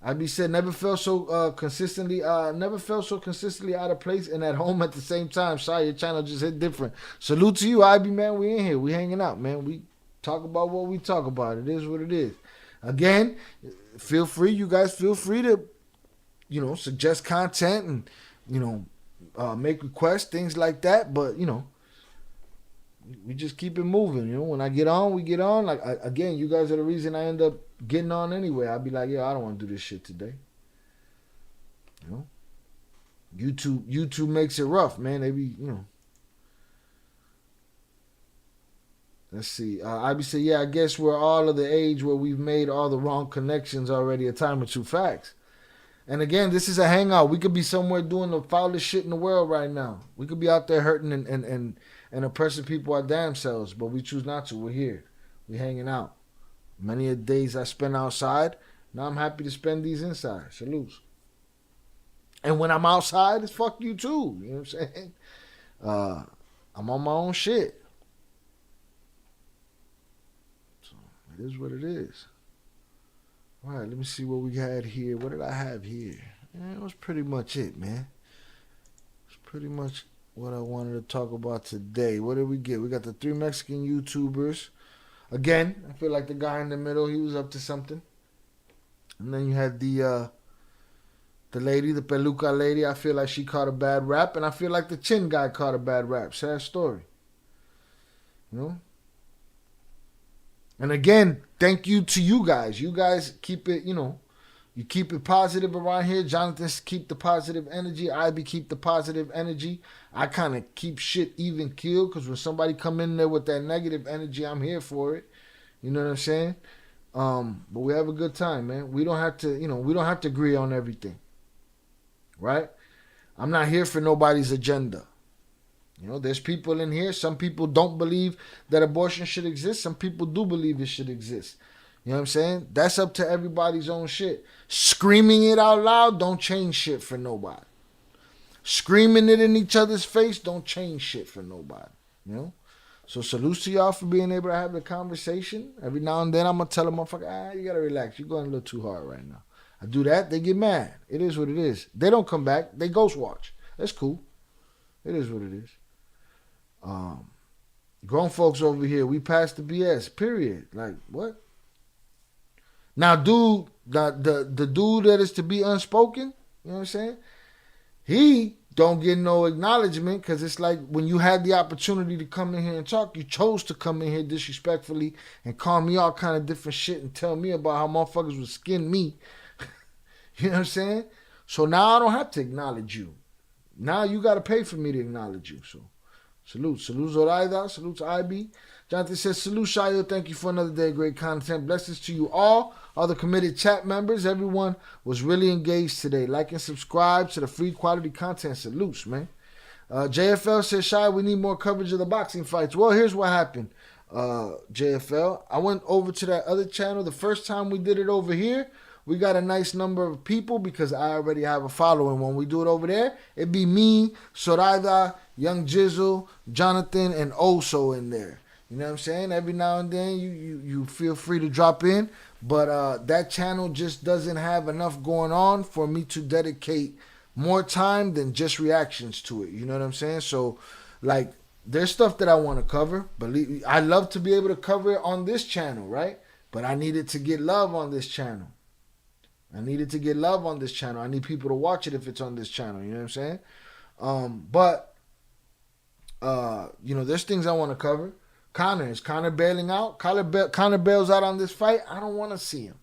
IB said, never felt so consistently out of place and at home at the same time. Sorry, your channel just hit different. Salute to you, IB, man. We in here. We hanging out, man. We talk about what we talk about. It is what it is. Again, you guys feel free to, suggest content and, make requests, things like that. But, we just keep it moving. When I get on, we get on. Like, again, you guys are the reason I end up getting on anyway. I'll be like, I don't want to do this shit today. YouTube makes it rough, man. They be, Let's see. IB said, I guess we're all of the age where we've made all the wrong connections already a time or two. Facts. And again, this is a hangout. We could be somewhere doing the foulest shit in the world right now. We could be out there hurting and oppressing people our damn selves, but we choose not to. We're here. We're hanging out. Many of the days I spend outside, now I'm happy to spend these inside. Salute. And when I'm outside, it's fuck you too. You know what I'm saying? I'm on my own shit. So it is what it is. All right, let me see what we had here. What did I have here? It was pretty much it, man. It's pretty much what I wanted to talk about today. What did we get? We got the 3 Mexican YouTubers. Again, I feel like the guy in the middle, he was up to something. And then you had the lady, the peluca lady. I feel like she caught a bad rap. And I feel like the chin guy caught a bad rap. Sad story. And again, thank you to you guys. You guys keep it, you keep it positive around here. Jonathan keep the positive energy. IB keep the positive energy. I kind of keep shit even keel because when somebody come in there with that negative energy, I'm here for it. You know what I'm saying? But we have a good time, man. We don't have to, we don't have to agree on everything. Right? I'm not here for nobody's agenda. You know, there's people in here. Some people don't believe that abortion should exist. Some people do believe it should exist. You know what I'm saying? That's up to everybody's own shit. Screaming it out loud don't change shit for nobody. Screaming it in each other's face don't change shit for nobody. You know? So salute to y'all for being able to have the conversation. Every now and then I'm going to tell a motherfucker, you got to relax. You're going a little too hard right now. I do that, they get mad. It is what it is. They don't come back. They ghost watch. That's cool. It is what it is. Grown folks over here, we passed the BS, period. Like, what? Now, dude, the dude that is to be unspoken, you know what I'm saying? He don't get no acknowledgement because it's like when you had the opportunity to come in here and talk, you chose to come in here disrespectfully and call me all kind of different shit and tell me about how motherfuckers would skin me. You know what I'm saying? So now I don't have to acknowledge you. Now you got to pay for me to acknowledge you. So salute. Salute Zoraida. Salute to IB. Jonathan says, salute Shayo. Thank you for another day of great content. Blessings to you all the committed chat members. Everyone was really engaged today. Like and subscribe to the free quality content. Salutes, man. JFL says, Shy, we need more coverage of the boxing fights. Well, here's what happened, JFL. I went over to that other channel. The first time we did it over here, we got a nice number of people because I already have a following. When we do it over there, it'd be me, Soraya, Young Jizzle, Jonathan, and Oso in there. You know what I'm saying? Every now and then you feel free to drop in. But that channel just doesn't have enough going on for me to dedicate more time than just reactions to it. You know what I'm saying? So, like, there's stuff that I want to cover. Believe me, I love to be able to cover it on this channel, right? But I needed to get love on this channel. I need people to watch it if it's on this channel. You know what I'm saying? You know, there's things I want to cover. Is Conor bailing out? Conor bails out on this fight. I don't want to see him.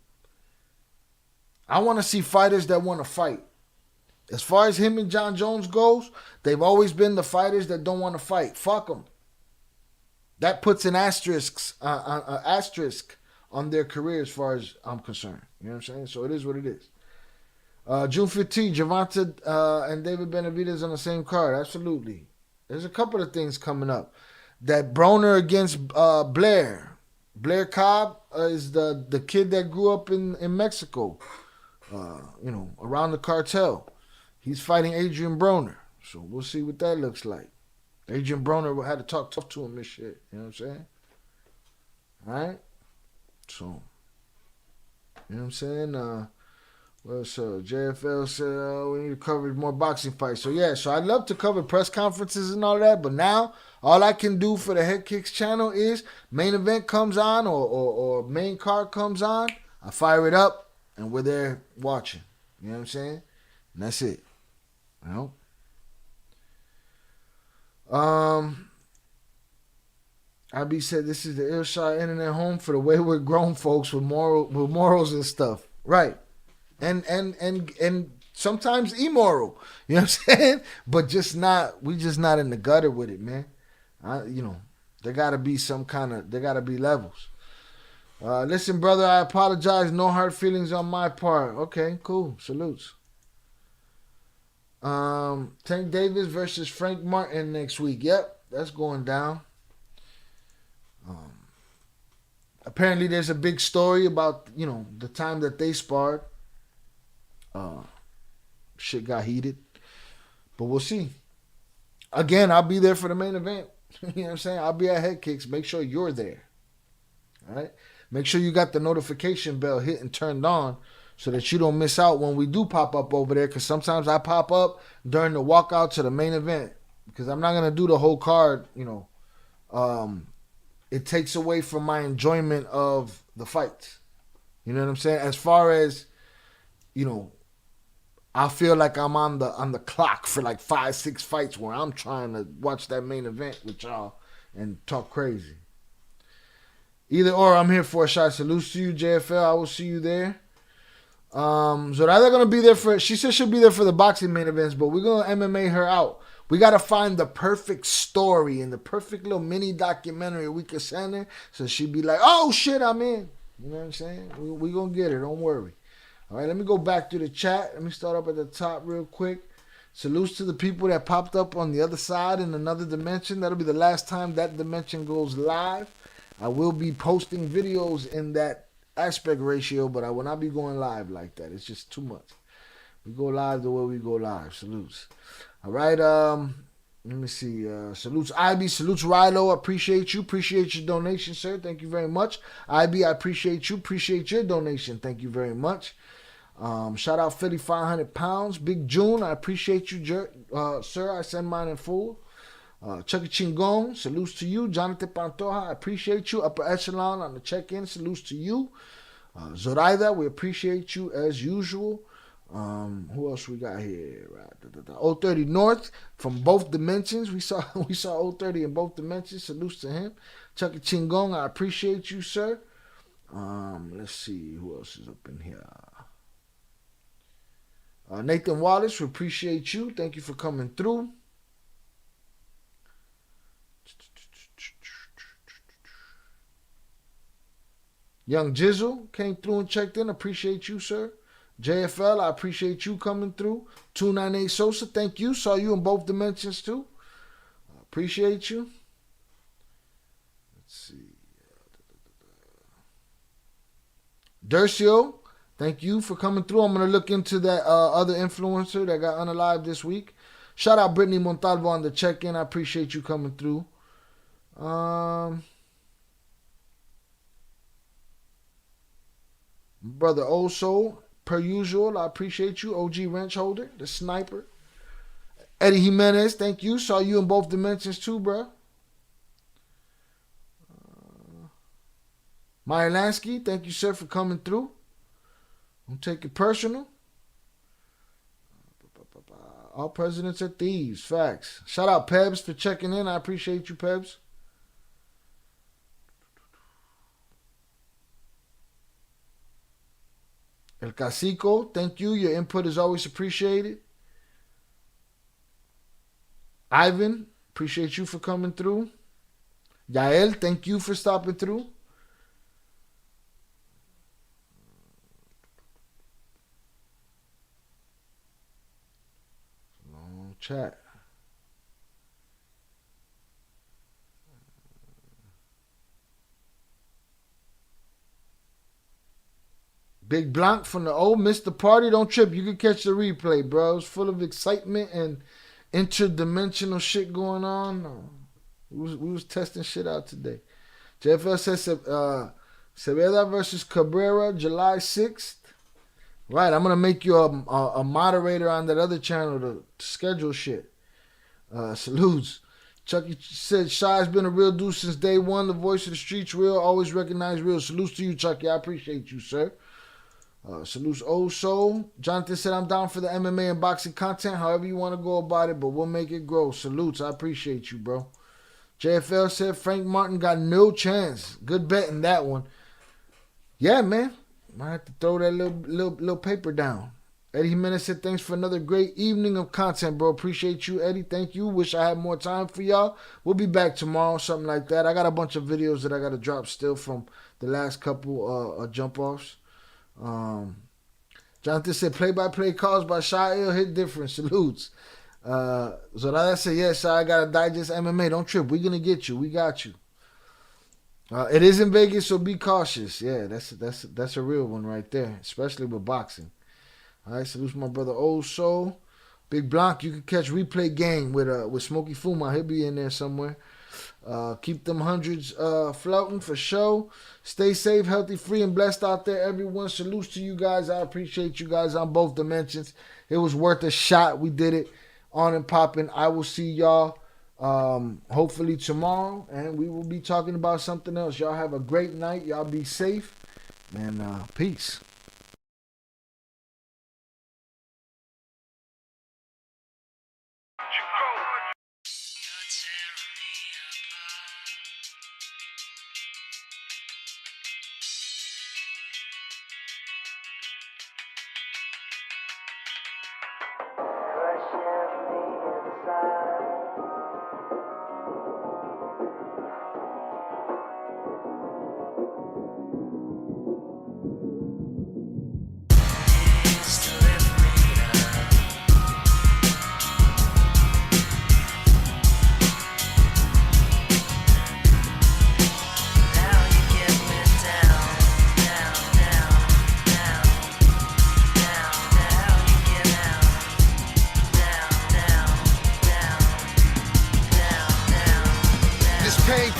I want to see fighters that want to fight. As far as him and John Jones goes, they've always been the fighters that don't want to fight. Fuck them. That puts an asterisk on their career as far as I'm concerned. You know what I'm saying? So it is what it is. June 15th, Gervonta and David Benavidez on the same card. Absolutely. There's a couple of things coming up. That Broner against Blair. Blair Cobb is the kid that grew up in Mexico, you know, around the cartel. He's fighting Adrian Broner. So we'll see what that looks like. Adrian Broner had to talk tough to him and shit. You know what I'm saying? All right? So, you know what I'm saying? Well, so JFL said we need to cover more boxing fights. So, yeah, so I'd love to cover press conferences and all that, but now all I can do for the Head Kicks channel is main event comes on or main card comes on, I fire it up, and we're there watching. You know what I'm saying? And that's it. You know? IB said this is the Illshire internet home for the wayward grown folks with morals and stuff. Right. And sometimes immoral. You know what I'm saying? But we just not in the gutter with it, man. You know, there gotta be levels. Listen, brother, I apologize. No hard feelings on my part. Okay, cool. Salutes. Tank Davis versus Frank Martin next week. Yep, that's going down. Apparently there's a big story about, you know, the time that they sparred. Shit got heated. But we'll see. Again, I'll be there for the main event. You know what I'm saying? I'll be at Head Kicks. Make sure you're there. All right? Make sure you got the notification bell hit and turned on so that you don't miss out when we do pop up over there, because sometimes I pop up during the walkout to the main event because I'm not going to do the whole card, you know. It takes away from my enjoyment of the fights. You know what I'm saying? As far as, you know, I feel like I'm on the clock for like 5-6 fights where I'm trying to watch that main event with y'all and talk crazy. Either or, I'm here for a shot. Salute to you, JFL. I will see you there. Zoraida gonna be there she said she'll be there for the boxing main events, but we're gonna MMA her out. We gotta find the perfect story and the perfect little mini documentary we could send her so she'd be like, oh shit, I'm in. You know what I'm saying? We gonna get her, don't worry. All right, let me go back to the chat. Let me start up at the top real quick. Salutes to the people that popped up on the other side in another dimension. That'll be the last time that dimension goes live. I will be posting videos in that aspect ratio, but I will not be going live like that. It's just too much. We go live the way we go live. Salutes. All right. Let me see. Salutes IB. Salutes Rilo. Appreciate you. Appreciate your donation, sir. Thank you very much. IB, I appreciate you. Appreciate your donation. Thank you very much. Shout out 5,500 pounds. Big June, I appreciate you, sir. I send mine in full. Chucky Chingon, salutes to you. Jonathan Pantoja, I appreciate you. Upper Echelon on the check-in, salutes to you. Zoraida, we appreciate you as usual. Who else we got here? 030 North from both dimensions. We saw 030 in both dimensions. Salutes to him. Chucky Chingon, I appreciate you, sir. Let's see who else is up in here. Nathan Wallace, we appreciate you. Thank you for coming through. Young Jizzle came through and checked in. Appreciate you, sir. JFL, I appreciate you coming through. 298 Sosa, thank you. Saw you in both dimensions too. Appreciate you. Let's see. Dercio, thank you for coming through. I'm going to look into that other influencer that got unalived this week. Shout out Brittany Montalvo on the check-in. I appreciate you coming through. Brother Oso, per usual, I appreciate you. OG Wrench Holder, the sniper. Eddie Jimenez, thank you. Saw you in both dimensions too, bro. Maya Lansky, thank you, sir, for coming through. Don't take it personal. All presidents are thieves. Facts. Shout out Pebs for checking in. I appreciate you, Pebs. El Cacico, thank you. Your input is always appreciated. Ivan, appreciate you for coming through. Yael, thank you for stopping through. Long chat. Big Blanc from the old Mr. Party. Don't trip. You can catch the replay, bro. It's full of excitement and interdimensional shit going on. We was testing shit out today. JFL says Seveda versus Cabrera, July 6th. Right, I'm going to make you a moderator on that other channel to schedule shit. Salutes. Chucky said, Shy's been a real dude since day one. The voice of the streets real. Always recognize real. Salutes to you, Chucky. I appreciate you, sir. Salutes Old Soul. Jonathan said, I'm down for the MMA and boxing content, however you want to go about it, but we'll make it grow. Salutes. I appreciate you, bro. JFL said, Frank Martin got no chance. Good bet in that one. Yeah, man. Might have to throw that little paper down. Eddie Jimenez said, thanks for another great evening of content, bro. Appreciate you, Eddie. Thank you. Wish I had more time for y'all. We'll be back tomorrow, something like that. I got a bunch of videos that I got to drop still from the last couple jump-offs. Jonathan said, play-by-play calls by Shia hit different. Salutes. Zorada said, yes, I got to digest MMA. Don't trip. We're going to get you. We got you. It is in Vegas, so be cautious. Yeah, that's a real one right there, especially with boxing. All right, salutes my brother Old Soul. Big Blanc, you can catch Replay Gang with Smokey Fuma. He'll be in there somewhere. Keep them hundreds floating for show. Stay safe, healthy, free, and blessed out there, everyone. Salutes to you guys. I appreciate you guys on both dimensions. It was worth a shot. We did it on and popping. I will see y'all hopefully tomorrow, and we will be talking about something else. Y'all have a great night. Y'all be safe, and peace.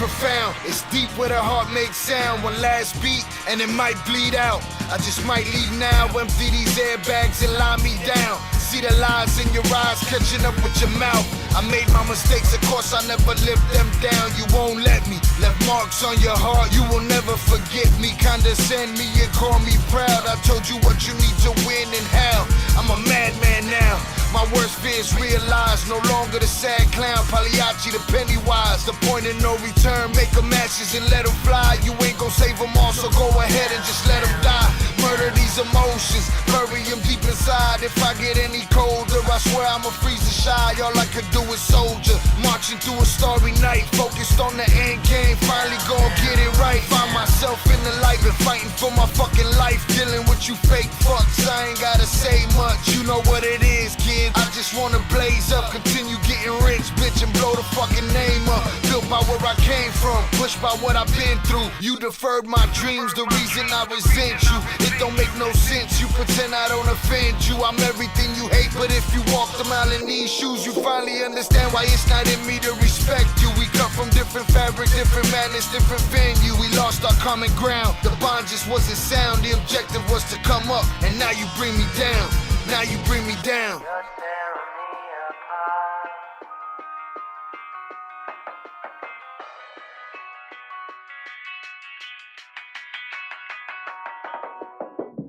profound. It's deep where the heart makes sound. One last beat and it might bleed out. I just might leave now, empty these airbags and lie me down. See the lies in your eyes catching up with your mouth. I made my mistakes, of course I never lived them down. You won't let me, left marks on your heart. You will never forget me, condescend me and call me proud. I told you what you need to win and how. I'm a madman now. My worst fears realized, no longer the sad clown, Pagliacci the Pennywise. The point of no return, make them ashes and let them fly. You ain't gon' save them all, so go ahead and just let them die. Murder these emotions, bury them deep inside. If I get any colder, I swear I'ma freeze the shy. All I could do is soldier, marching through a starry night, focused on the end game, finally gon' get it right. Find myself in the light, been fighting for my fucking life, dealing with you fake fucks. I ain't gotta say much, you know what it is, kid. I just wanna blaze up, continue getting rich, bitch, and blow the fucking name up. Built by where I came from, pushed by what I've been through. You deferred my dreams, the reason I resent you. It don't make no sense, you pretend I don't offend you. I'm everything you hate, but if you walked a mile in these shoes, you finally understand why it's not in me to respect you. We come from different fabric, different madness, different venue. We lost our common ground, the bond just wasn't sound. The objective was to come up, and now you bring me down. Now you bring me down.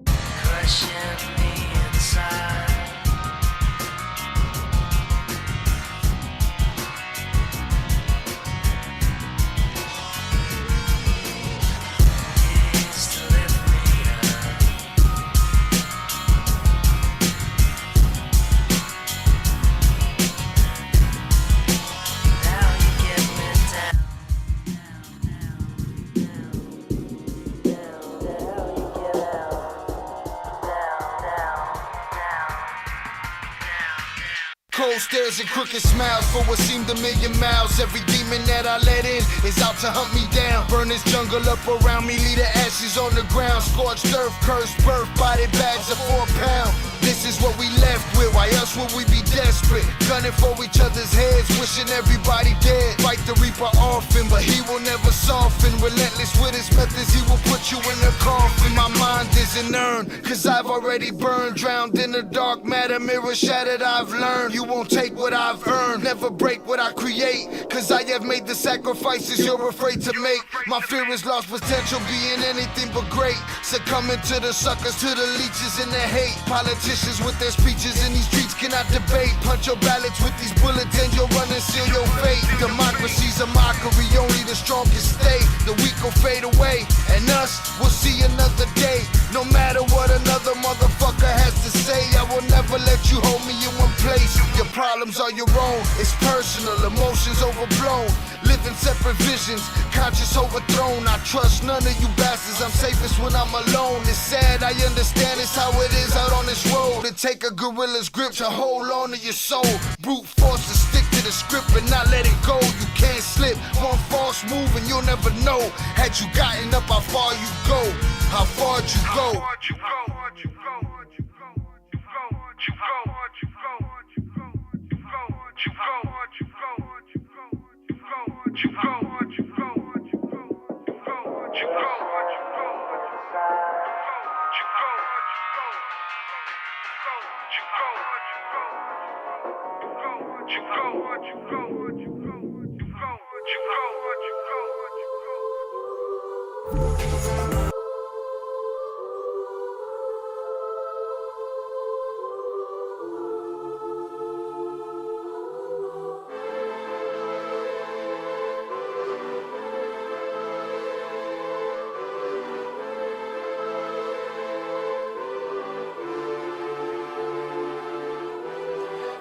Crushing me inside. Cold stares and crooked smiles for what seemed a million miles. Every demon that I let in is out to hunt me down. Burn this jungle up around me, leave the ashes on the ground. Scorched earth, cursed birth, body bags of 4 pounds. This is what we left with, why else would we be desperate? Gunning for each other's heads, wishing everybody dead. Fight the reaper often, but he will never soften. Relentless with his methods, he will put you in the coffin. My mind isn't earned, cause I've already burned. Drowned in the dark matter, mirror shattered, I've learned. You won't take what I've earned, never break what I create. Cause I have made the sacrifices you're afraid to make. My fear is lost potential, being anything but great. Succumbing to the suckers, to the leeches and the hate. Politicians with their speeches in these streets cannot debate. Punch your ballots with these bullets and you'll run and seal your fate. Democracy's a mockery, only the strongest stay. The weak will fade away, and us will see another day. No matter what another motherfucker has to say, I will never let you hold me in one place. Your problems are your own, it's personal, emotions overblown. Living separate visions, conscience overthrown. I trust none of you bastards, I'm safest when I'm alone. It's sad, I understand it's how it is out on this road. To take a gorilla's grip to hold on to your soul. Brute force to stick to the script and not let it go. You can't slip, one false move and you'll never know. Had you gotten up, how far you go? How far you go?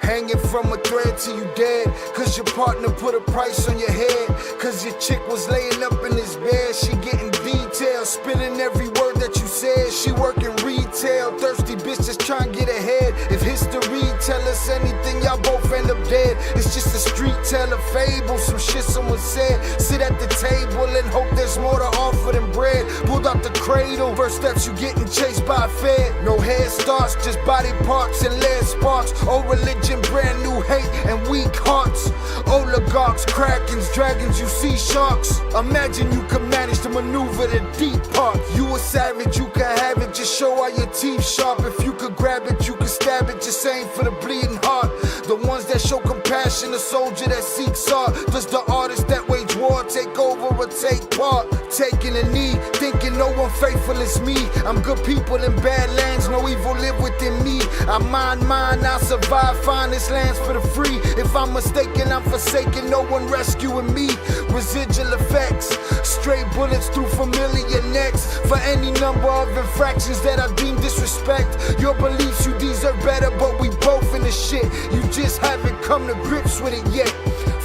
Hanging from a thread till you dead, cause your partner put a price on your head. Cause your chick was laying up in his bed, she getting details, spilling every word that you said. She working retail, thirsty bitch just trying to get ahead. If history tell us anything, y'all both end up dead. It's just a street tale, a fable, some shit someone said. Sit at the table and hope there's more to offer than bread. Pulled out the cradle, first steps you getting chased by a fed. No head starts, just body parts and lead sparks. Old religion, brand new hate and weak hearts. Oligarch sharks, krakens, dragons, you see sharks. Imagine you can manage to maneuver the deep part. You a savage, you can have it, just show all your teeth sharp. If you could grab it, you could stab it, just aim for the bleeding heart. The ones that show compassion, the soldier that seeks art. Does the artist that wage war take over or take part? Taking a knee, thinking no one faithful is me. I'm good people in bad lands, no evil live within me. I mind mine, I'll survive, find this lands for the free. If I'm mistaken, I'm forsaken, no one rescuing me. Residual effects, straight bullets through familiar necks. For any number of infractions that I deem disrespect. Your beliefs, you deserve better, but we both in the shit. You just haven't come to grips with it yet.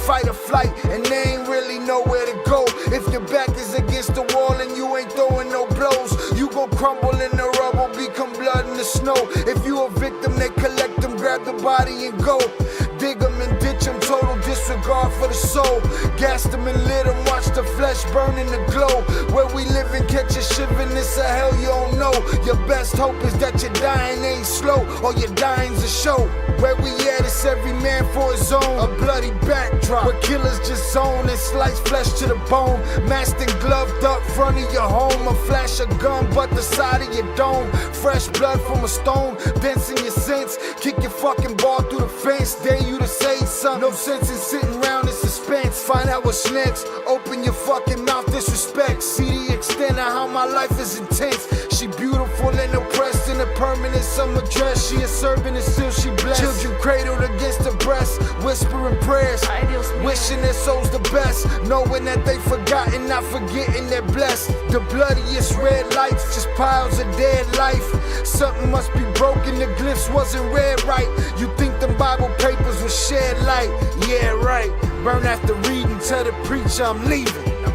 Fight or flight, and they ain't really nowhere to go. If your back is against the wall and you ain't throwing no blows, you gon' crumble in the rubble, become blood in the snow. If you a victim, they collect them, grab the body and go. Dig them and ditch them, total disregard for the soul. Gas them and lit them, watch the flesh burn in the glow. Where we live and catch a shivering, it's a hell you don't know. Your best hope is that your dying ain't slow, or your dying's a show. Where we at, it's every man for his own. A bloody backdrop, where killers just zone and slice flesh to the bone. Masked and gloved up front of your home. A flash of gun, but the side of your dome. Fresh blood from a stone, dents in your sense. Kick your fucking ball through the fence, dare you to say something. No sense in sitting around in suspense. Find out what's next, open your fucking mouth, disrespect. See the extent of how my life is intense. She beautiful and oppressed in a permanent summer dress. She a servant and still she blessed. Children cradled against her breast, whispering prayers, wishing their souls the best, knowing that they forgotten, not forgetting they're blessed. The bloodiest red lights, just piles of dead life. Something must be broken, the glyphs wasn't read right. You think them Bible papers was shed light? Yeah, right. Burn after reading, tell the preacher I'm leaving.